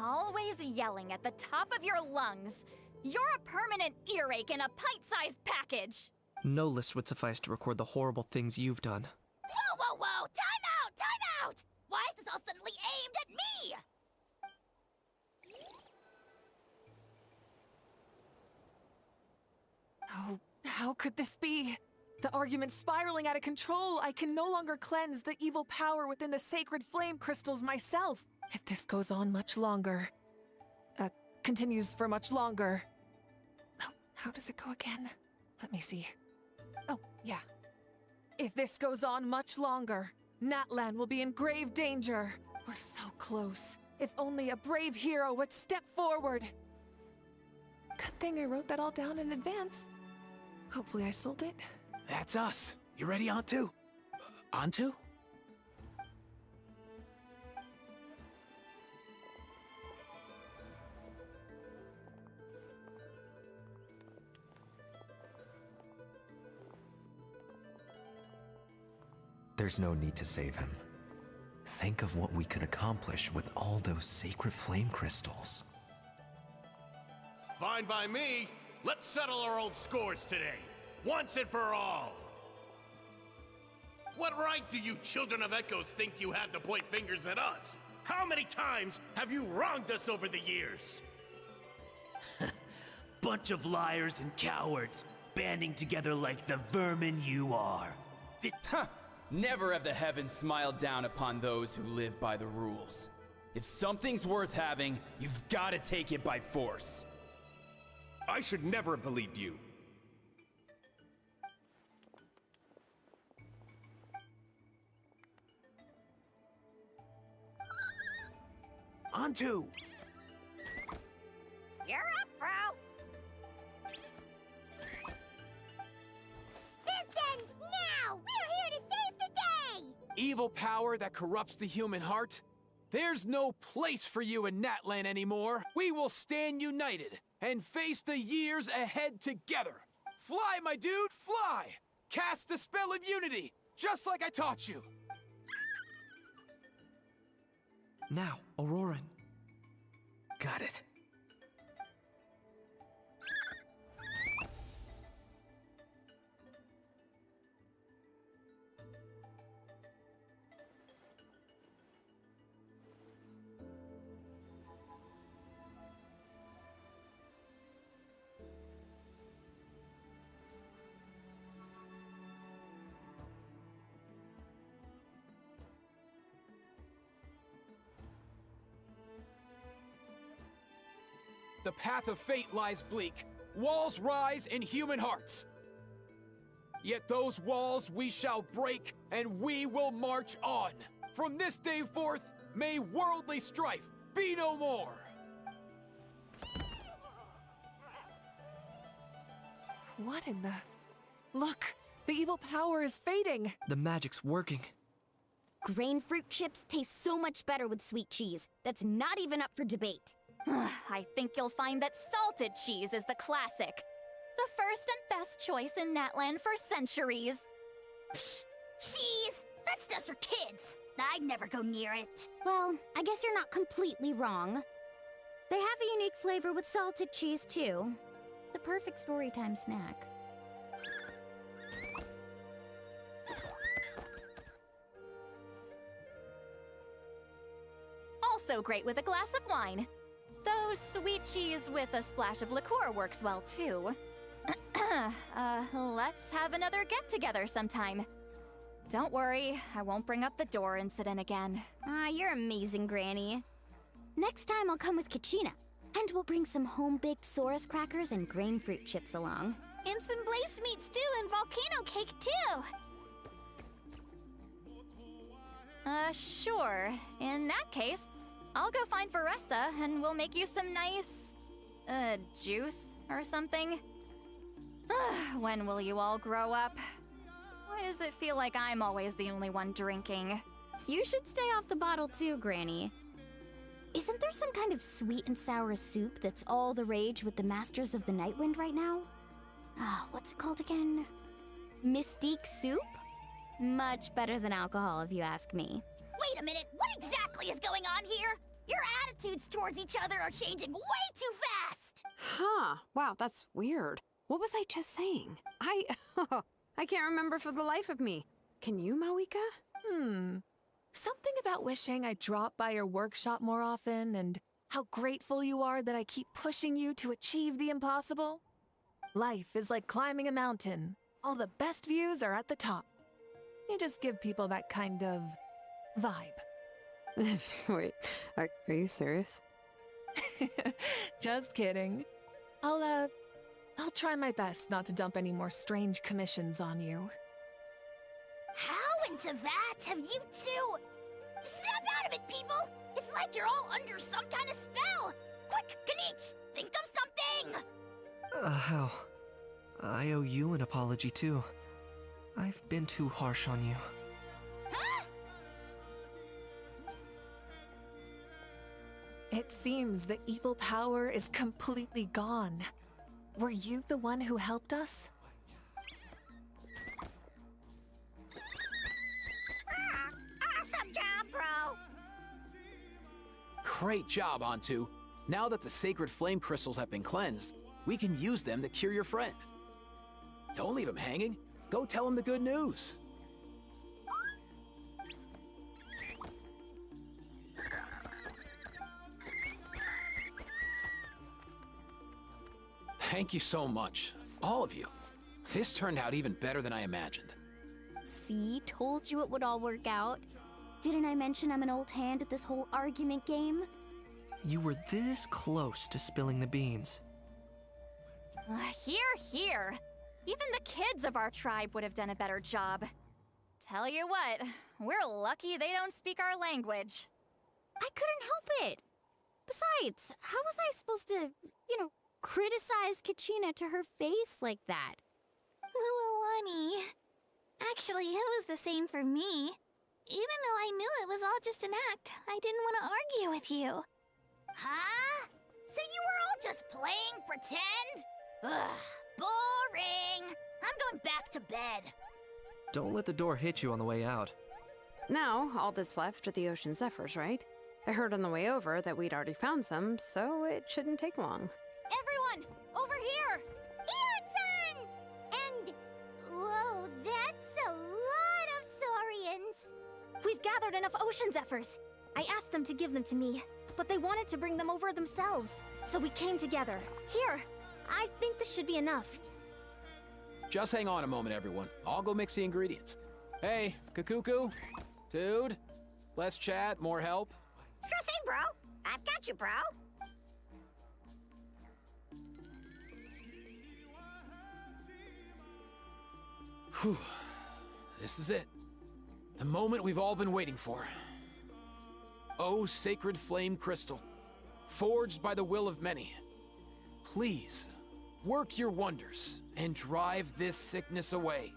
Always yelling at the top of your lungs. You're a permanent earache in a pint-sized package. No list would suffice to record the horrible things you've done. Whoa! Time out! Why is this all suddenly aimed at me? Oh, how could this be? The argument's spiraling out of control. I can no longer cleanse the evil power within the sacred flame crystals myself. If this goes on much longer, continues for much longer. Oh, how does it go again? Let me see. Oh, yeah. If this goes on much longer, Natlan will be in grave danger. We're so close. If only a brave hero would step forward. Good thing I wrote that all down in advance. Hopefully I sold it. That's us. You ready, Antu? Antu? There's no need to save him. Think of what we could accomplish with all those sacred flame crystals. Fine by me. Let's settle our old scores today, once and for all. What right do you children of Echoes think you have to point fingers at us? How many times have you wronged us over the years? Bunch of liars and cowards, banding together like the vermin you are. Never have the heavens smiled down upon those who live by the rules. If something's worth having, you've got to take it by force. I should never have believed you. Antu! You're up, bro! This ends now! We're here to save the day! Evil power that corrupts the human heart? There's no place for you in Natlan anymore. We will stand united and face the years ahead together. Fly, my dude, fly! Cast a spell of unity, just like I taught you. Now, Auroran. Got it. The path of fate lies bleak. Walls rise in human hearts. Yet those walls we shall break, and we will march on. From this day forth, may worldly strife be no more. What in the... Look! The evil power is fading! The magic's working. Grain fruit chips taste so much better with sweet cheese. That's not even up for debate. I think you'll find that salted cheese is the classic. The first and best choice in Natland for centuries. Cheese! That stuff's for kids! I'd never go near it. Well, I guess you're not completely wrong. They have a unique flavor with salted cheese, too. The perfect storytime snack. Also great with a glass of wine. Though sweet cheese with a splash of liqueur works well, too. Let's have another get-together sometime. Don't worry, I won't bring up the door incident again. You're amazing, Granny. Next time I'll come with Kachina, and we'll bring some home-baked Saurus crackers and grain fruit chips along. And some blaze meat stew and volcano cake, too. Sure. In that case, I'll go find Varessa and we'll make you some nice, juice or something. When will you all grow up? Why does it feel like I'm always the only one drinking? You should stay off the bottle too, Granny. Isn't there some kind of sweet and sour soup that's all the rage with the Masters of the Nightwind right now? What's it called again? Mystique soup? Much better than alcohol, if you ask me. Wait a minute, what exactly is going on here? Your attitudes towards each other are changing way too fast! Huh. Wow, that's weird. What was I just saying? I can't remember for the life of me. Can you, Mawika? Something about wishing I dropped by your workshop more often and how grateful you are that I keep pushing you to achieve the impossible. Life is like climbing a mountain. All the best views are at the top. You just give people that kind of vibe. Wait, are you serious? Just kidding. I'll try my best not to dump any more strange commissions on you. How into that have you two? Snap out of it, people! It's like you're all under some kind of spell! Quick, Kanich, think of something! How? I owe you an apology, too. I've been too harsh on you. Huh? It seems the evil power is completely gone. Were you the one who helped us? Awesome job, bro! Great job, Antu. Now that the sacred flame crystals have been cleansed, we can use them to cure your friend. Don't leave him hanging. Go tell him the good news. Thank you so much, all of you. This turned out even better than I imagined. See, told you it would all work out. Didn't I mention I'm an old hand at this whole argument game? You were this close to spilling the beans. Here. Even the kids of our tribe would have done a better job. Tell you what, we're lucky they don't speak our language. I couldn't help it. Besides, how was I supposed to, criticize Kachina to her face like that? Muawani. Actually, it was the same for me. Even though I knew it was all just an act, I didn't want to argue with you. Huh? So you were all just playing pretend? Ugh, boring. I'm going back to bed. Don't let the door hit you on the way out. Now, all that's left are the ocean zephyrs, right? I heard on the way over that we'd already found some, so it shouldn't take long. Everyone, over here! Ian-san! And... whoa, that's a lot of saurians! We've gathered enough ocean zephyrs. I asked them to give them to me, but they wanted to bring them over themselves. So we came together. Here, I think this should be enough. Just hang on a moment, everyone. I'll go mix the ingredients. Hey, Kakuku, dude, less chat, more help. Sure thing, bro. I've got you, bro. Whew. This is it. The moment we've all been waiting for. Oh, sacred flame crystal, forged by the will of many. Please, work your wonders and drive this sickness away.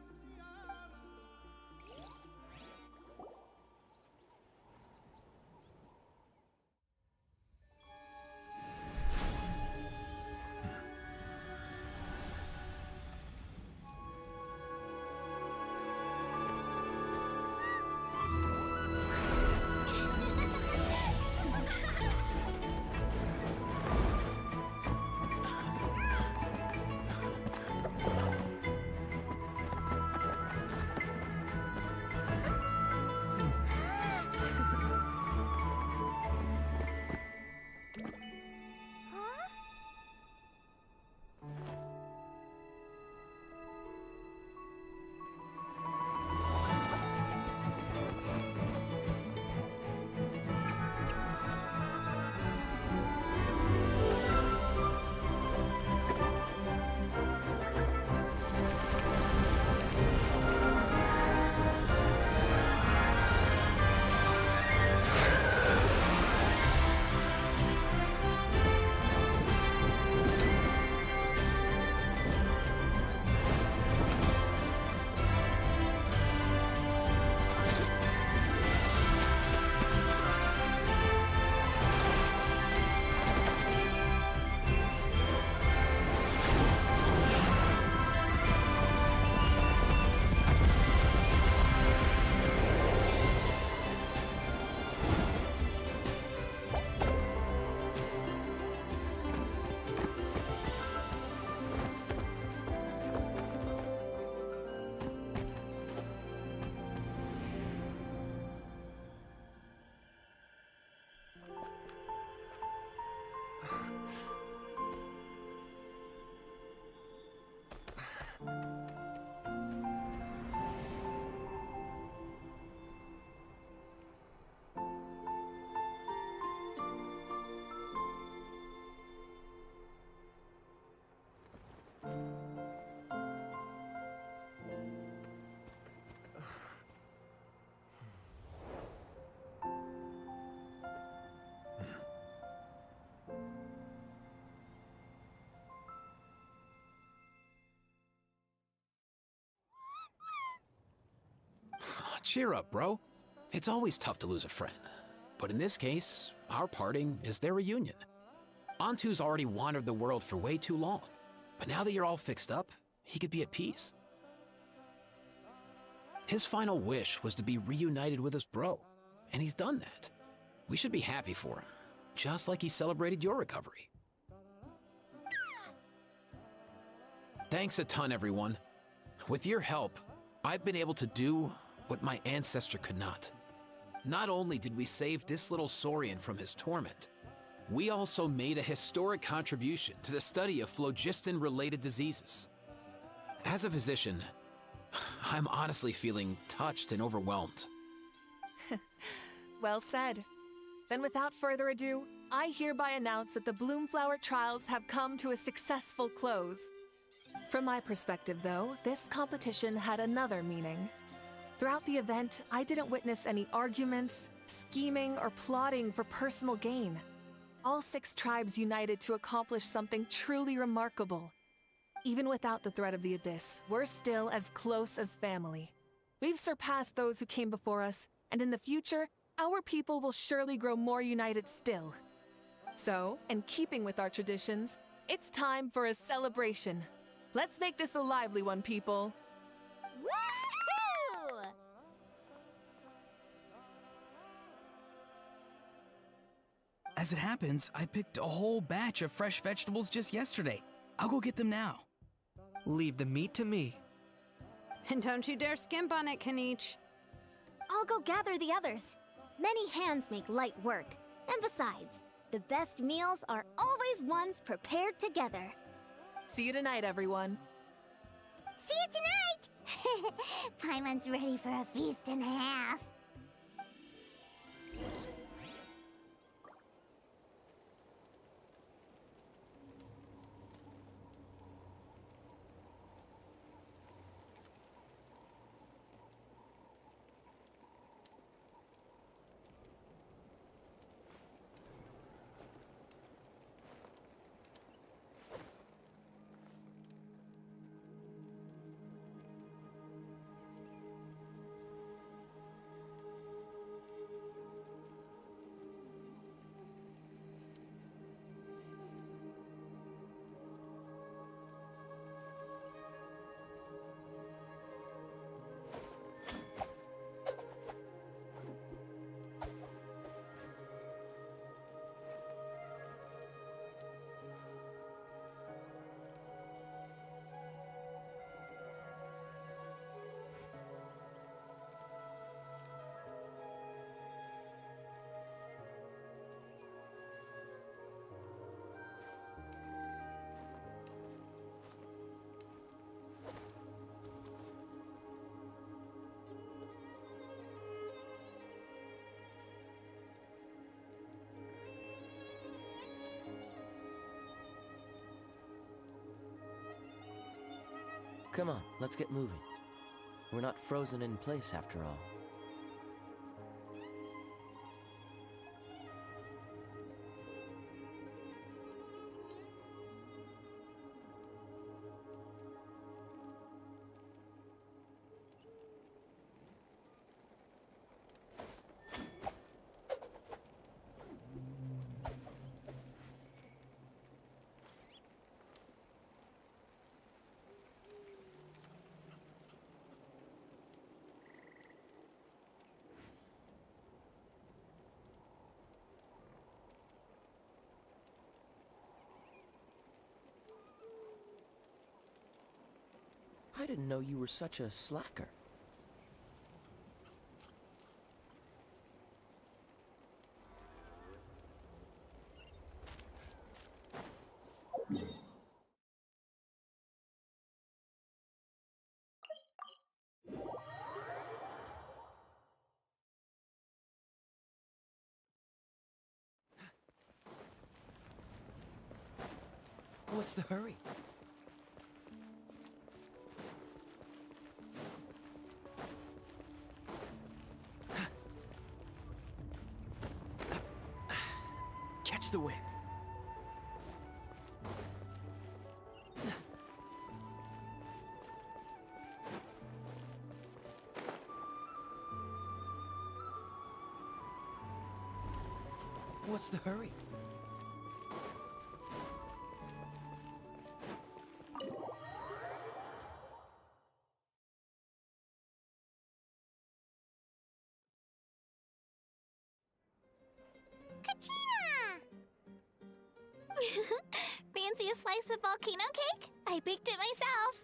Cheer up, bro. It's always tough to lose a friend. But in this case, our parting is their reunion. Antu's already wandered the world for way too long. But now that you're all fixed up, he could be at peace. His final wish was to be reunited with his bro, and he's done that. We should be happy for him, just like he celebrated your recovery. Thanks a ton, everyone. With your help, I've been able to do what my ancestor could not. Not only did we save this little Saurian from his torment, we also made a historic contribution to the study of phlogiston-related diseases. As a physician, I'm honestly feeling touched and overwhelmed. Well said. Then without further ado, I hereby announce that the Bloomflower trials have come to a successful close. From my perspective, though, this competition had another meaning. Throughout the event, I didn't witness any arguments, scheming, or plotting for personal gain. All 6 tribes united to accomplish something truly remarkable. Even without the threat of the Abyss, we're still as close as family. We've surpassed those who came before us, and in the future, our people will surely grow more united still. So, in keeping with our traditions, it's time for a celebration. Let's make this a lively one, people. Woohoo! As it happens, I picked a whole batch of fresh vegetables just yesterday. I'll go get them now. Leave the meat to me. And don't you dare skimp on it, Kanich. I'll go gather the others. Many hands make light work. And besides, the best meals are always ones prepared together. See you tonight, everyone. See you tonight! Paimon's ready for a feast and a half. Come on, let's get moving. We're not frozen in place after all. I didn't know you were such a slacker. What's the hurry? Catch the wind. What's the hurry? Kachina! Fancy a slice of volcano cake? I baked it myself.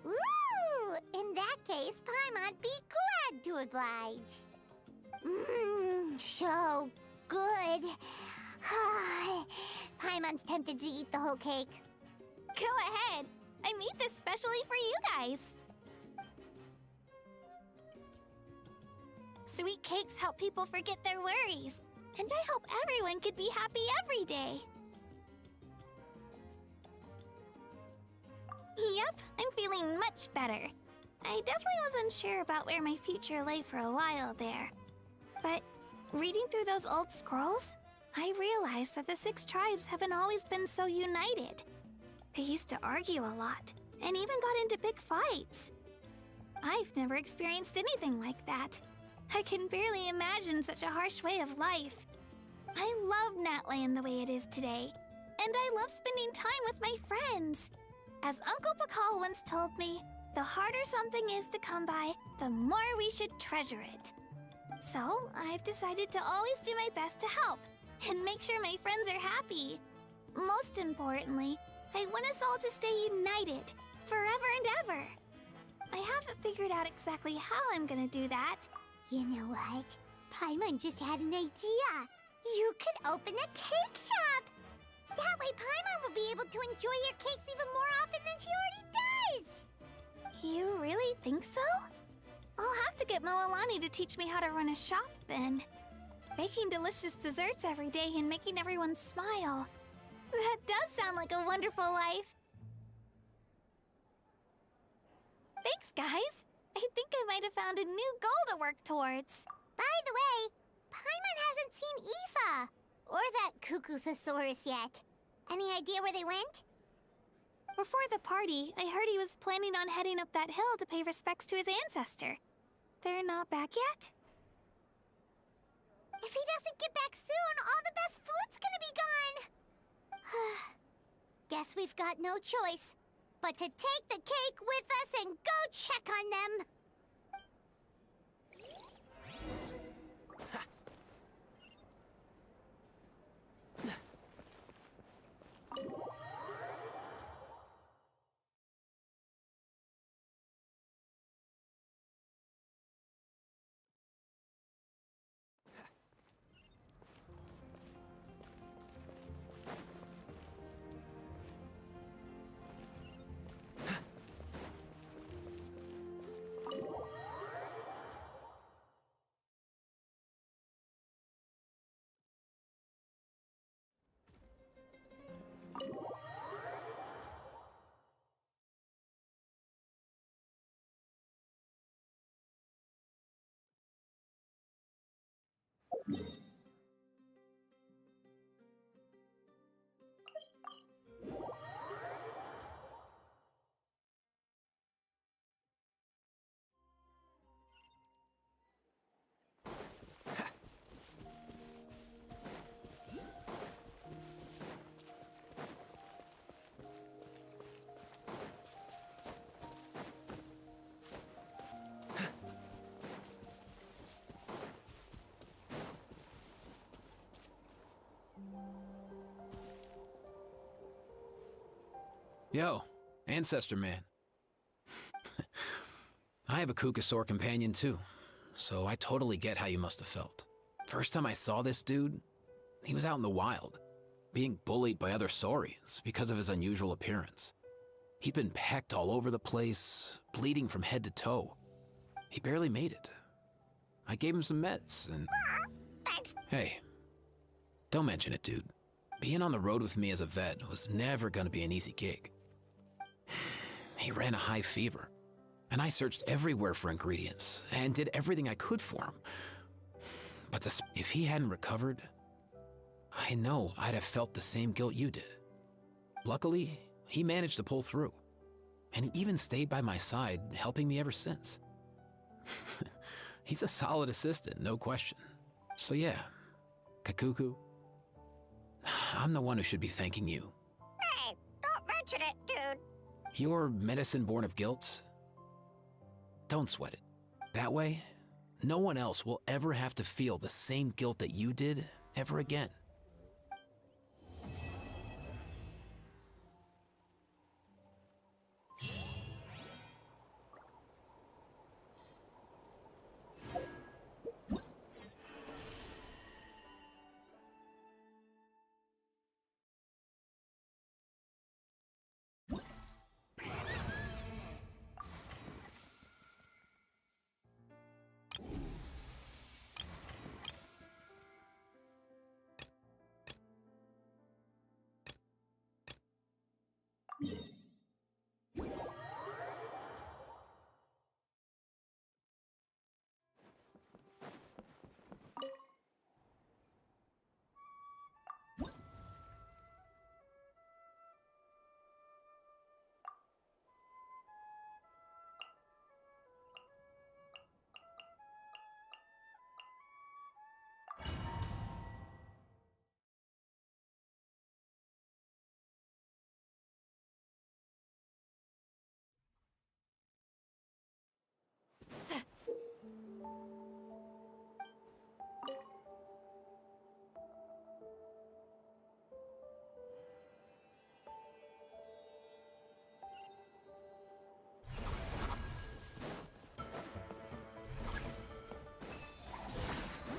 Ooh, in that case, Paimon'd be glad to oblige. Mmm, so good. Paimon's tempted to eat the whole cake. Go ahead. I made this specially for you guys. Sweet cakes help people forget their worries. And I hope everyone could be happy every day. Yep, I'm feeling much better. I definitely wasn't sure about where my future lay for a while there. But reading through those old scrolls, I realized that the 6 tribes haven't always been so united. They used to argue a lot, and even got into big fights. I've never experienced anything like that. I can barely imagine such a harsh way of life. I love Natland the way it is today, and I love spending time with my friends. As Uncle Pakal once told me, the harder something is to come by, the more we should treasure it. So, I've decided to always do my best to help, and make sure my friends are happy. Most importantly, I want us all to stay united, forever and ever. I haven't figured out exactly how I'm gonna do that. You know what? Paimon just had an idea. You could open a cake shop! That way Paimon will be able to enjoy your cakes even more often than she already does! You really think so? I'll have to get Moalani to teach me how to run a shop then. Baking delicious desserts every day and making everyone smile. That does sound like a wonderful life. Thanks, guys. I think I might have found a new goal to work towards. By the way, Paimon hasn't seen Aoife or that Cuckoo-thasaurus yet. Any idea where they went? Before the party, I heard he was planning on heading up that hill to pay respects to his ancestor. They're not back yet? If he doesn't get back soon, all the best food's gonna be gone! Guess we've got no choice but to take the cake with us and go check on them! Yo, Ancestor Man. I have a Kukasaur companion too, so I totally get how you must have felt. First time I saw this dude, he was out in the wild, being bullied by other saurians because of his unusual appearance. He'd been pecked all over the place, bleeding from head to toe. He barely made it. I gave him some meds and... Hey, don't mention it, dude. Being on the road with me as a vet was never gonna be an easy gig. He ran a high fever, and I searched everywhere for ingredients and did everything I could for him. But if he hadn't recovered, I know I'd have felt the same guilt you did. Luckily, he managed to pull through, and he even stayed by my side, helping me ever since. He's a solid assistant, no question. So yeah, Kakuku, I'm the one who should be thanking you. Hey, don't mention it, dude. Your medicine born of guilt? Don't sweat it. That way, no one else will ever have to feel the same guilt that you did ever again.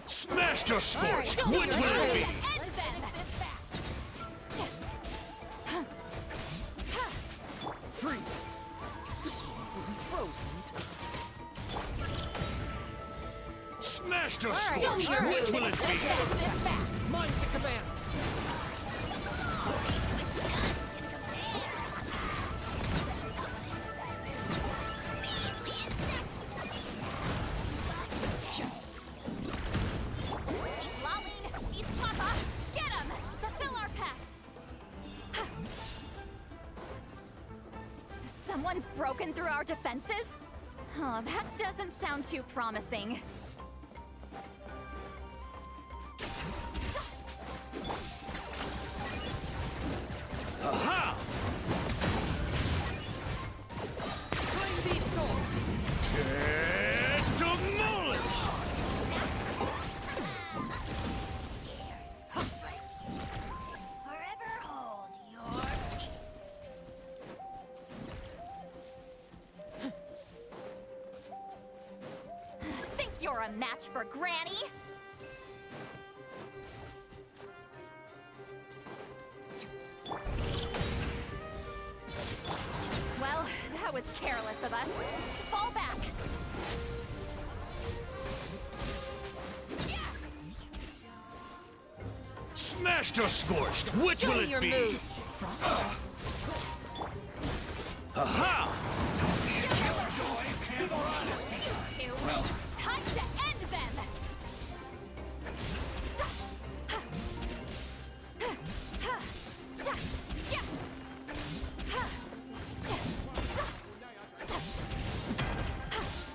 Smash the scorch! Which will it be? Freeze! This one will be frozen in time. Smash the scorch! Which will it be? Mine to command. Someone's broken through our defenses? Oh, that doesn't sound too promising. Aha! Claim these souls. Get demolished! Forever hold your teeth. Think you're a match for Granny? Well, that was careless of us. Fall back! Smash the scorched! Which will it be? Aha! Time to end them!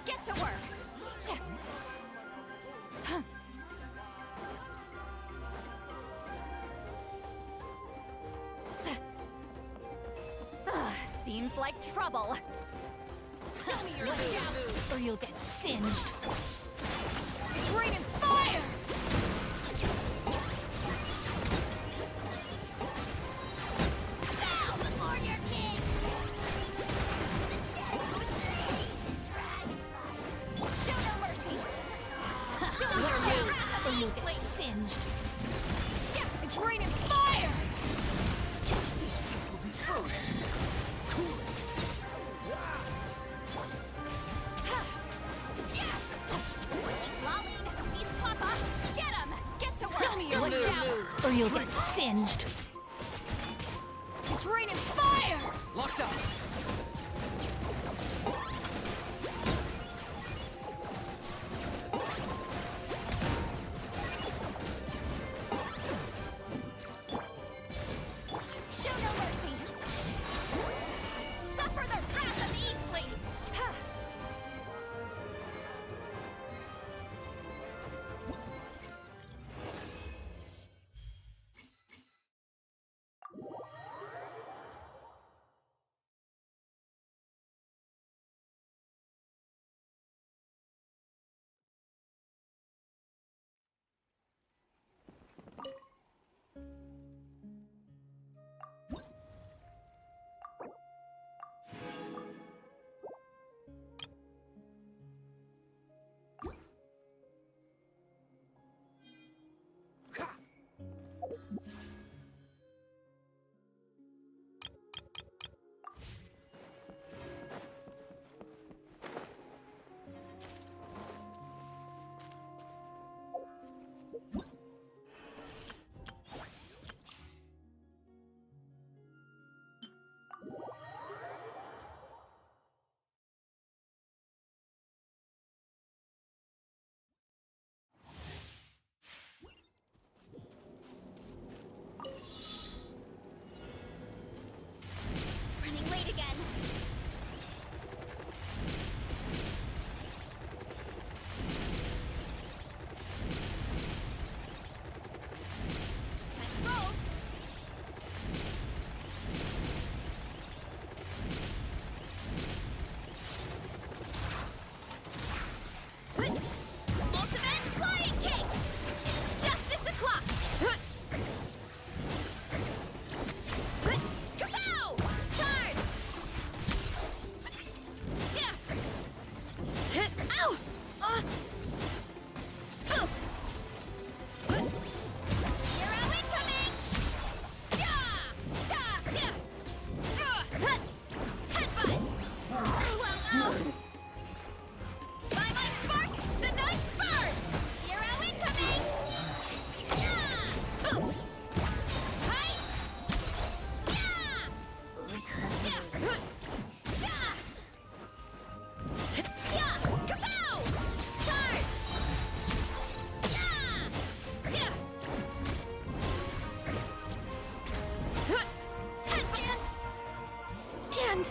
Get to work! Seems like trouble. Show me your move, or you'll get singed. It's raining fire! Bow before your king. Show no mercy! Watch out, or you'll get singed. It's raining fire! This one will be frozen in time. Get him! Get to work! Show me your move, or you'll get singed. It's raining fire! Locked up. Show no mercy! Suffer the wrath of Easley! Stand.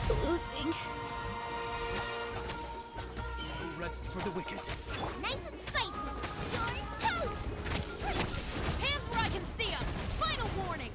Losing. No rest for the wicked. Nice and spicy. You're toast! Hands where I can see them. Final warning.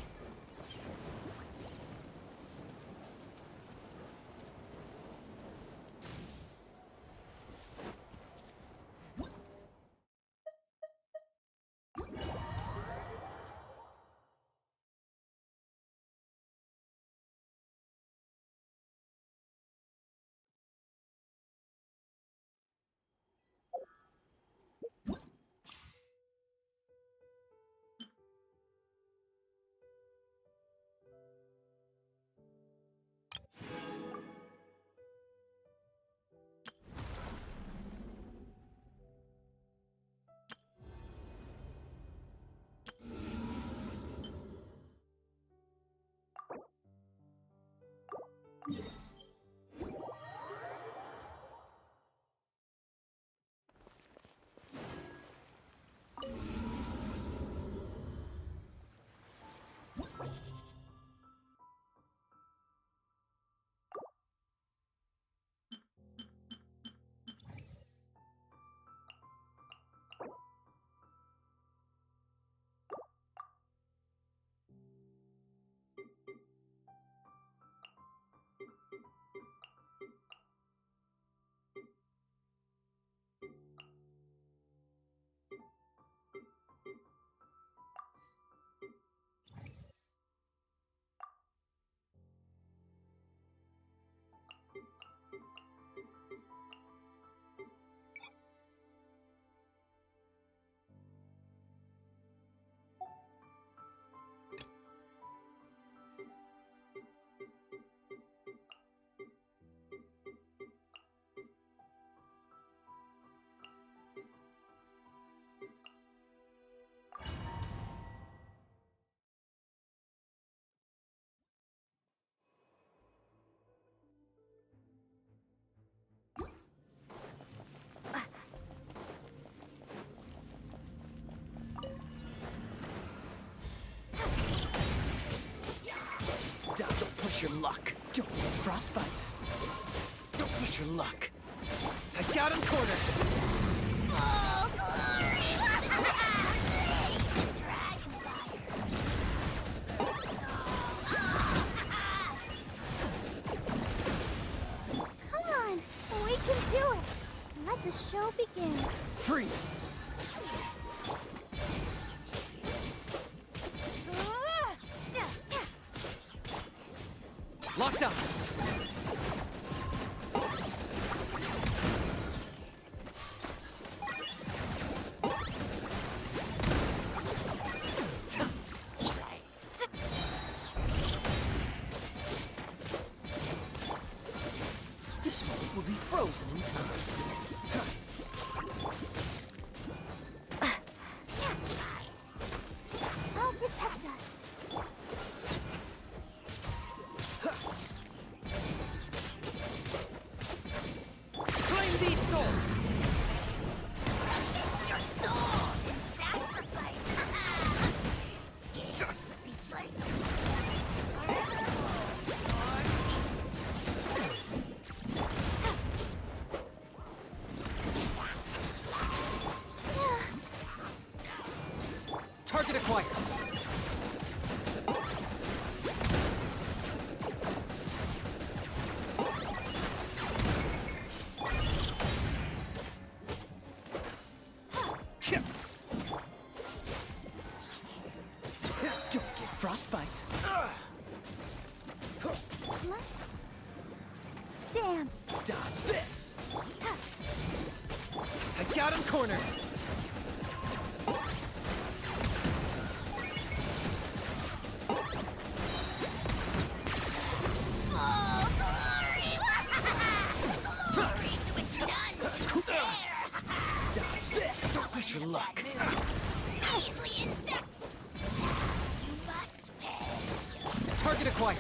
Don't push your luck. Don't get frostbite. Don't push your luck. I got him cornered. Oh, glory! Come on, we can do it. Let the show begin. Freeze. Locked on. This moment will be frozen in time. I'll protect us. Claim these souls. Your soul in sacrifice. Speechless. Target acquired. Don't get frostbite. Stance. Dodge this. I got him cornered. Oh, glory! Glory to its none. Dodge this. Don't push your luck. Measly insects. You must pay. Target acquired.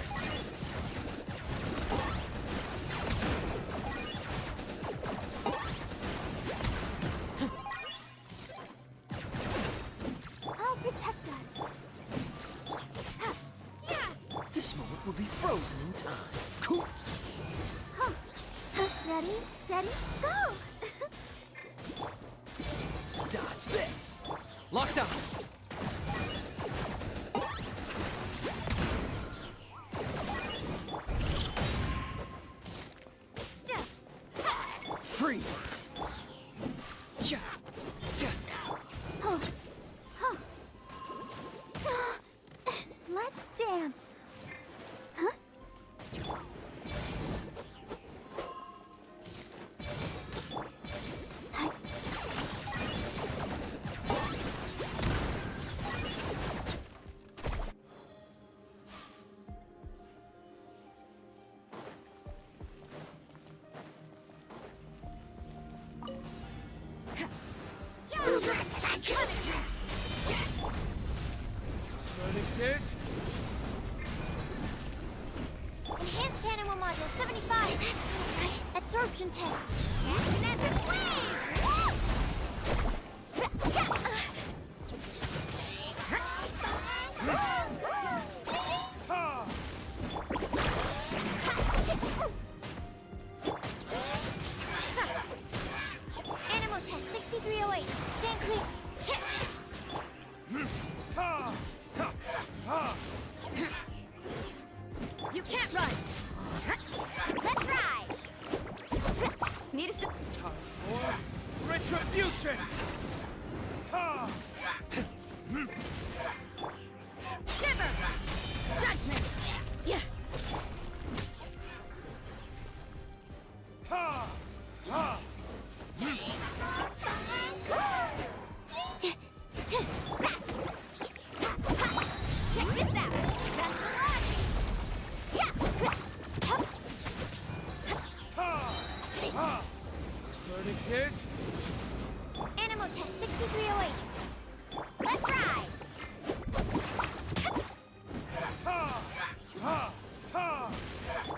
will be frozen in time. Cool. Ready, steady, go! Dodge this. Locked up. Freeze. Let's dance. Huh? This? Enhanced Animal Module 75. That's not right. Absorption test. Action at the flame! Animal test 6308. Stand clear. You can't run! Let's ride! Need a sip. Time for retribution! Shiver! Judgment! Yeah! Check this out! That's the one! Verdict is? Animal test 6308. Let's ride!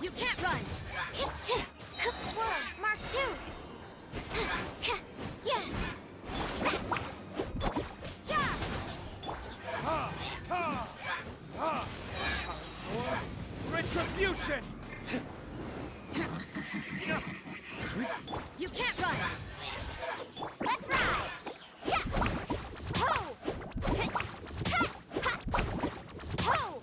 You can't run! Swirl, Mark 2. Yeah. Yeah. Retribution! You can't run! Let's ride! Yeah. Ho! Ho!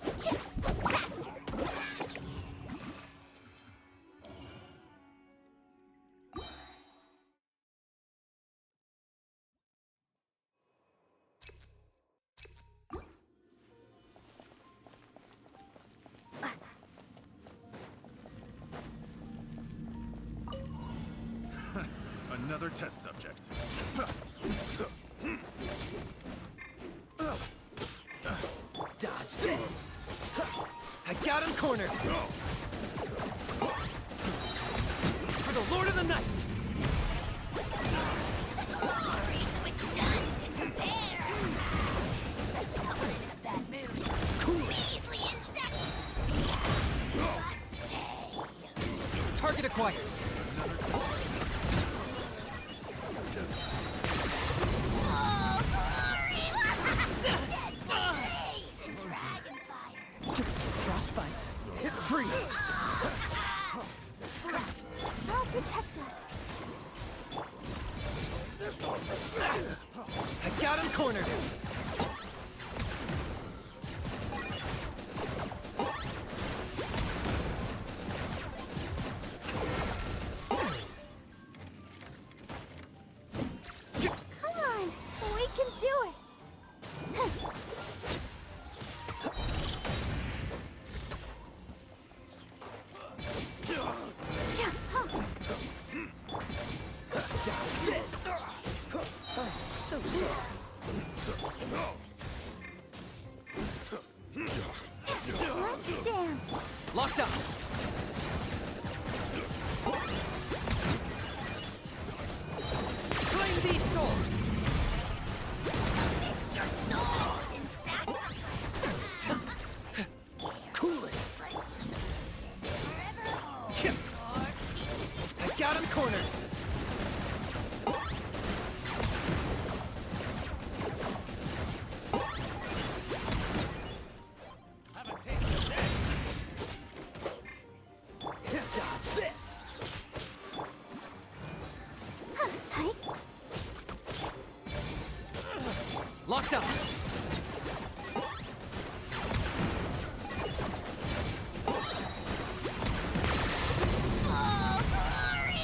Faster! Another test subject. Dodge this! I got him cornered. For the Lord of the Night. Glory to which none can compare! There's no one in a bad mood. Measly insect! Must pay. Target acquired. Oh, glory! Dead blaze! Dragon fire! Frostbite. Freeze. I'll protect us. I got him cornered. Come on, we can do it. Dodge this! Oh, so sorry. Let's dance. Locked up. Claim these souls. It's your soul, insect. Cool it. Forever hold. Chip. I got him cornered. Locked up! Oh, glory!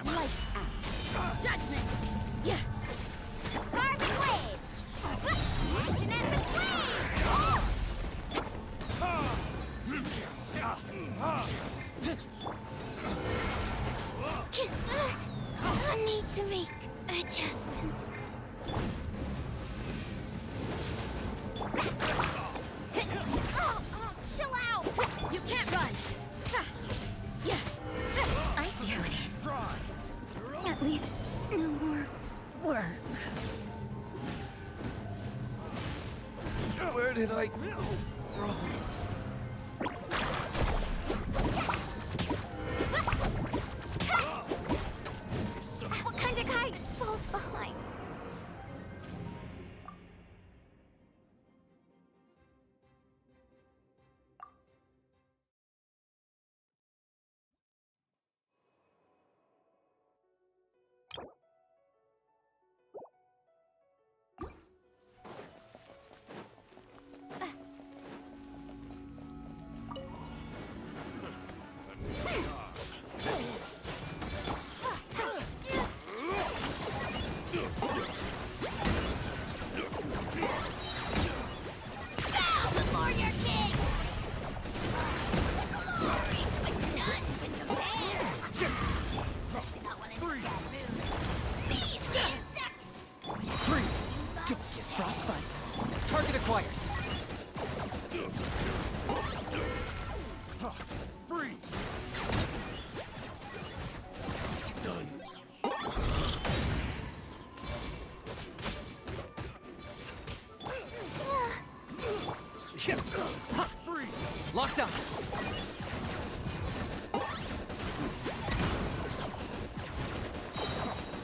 Lights out. Judgment! Yeah. Carbon wave! Action at the I need to make adjustments. Oh, chill out! You can't run! Yeah. I see how it is. At least, no more work. Where did I go wrong? What kind of guy falls behind? Bow before your king! Glory to which none can compare! Especially not when it's that mood. These insects! Freeze! Don't get frostbite. Target acquired. Freeze! Done. Freeze! Locked up.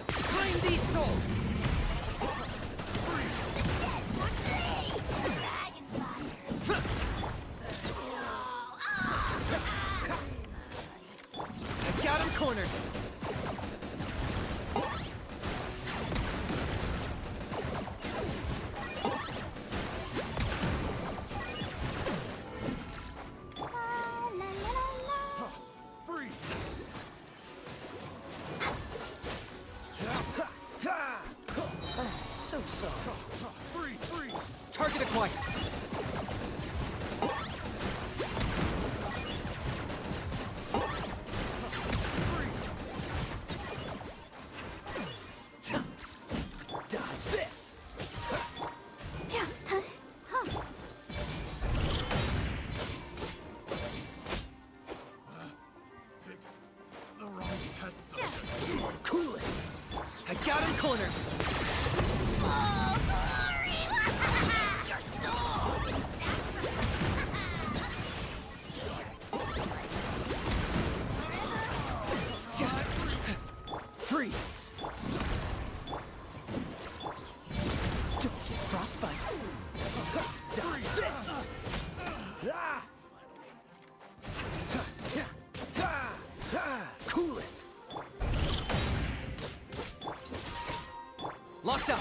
Claim these souls. I got him cornered. Freeze! So sorry. Freeze! Target acquired. Dodge this. The wrong test. Cool it. I got him cornered. Oh, glory! Your soul is Freeze. Don't get frostbite. Dodge this. Cool it. Locked up.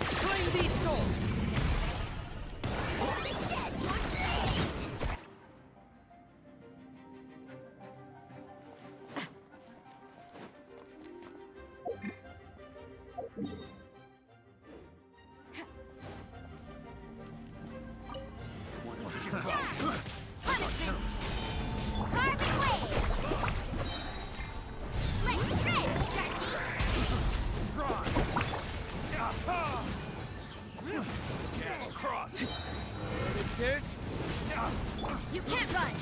Claim these souls. punishment! Carbon wave! Let's shred, Can't cross. There's... You can't run!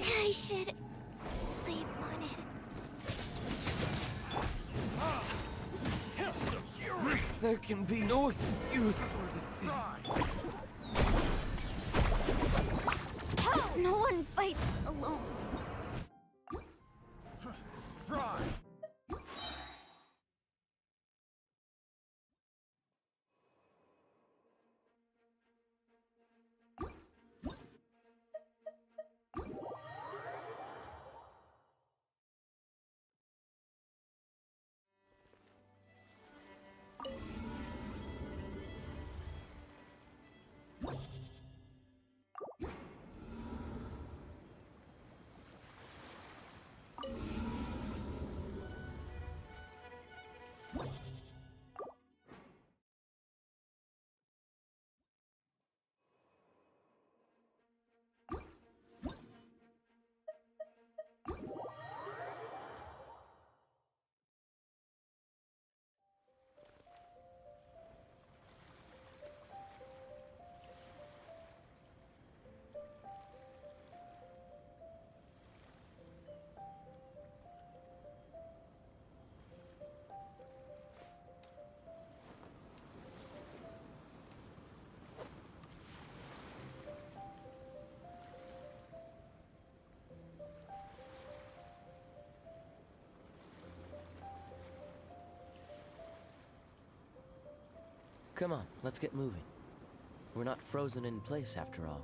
I should sleep on it. There can be no excuse for defeat. No one fights alone. try! Come on, let's get moving. We're not frozen in place after all.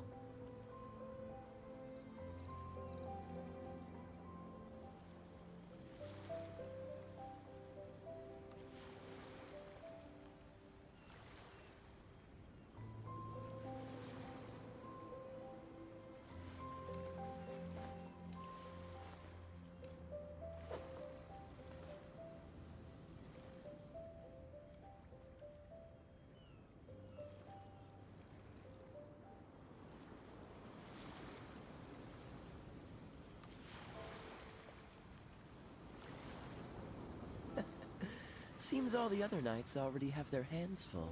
Seems all the other knights already have their hands full.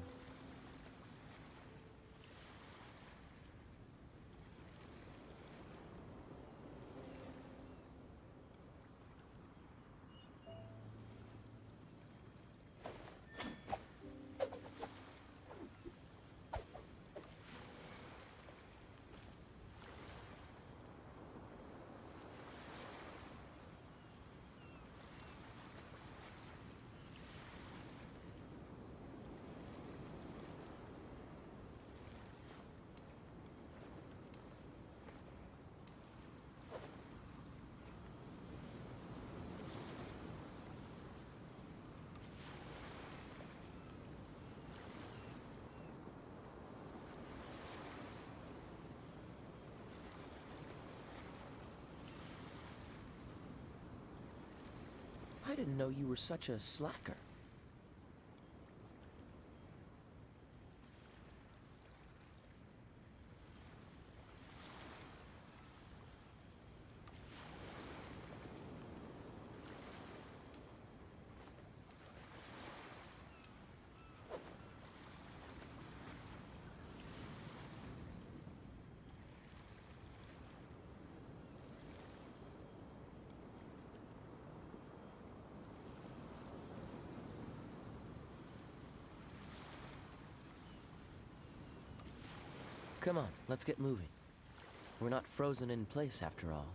I didn't know you were such a slacker. Come on, let's get moving. We're not frozen in place after all.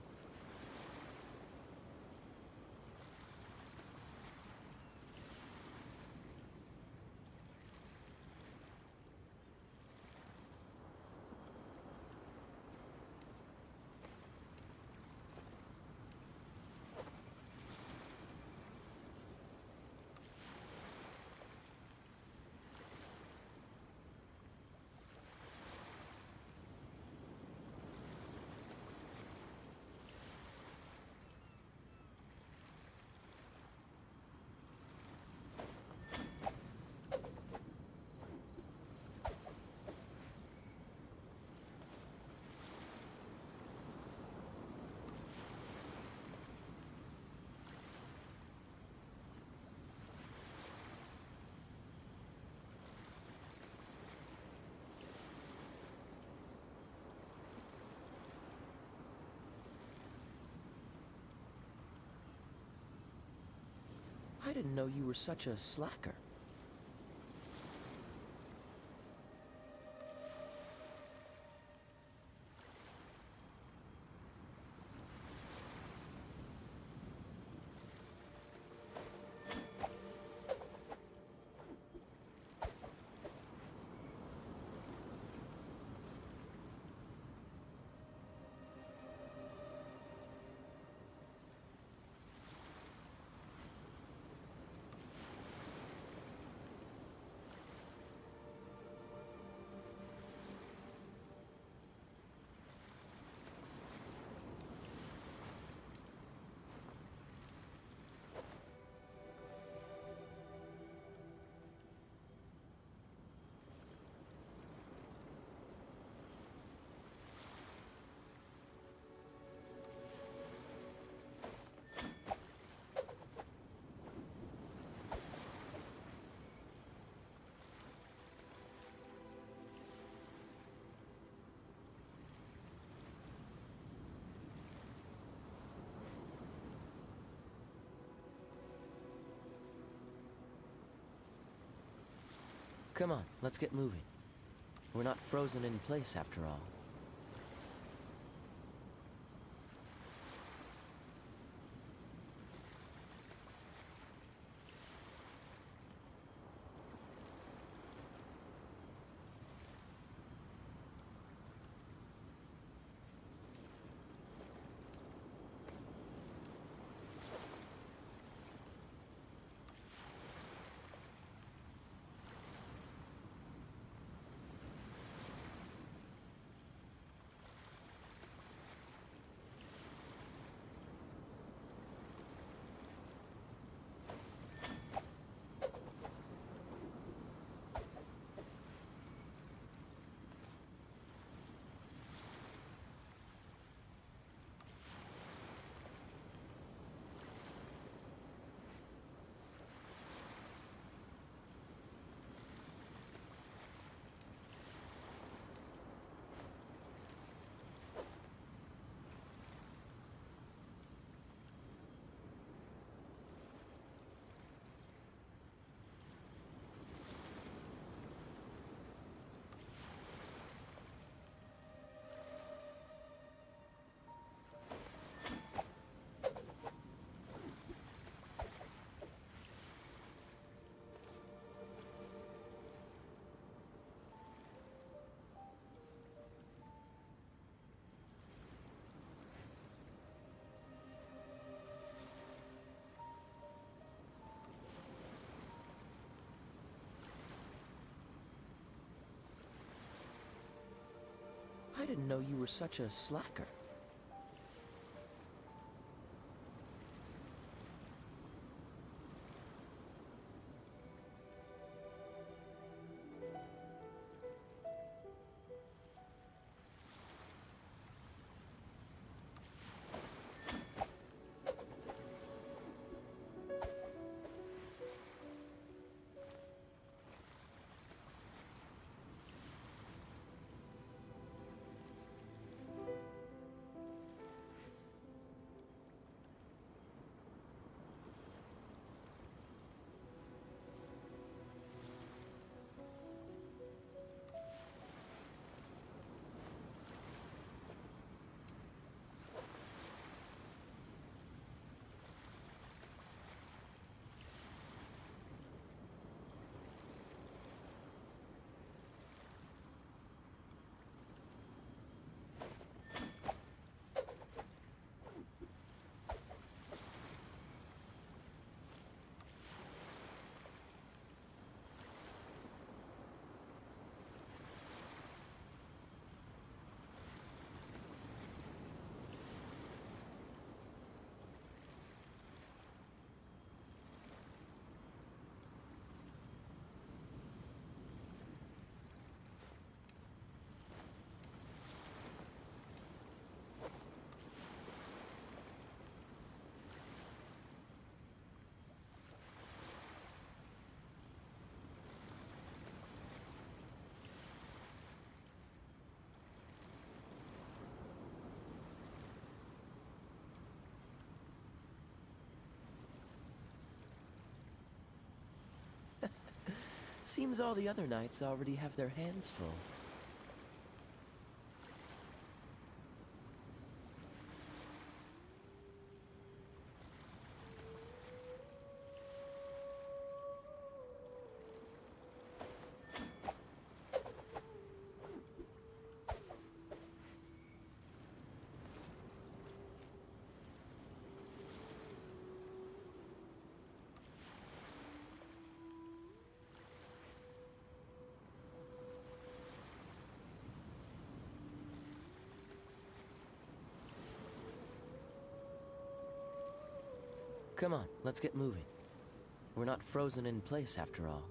I didn't know you were such a slacker. Come on, let's get moving. We're not frozen in place after all. I didn't know you were such a slacker. Seems all the other knights already have their hands full. Come on, let's get moving. We're not frozen in place after all.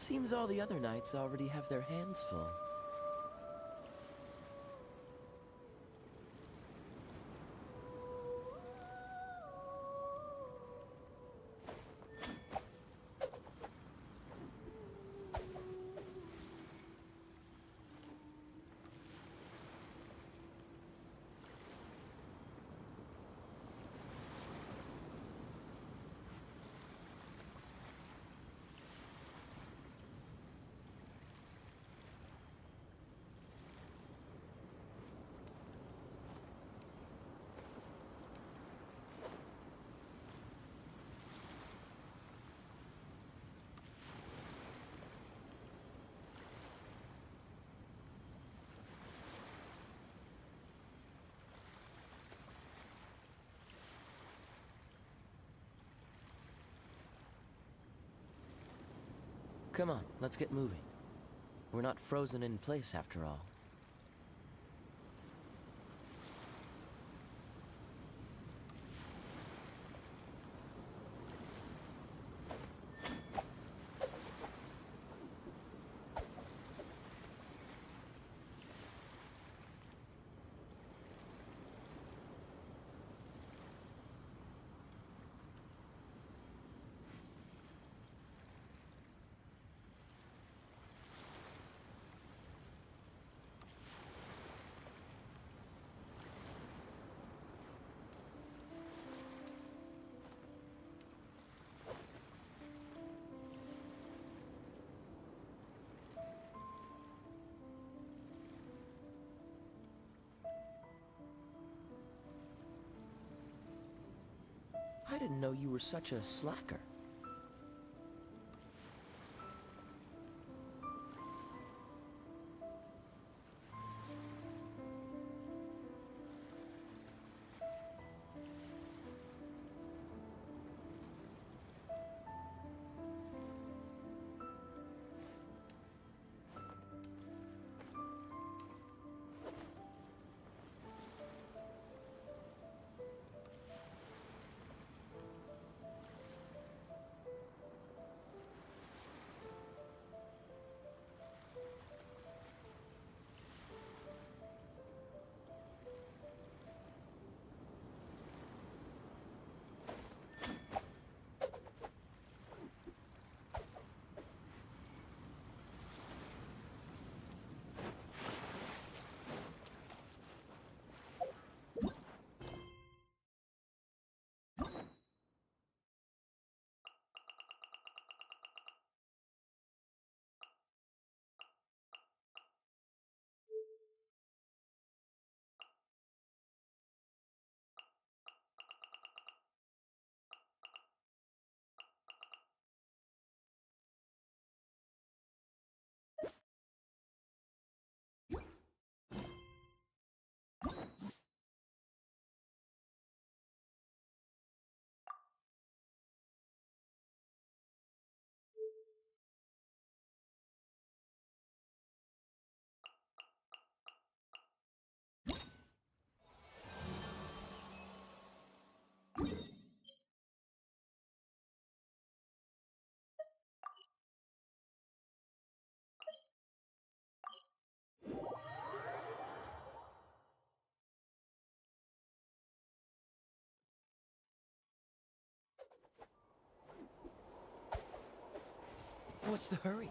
Seems all the other knights already have their hands full. Come on, let's get moving. We're not frozen in place after all. I didn't know you were such a slacker. What's the hurry?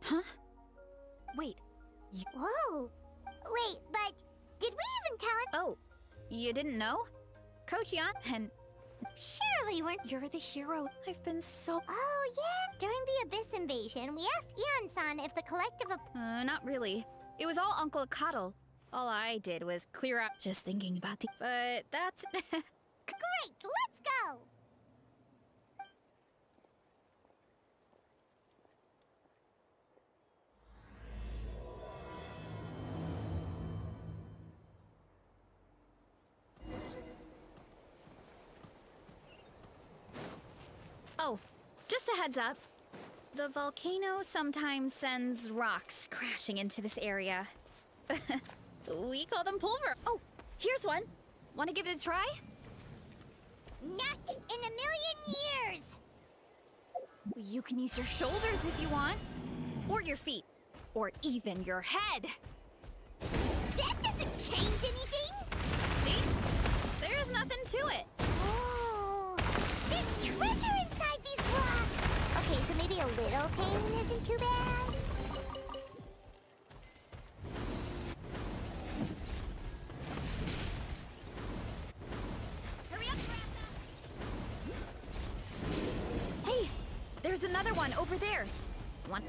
Huh? Wait. Whoa. Wait, but did we even tell him? Oh, you didn't know? Coach Yan and... Surely we're... You're the hero. I've been so... Oh, yeah. During the Abyss invasion, we asked Ian-san if the collective... not really. It was all Uncle Coddle. All I did was clear out just thinking about the... But that's... Great, let's go! Oh, just a heads up. The volcano sometimes sends rocks crashing into this area. We call them pulver. Oh, here's one. Want to give it a try? Not in a million years! You can use your shoulders if you want. Or your feet. Or even your head. That doesn't change anything! See? There's nothing to it. Oh, there's treasure inside these rocks! Okay, so maybe a little pain isn't too bad. Hurry up, Brasa! Hey, there's another one over there. One.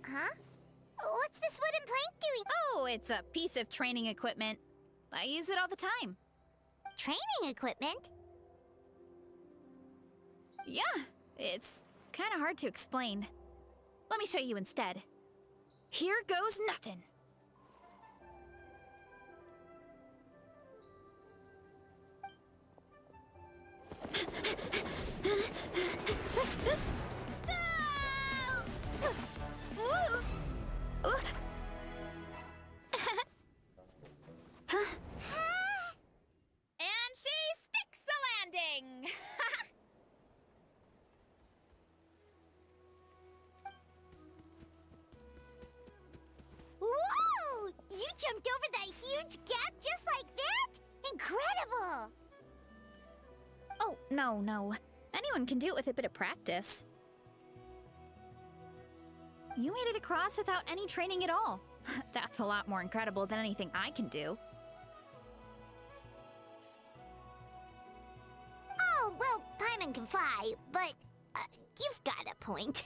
Huh? What's this wooden plank doing? Oh, it's a piece of training equipment. I use it all the time. Training equipment? Yeah, it's kind of hard to explain. Let me show you instead. Here goes nothing. And she sticks the landing! Whoa! You jumped over that huge gap just like that? Incredible! Oh, no. Anyone can do it with a bit of practice. You made it across without any training at all. That's a lot more incredible than anything I can do. Oh, well, Paimon can fly, but you've got a point.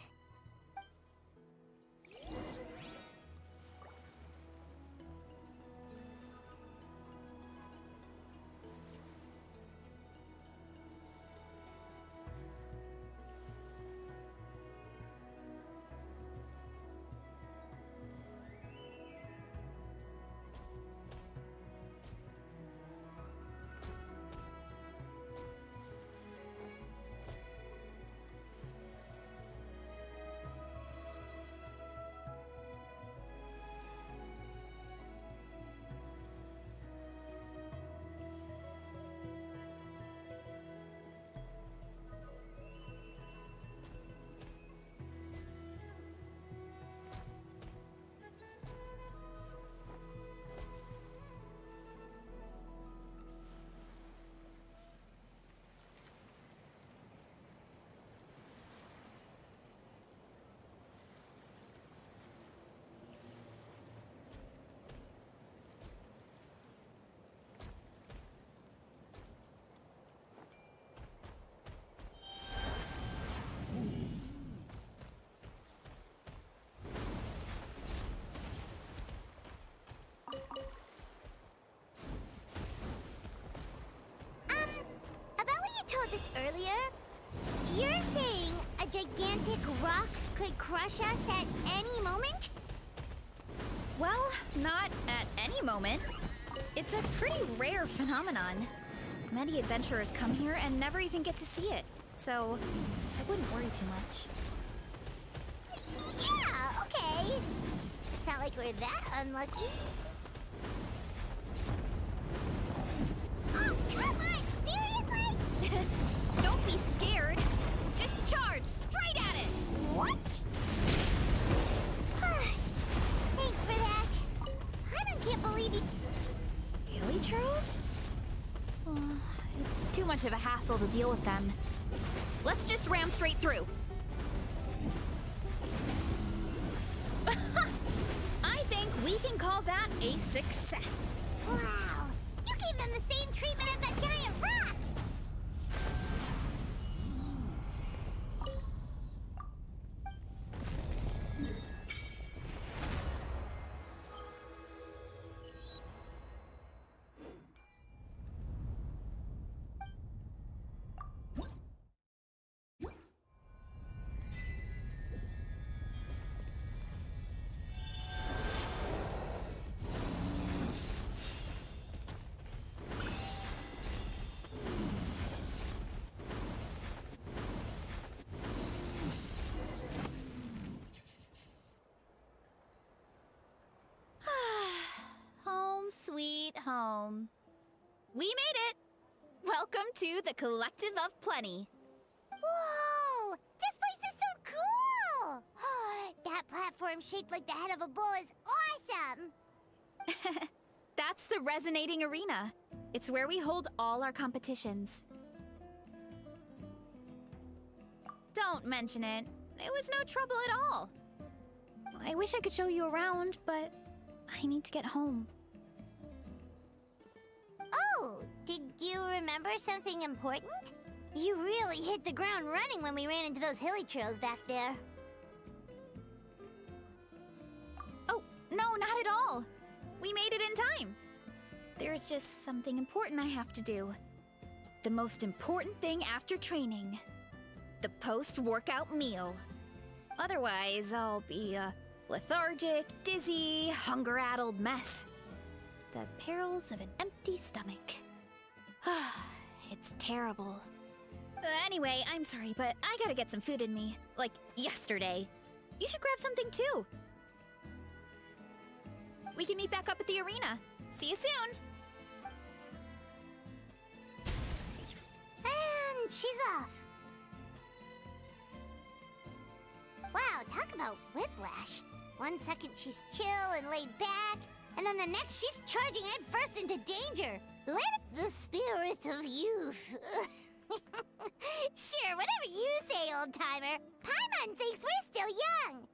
Told us earlier, you're saying a gigantic rock could crush us at any moment? Well, not at any moment. It's a pretty rare phenomenon. Many adventurers come here and never even get to see it, so I wouldn't worry too much. Yeah, okay. It's not like we're that unlucky. Oh, come on! Seriously? Don't be scared. Just charge straight at it. What? Thanks for that. I can't believe you... Really, Charles? It's too much of a hassle to deal with them. Let's just ram straight through. I think we can call that a success. Wow! You gave them the same treatment as that giant rock! Home sweet home. We made it! Welcome to the Collective of Plenty. Whoa! This place is so cool! That platform shaped like the head of a bull is awesome! That's the Resonating Arena. It's where we hold all our competitions. Don't mention it. It was no trouble at all. I wish I could show you around, but I need to get home. Oh, did you remember something important? You really hit the ground running when we ran into those hilly trails back there. Oh, no, not at all. We made it in time. There's just something important I have to do. The most important thing after training. The post-workout meal. Otherwise, I'll be a lethargic, dizzy, hunger-addled mess. The perils of an empty stomach. It's terrible. Anyway, I'm sorry, but I gotta get some food in me. Like, yesterday. You should grab something too. We can meet back up at the arena. See you soon! And she's off. Wow, talk about whiplash. 1 second she's chill and laid back, and then the next she's charging headfirst into danger. Let the spirit of youth. Sure, whatever you say, old-timer. Paimon thinks we're still young.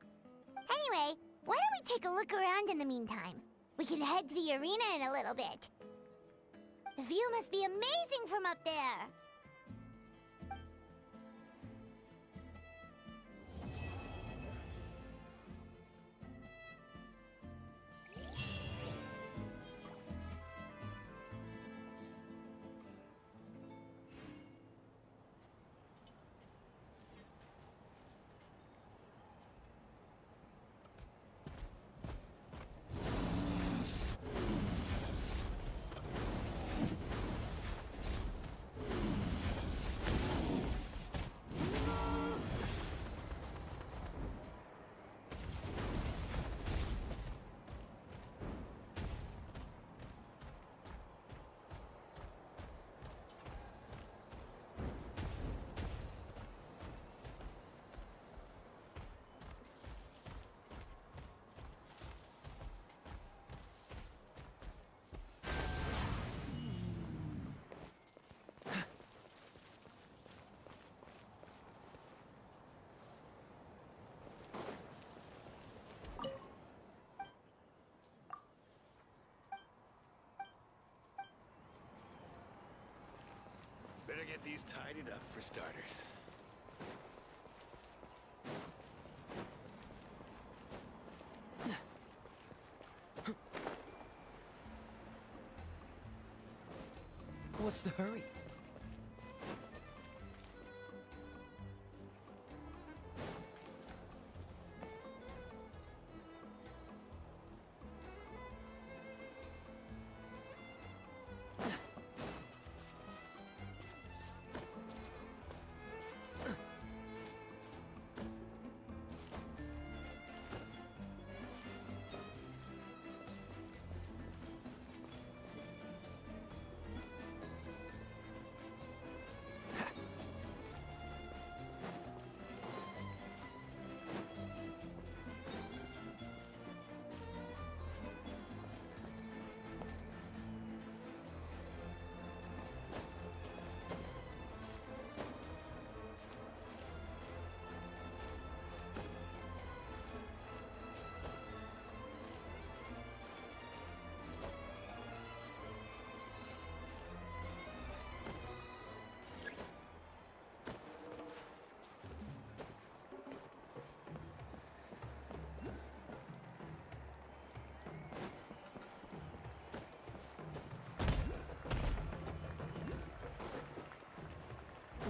Anyway, why don't we take a look around in the meantime? We can head to the arena in a little bit. The view must be amazing from up there. Better get these tidied up for starters. What's the hurry?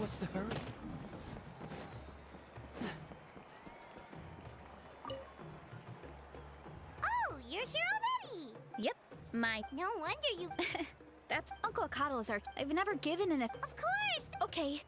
What's the hurry? Oh, you're here already! Yep, No wonder you... That's Uncle Akado's art. I've never given an... Of course! Okay.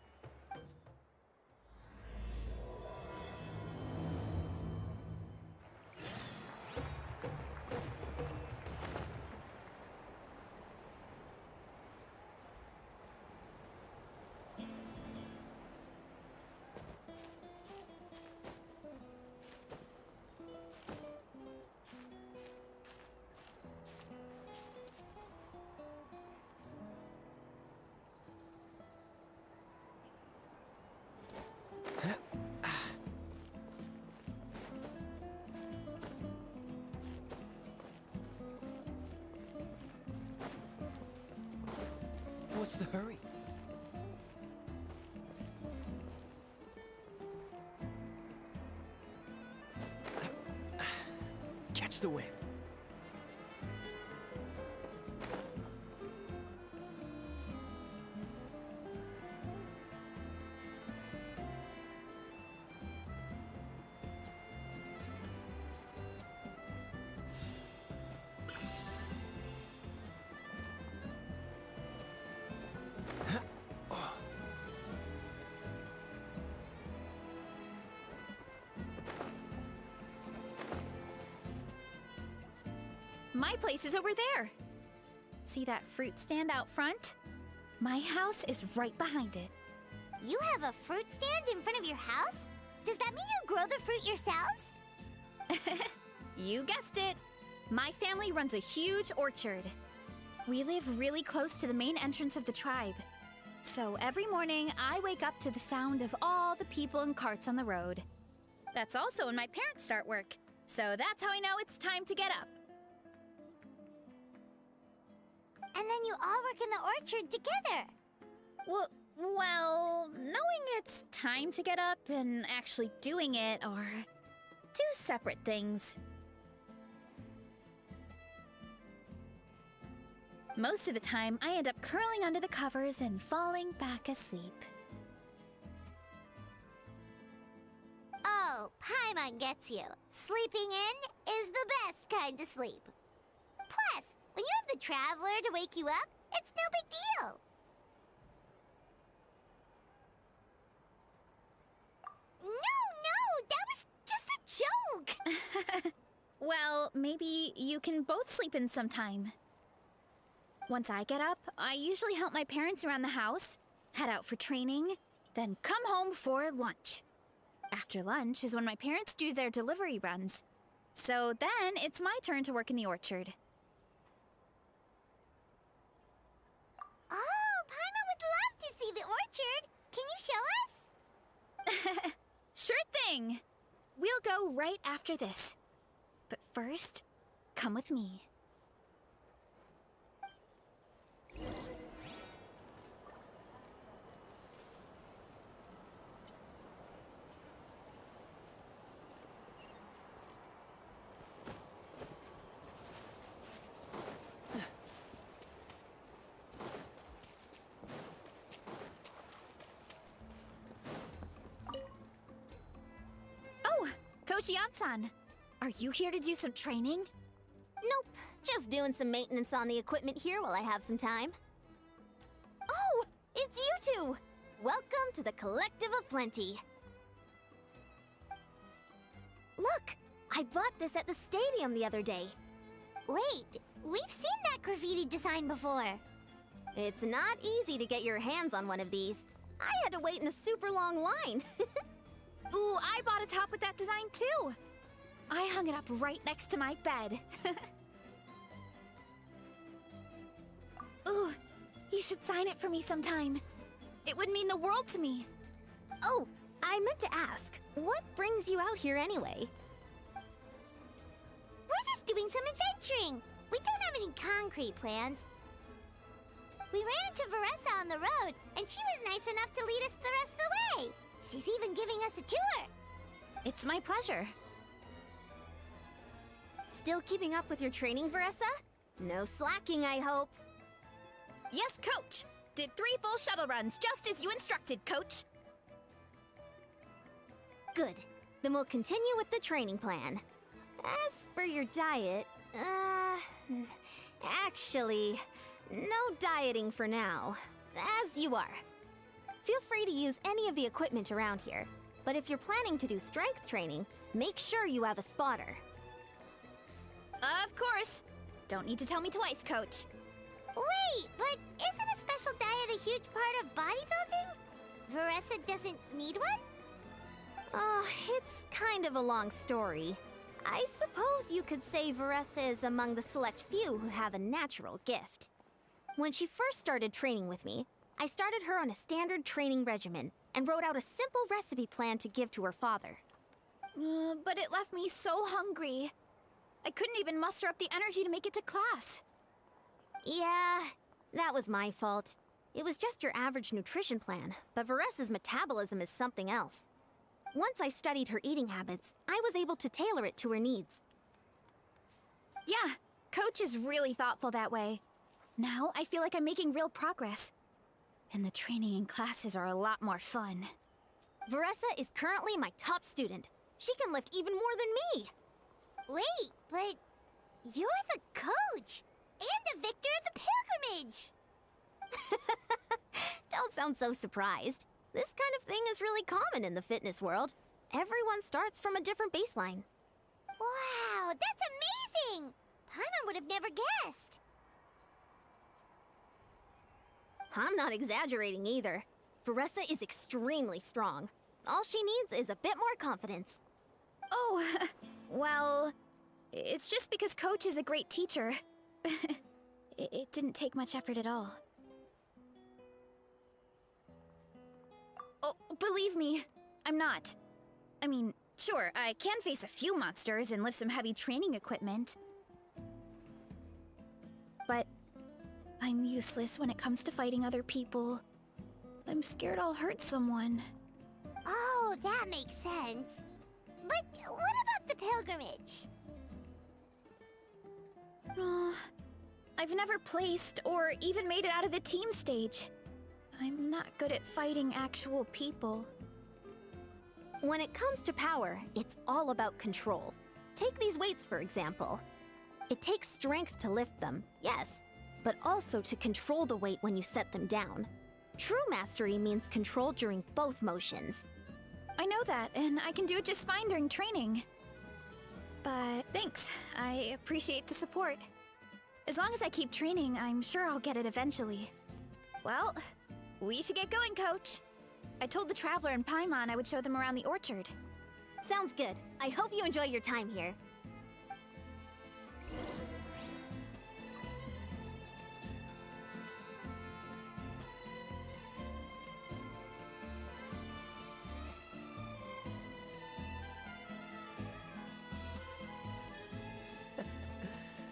What's the hurry? Catch the wind. My place is over there. See that fruit stand out front? My house is right behind it. You have a fruit stand in front of your house? Does that mean you grow the fruit yourselves? You guessed it. My family runs a huge orchard. We live really close to the main entrance of the tribe. So every morning, I wake up to the sound of all the people and carts on the road. That's also when my parents start work. So that's how I know it's time to get up. And then you all work in the orchard together. Well, knowing it's time to get up and actually doing it are two separate things. Most of the time, I end up curling under the covers and falling back asleep. Oh, Paimon gets you. Sleeping in is the best kind of sleep. Plus, when you have the Traveler to wake you up, it's no big deal. No, that was just a joke. Well, maybe you can both sleep in sometime. Once I get up, I usually help my parents around the house, head out for training, then come home for lunch. After lunch is when my parents do their delivery runs. So then it's my turn to work in the orchard. Oh, Paimon would love to see the orchard. Can you show us? Sure thing! We'll go right after this. But first, come with me. Oh, Coach Yan-san, are you here to do some training? Nope, just doing some maintenance on the equipment here while I have some time. Oh, it's you two! Welcome to the Collective of Plenty. Look, I bought this at the stadium the other day. Wait, we've seen that graffiti design before. It's not easy to get your hands on one of these. I had to wait in a super long line. Ooh, I bought a top with that design too! I hung it up right next to my bed. Ooh, you should sign it for me sometime. It would mean the world to me. Oh, I meant to ask, what brings you out here anyway? We're just doing some adventuring. We don't have any concrete plans. We ran into Veressa on the road, and she was nice enough to lead us the rest of the way. She's even giving us a tour. It's my pleasure. Still keeping up with your training, Veressa? No slacking, I hope. Yes, Coach! Did 3 full shuttle runs, just as you instructed, Coach. Good. Then we'll continue with the training plan. As for your diet, actually, no dieting for now. As you are. Feel free to use any of the equipment around here, but if you're planning to do strength training, make sure you have a spotter. Of course. Don't need to tell me twice, Coach. Wait, but isn't a special diet a huge part of bodybuilding? Veressa doesn't need one? Oh, it's kind of a long story. I suppose you could say Veressa is among the select few who have a natural gift. When she first started training with me, I started her on a standard training regimen and wrote out a simple recipe plan to give to her father. But it left me so hungry. I couldn't even muster up the energy to make it to class. Yeah, that was my fault. It was just your average nutrition plan, but Veressa's metabolism is something else. Once I studied her eating habits, I was able to tailor it to her needs. Yeah, Coach is really thoughtful that way. Now I feel like I'm making real progress. And the training and classes are a lot more fun. Veressa is currently my top student. She can lift even more than me. Wait, but you're the coach and the victor of the pilgrimage. Don't sound so surprised. This kind of thing is really common in the fitness world. Everyone starts from a different baseline. Wow, that's amazing! Paimon would have never guessed. I'm not exaggerating either. Veressa is extremely strong. All she needs is a bit more confidence. Oh, well, it's just because Coach is a great teacher. It didn't take much effort at all. Oh, believe me, I'm not. I mean, sure, I can face a few monsters and lift some heavy training equipment. But I'm useless when it comes to fighting other people. I'm scared I'll hurt someone. Oh, that makes sense. But what about the pilgrimage? I've never placed or even made it out of the team stage. I'm not good at fighting actual people. When it comes to power, it's all about control. Take these weights, for example. It takes strength to lift them, yes, but also to control the weight when you set them down. True mastery means control during both motions. I know that, and I can do it just fine during training. But thanks, I appreciate the support. As long as I keep training, I'm sure I'll get it eventually. Well, we should get going, Coach. I told the Traveler and Paimon I would show them around the orchard. Sounds good. I hope you enjoy your time here.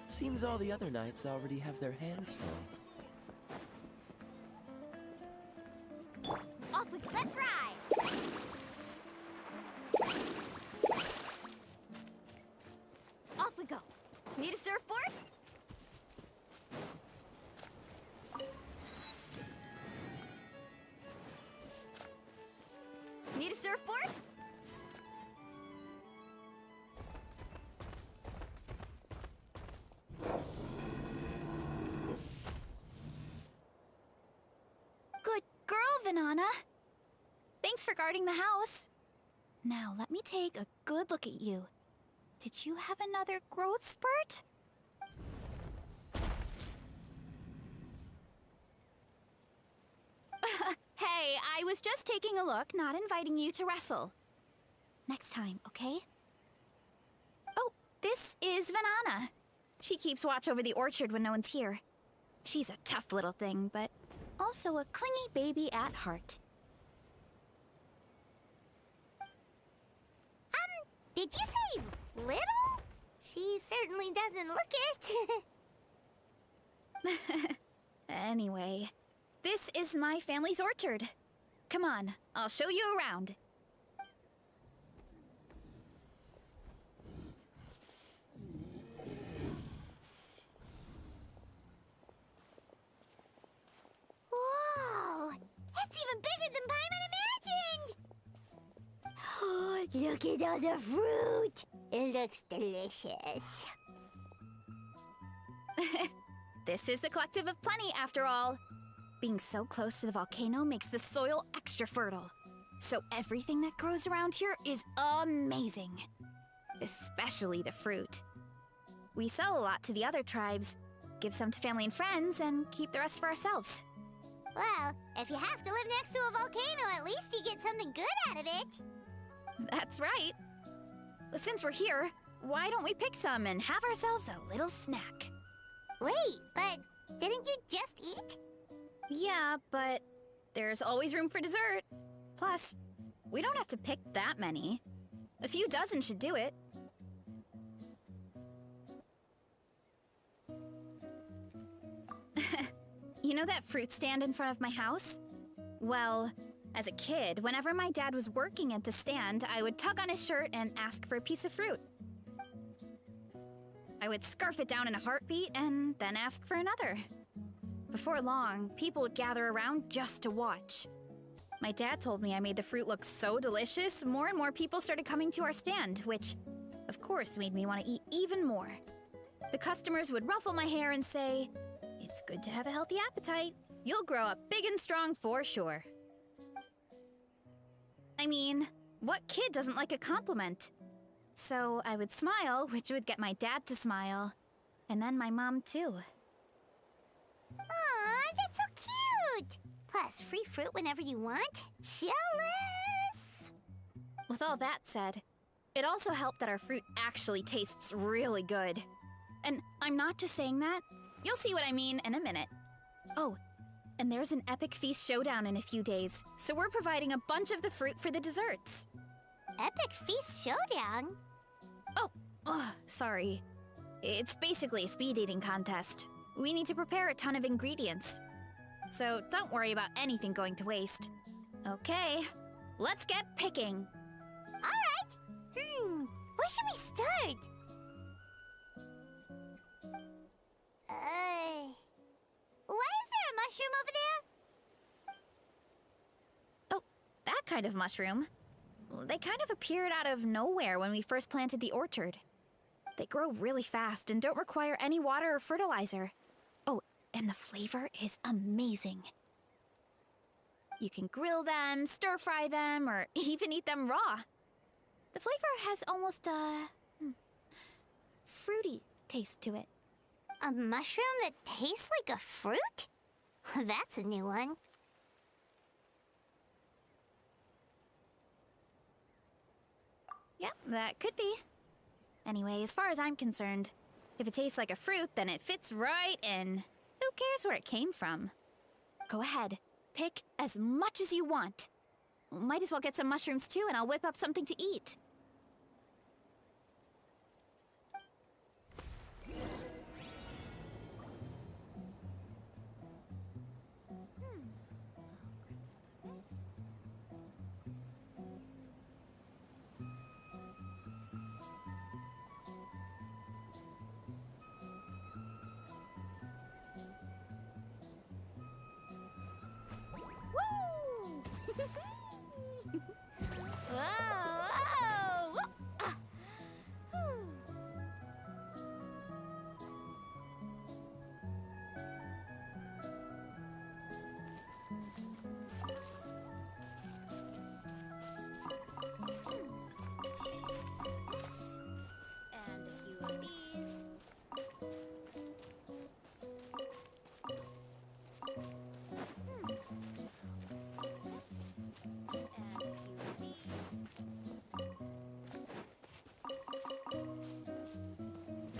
Seems all the other knights already have their hands full. Off we go. Let's ride! Off we go. Need a surfboard? Need a surfboard? Good girl, Vanana. Thanks for guarding the house. Now, let me take a good look at you. Did you have another growth spurt? Hey, I was just taking a look, not inviting you to wrestle. Next time, okay? Oh, this is Vanana. She keeps watch over the orchard when no one's here. She's a tough little thing, but also a clingy baby at heart. Did you say little? She certainly doesn't look it. Anyway, this is my family's orchard. Come on, I'll show you around. That's even bigger than Paimon imagined! Look at all the fruit! It looks delicious. This is the Collective of Plenty, after all. Being so close to the volcano makes the soil extra fertile. So everything that grows around here is amazing. Especially the fruit. We sell a lot to the other tribes, give some to family and friends, and keep the rest for ourselves. Well, if you have to live next to a volcano, at least you get something good out of it. That's right. But since we're here, why don't we pick some and have ourselves a little snack? Wait, but didn't you just eat? Yeah, but there's always room for dessert. Plus, we don't have to pick that many. A few dozen should do it. You know that fruit stand in front of my house? Well, as a kid, whenever my dad was working at the stand, I would tug on his shirt and ask for a piece of fruit. I would scarf it down in a heartbeat and then ask for another. Before long, people would gather around just to watch. My dad told me I made the fruit look so delicious, more and more people started coming to our stand, which, of course, made me want to eat even more. The customers would ruffle my hair and say, "It's good to have a healthy appetite. You'll grow up big and strong for sure." I mean, what kid doesn't like a compliment? So I would smile, which would get my dad to smile. And then my mom, too. Aw, that's so cute! Plus, free fruit whenever you want. Jealous! With all that said, it also helped that our fruit actually tastes really good. And I'm not just saying that. You'll see what I mean in a minute. Oh, and there's an epic feast showdown in a few days, so we're providing a bunch of the fruit for the desserts. Epic Feast Showdown? Oh, sorry. It's basically a speed eating contest. We need to prepare a ton of ingredients. So don't worry about anything going to waste. Okay, let's get picking. Alright! Where should we start? Why is there a mushroom over there? Oh, that kind of mushroom. They kind of appeared out of nowhere when we first planted the orchard. They grow really fast and don't require any water or fertilizer. Oh, and the flavor is amazing. You can grill them, stir-fry them, or even eat them raw. The flavor has almost a fruity taste to it. A mushroom that tastes like a fruit? That's a new one. Yep, that could be. Anyway, as far as I'm concerned, if it tastes like a fruit, then it fits right in. Who cares where it came from? Go ahead, pick as much as you want. Might as well get some mushrooms too, and I'll whip up something to eat.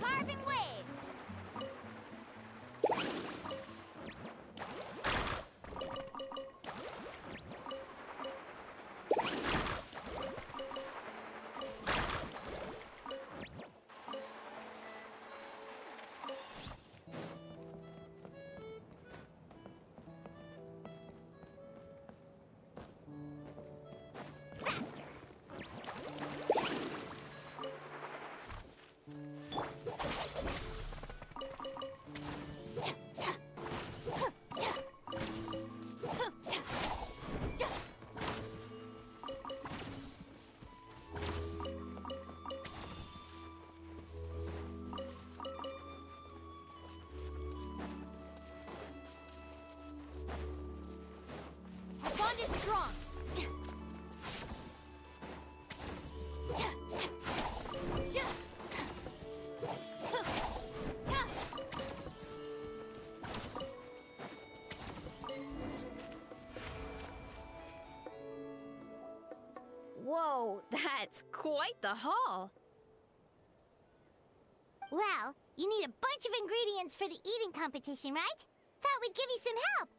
Carving waves! Faster! That's quite the haul. Well, you need a bunch of ingredients for the eating competition, right? Thought we'd give you some help.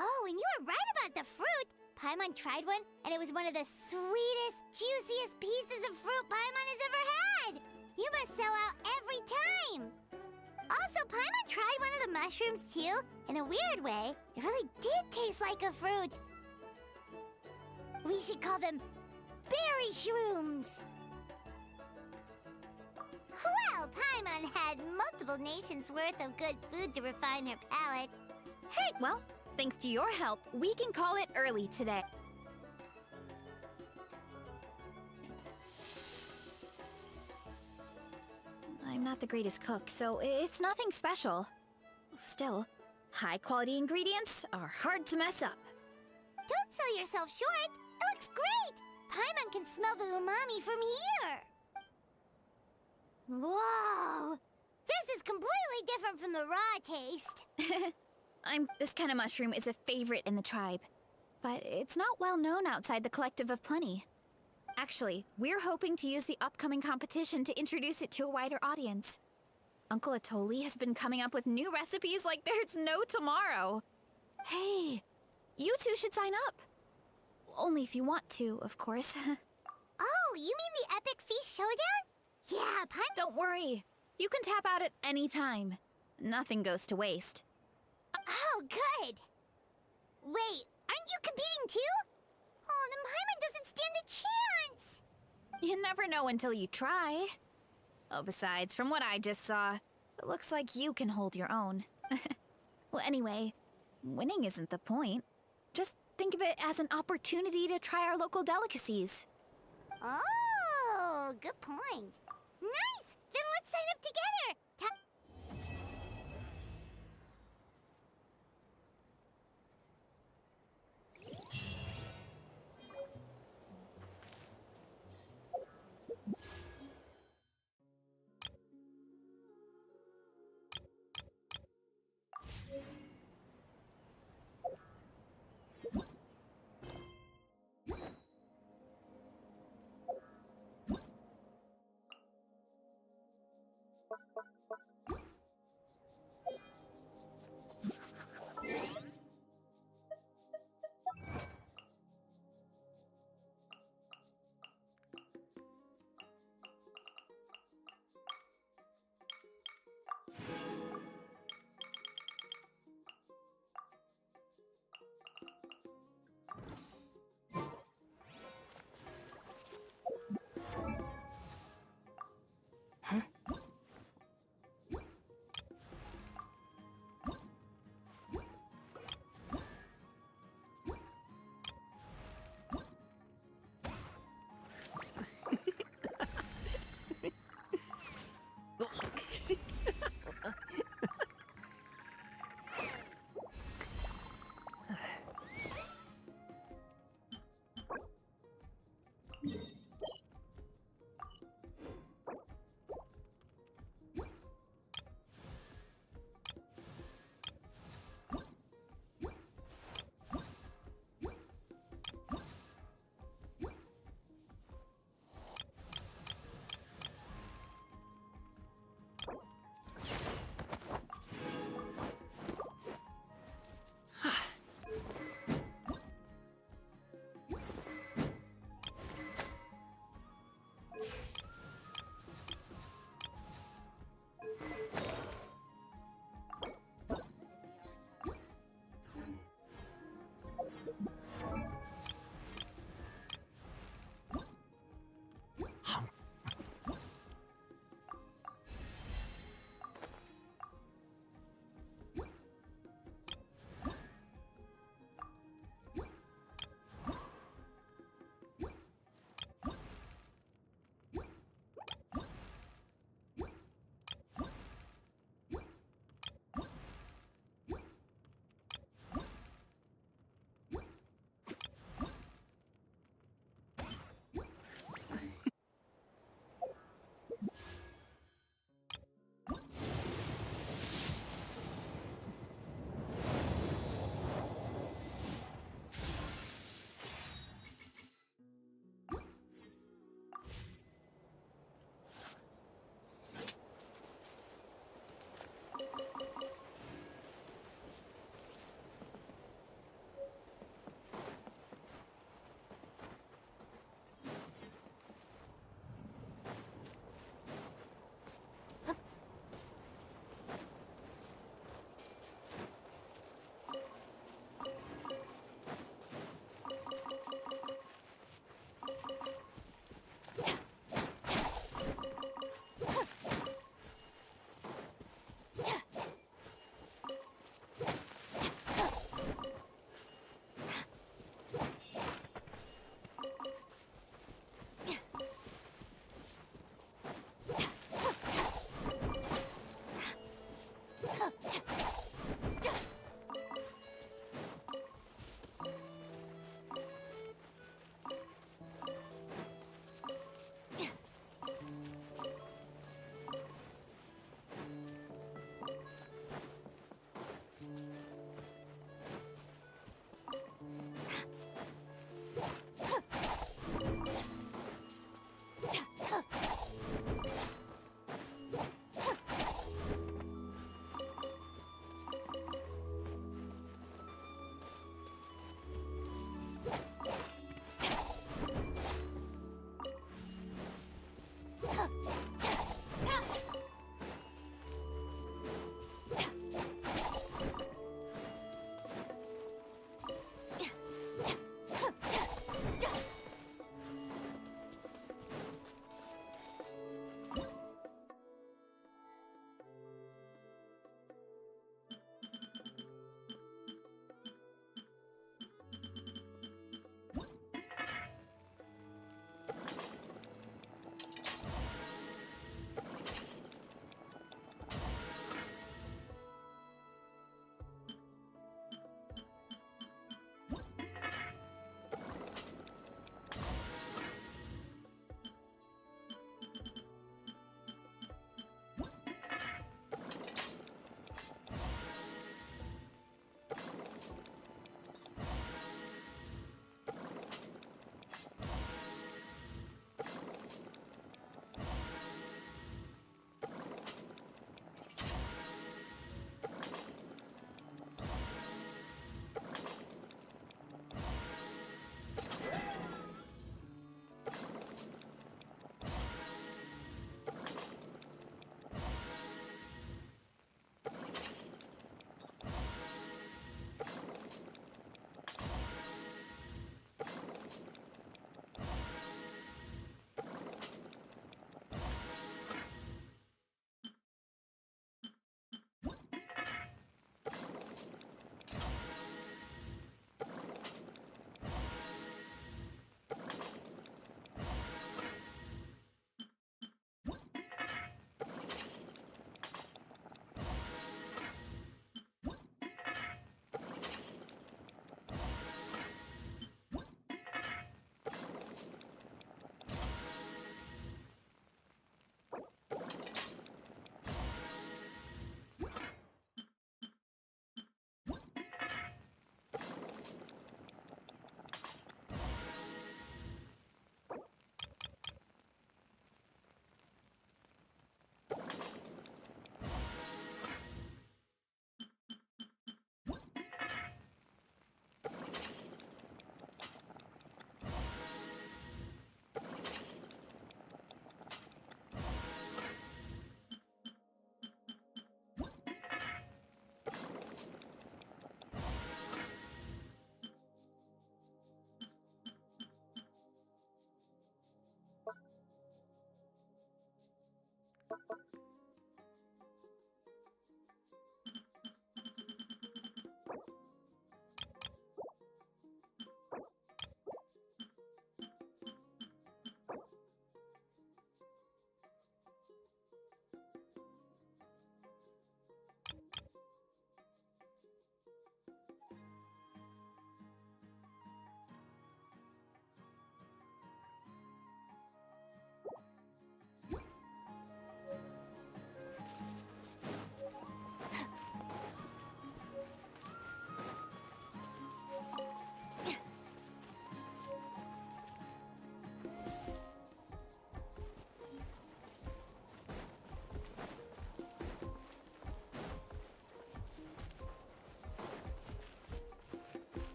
Oh, and you were right about the fruit. Paimon tried one, and it was one of the sweetest, juiciest pieces of fruit Paimon has ever had. You must sell out every time. Also, Paimon tried one of the mushrooms too. In a weird way, it really did taste like a fruit. We should call them berry shrooms. Well, Paimon had multiple nations' worth of good food to refine her palate. Hey, well, thanks to your help, we can call it early today. I'm not the greatest cook, so it's nothing special. Still, high-quality ingredients are hard to mess up. Don't sell yourself short. It looks great. Paimon can smell the umami from here. Whoa! This is completely different from the raw taste. This kind of mushroom is a favorite in the tribe, but it's not well known outside the Collective of Plenty. Actually, we're hoping to use the upcoming competition to introduce it to a wider audience. Uncle Atoli has been coming up with new recipes like there's no tomorrow. Hey, you two should sign up. Only if you want to, of course. Oh, you mean the Epic Feast Showdown? Yeah, Don't worry. You can tap out at any time. Nothing goes to waste. Oh, good. Wait, aren't you competing too? Oh, then Paimon doesn't stand a chance. You never know until you try. Oh, besides, from what I just saw, it looks like you can hold your own. Well, anyway, winning isn't the point. Just think of it as an opportunity to try our local delicacies. Oh, good point. Nice! Then let's sign up together!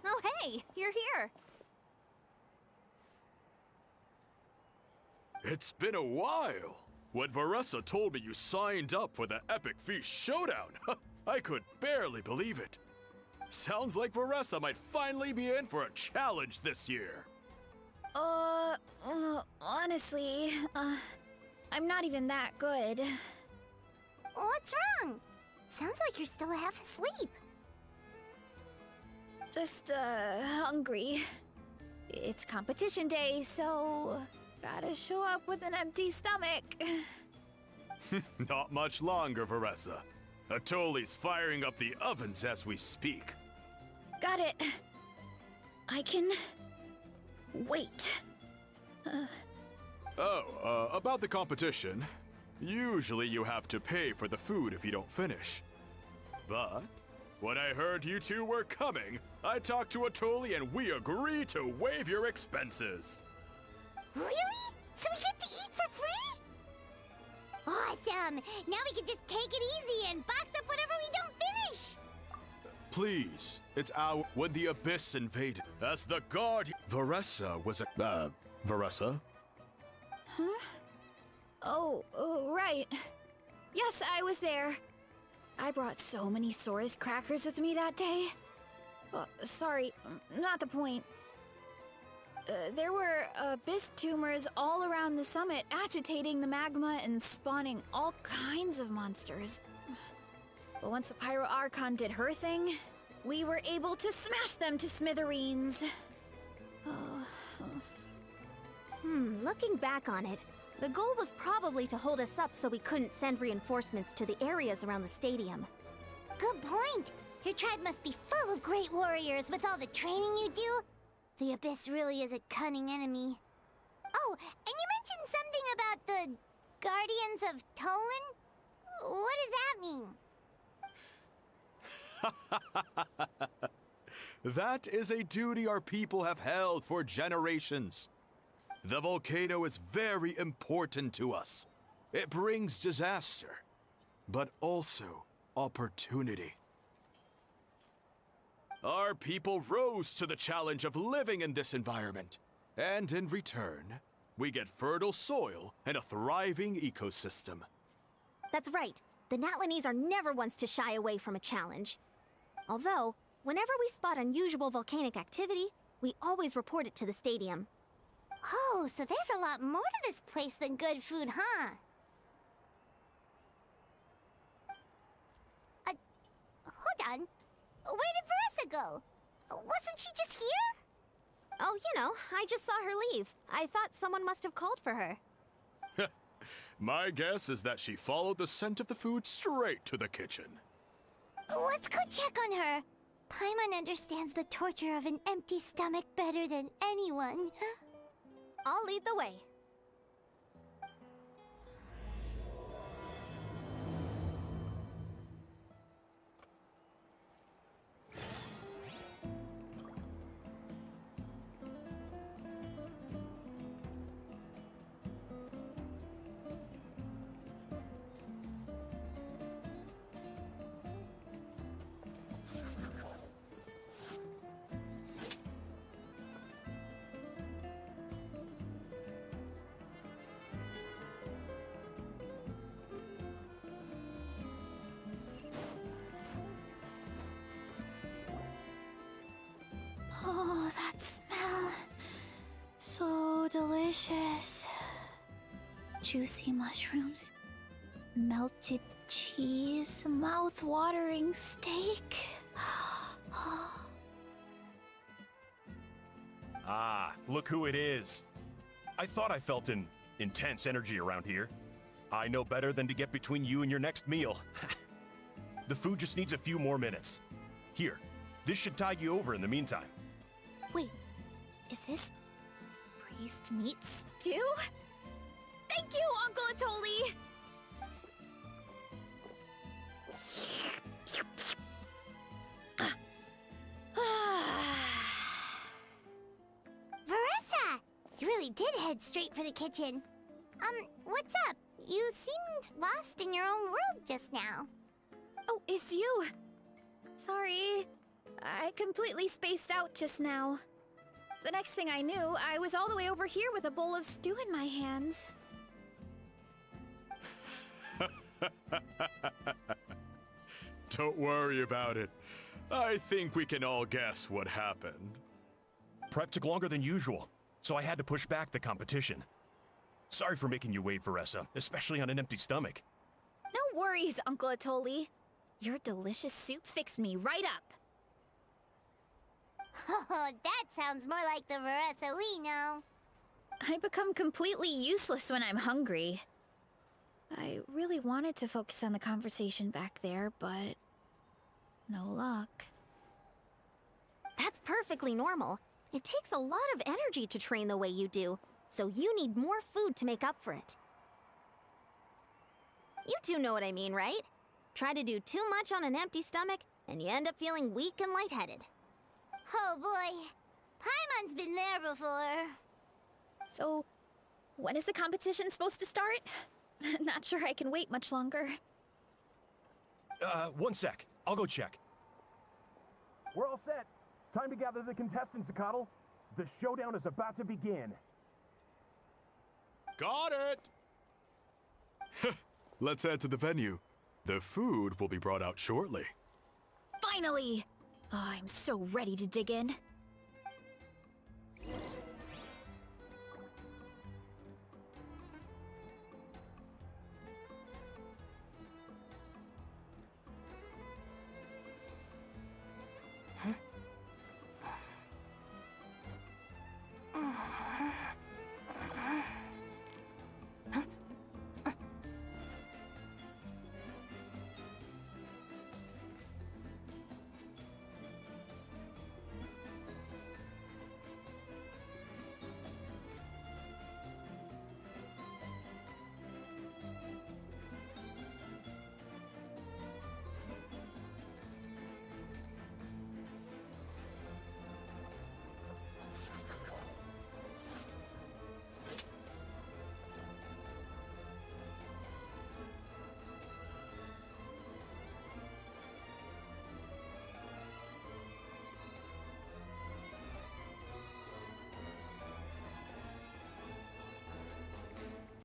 Oh, hey, you're here. It's been a while. When Varessa told me you signed up for the Epic Feast Showdown, I could barely believe it. Sounds like Varessa might finally be in for a challenge this year. Honestly, I'm not even that good. What's wrong? Sounds like you're still half asleep. Just, hungry. It's competition day, so gotta show up with an empty stomach. Not much longer, Varessa. Atoli's firing up the ovens as we speak. Got it. I can wait. About the competition. Usually you have to pay for the food if you don't finish. But when I heard you two were coming, I talked to Atoli and we agreed to waive your expenses. Really? So we get to eat for free? Awesome! Now we can just take it easy and box up whatever we don't finish! Please, it's our... When the Abyss invaded, as the guard... Varessa was a... Varessa? Huh? Oh, right. Yes, I was there. I brought so many Saurus crackers with me that day. Sorry, not the point. There were abyss tumors all around the summit, agitating the magma and spawning all kinds of monsters. But once the Pyro Archon did her thing, we were able to smash them to smithereens. Looking back on it, the goal was probably to hold us up so we couldn't send reinforcements to the areas around the stadium. Good point! Your tribe must be full of great warriors with all the training you do. The Abyss really is a cunning enemy. Oh, and you mentioned something about the Guardians of Tolan? What does that mean? That is a duty our people have held for generations. The volcano is very important to us. It brings disaster, but also opportunity. Our people rose to the challenge of living in this environment, and in return, we get fertile soil and a thriving ecosystem. That's right. The Natlanese are never ones to shy away from a challenge. Although, whenever we spot unusual volcanic activity, we always report it to the stadium. Oh, so there's a lot more to this place than good food, huh? Hold on. Where did Varessa go? Wasn't she just here? Oh, you know, I just saw her leave. I thought someone must have called for her. My guess is that she followed the scent of the food straight to the kitchen. Let's go check on her. Paimon understands the torture of an empty stomach better than anyone. I'll lead the way. delicious. Juicy mushrooms, melted cheese, mouth-watering steak. Ah, look who it is. I thought I felt an intense energy around here. I know better than to get between you and your next meal. The food just needs a few more minutes. Here, this should tide you over in the meantime. Wait, is this priest meat stew? Thank you, Uncle Atoli! Veressa! You really did head straight for the kitchen. What's up? You seemed lost in your own world just now. Oh, it's you! Sorry. I completely spaced out just now. The next thing I knew, I was all the way over here with a bowl of stew in my hands. Don't worry about it. I think we can all guess what happened. Prep took longer than usual, so I had to push back the competition. Sorry for making you wait, Veressa, especially on an empty stomach. No worries, Uncle Atoli. Your delicious soup fixed me right up. Oh, that sounds more like the Veressa we know. I become completely useless when I'm hungry. I really wanted to focus on the conversation back there, but no luck. That's perfectly normal. It takes a lot of energy to train the way you do, so you need more food to make up for it. You two know what I mean, right? Try to do too much on an empty stomach, and you end up feeling weak and lightheaded. Oh boy, Paimon's been there before. So, when is the competition supposed to start? Not sure I can wait much longer. One sec. I'll go check. We're all set. Time to gather the contestants, Akatl. The showdown is about to begin. Got it! Let's head to the venue. The food will be brought out shortly. Finally! Oh, I'm so ready to dig in.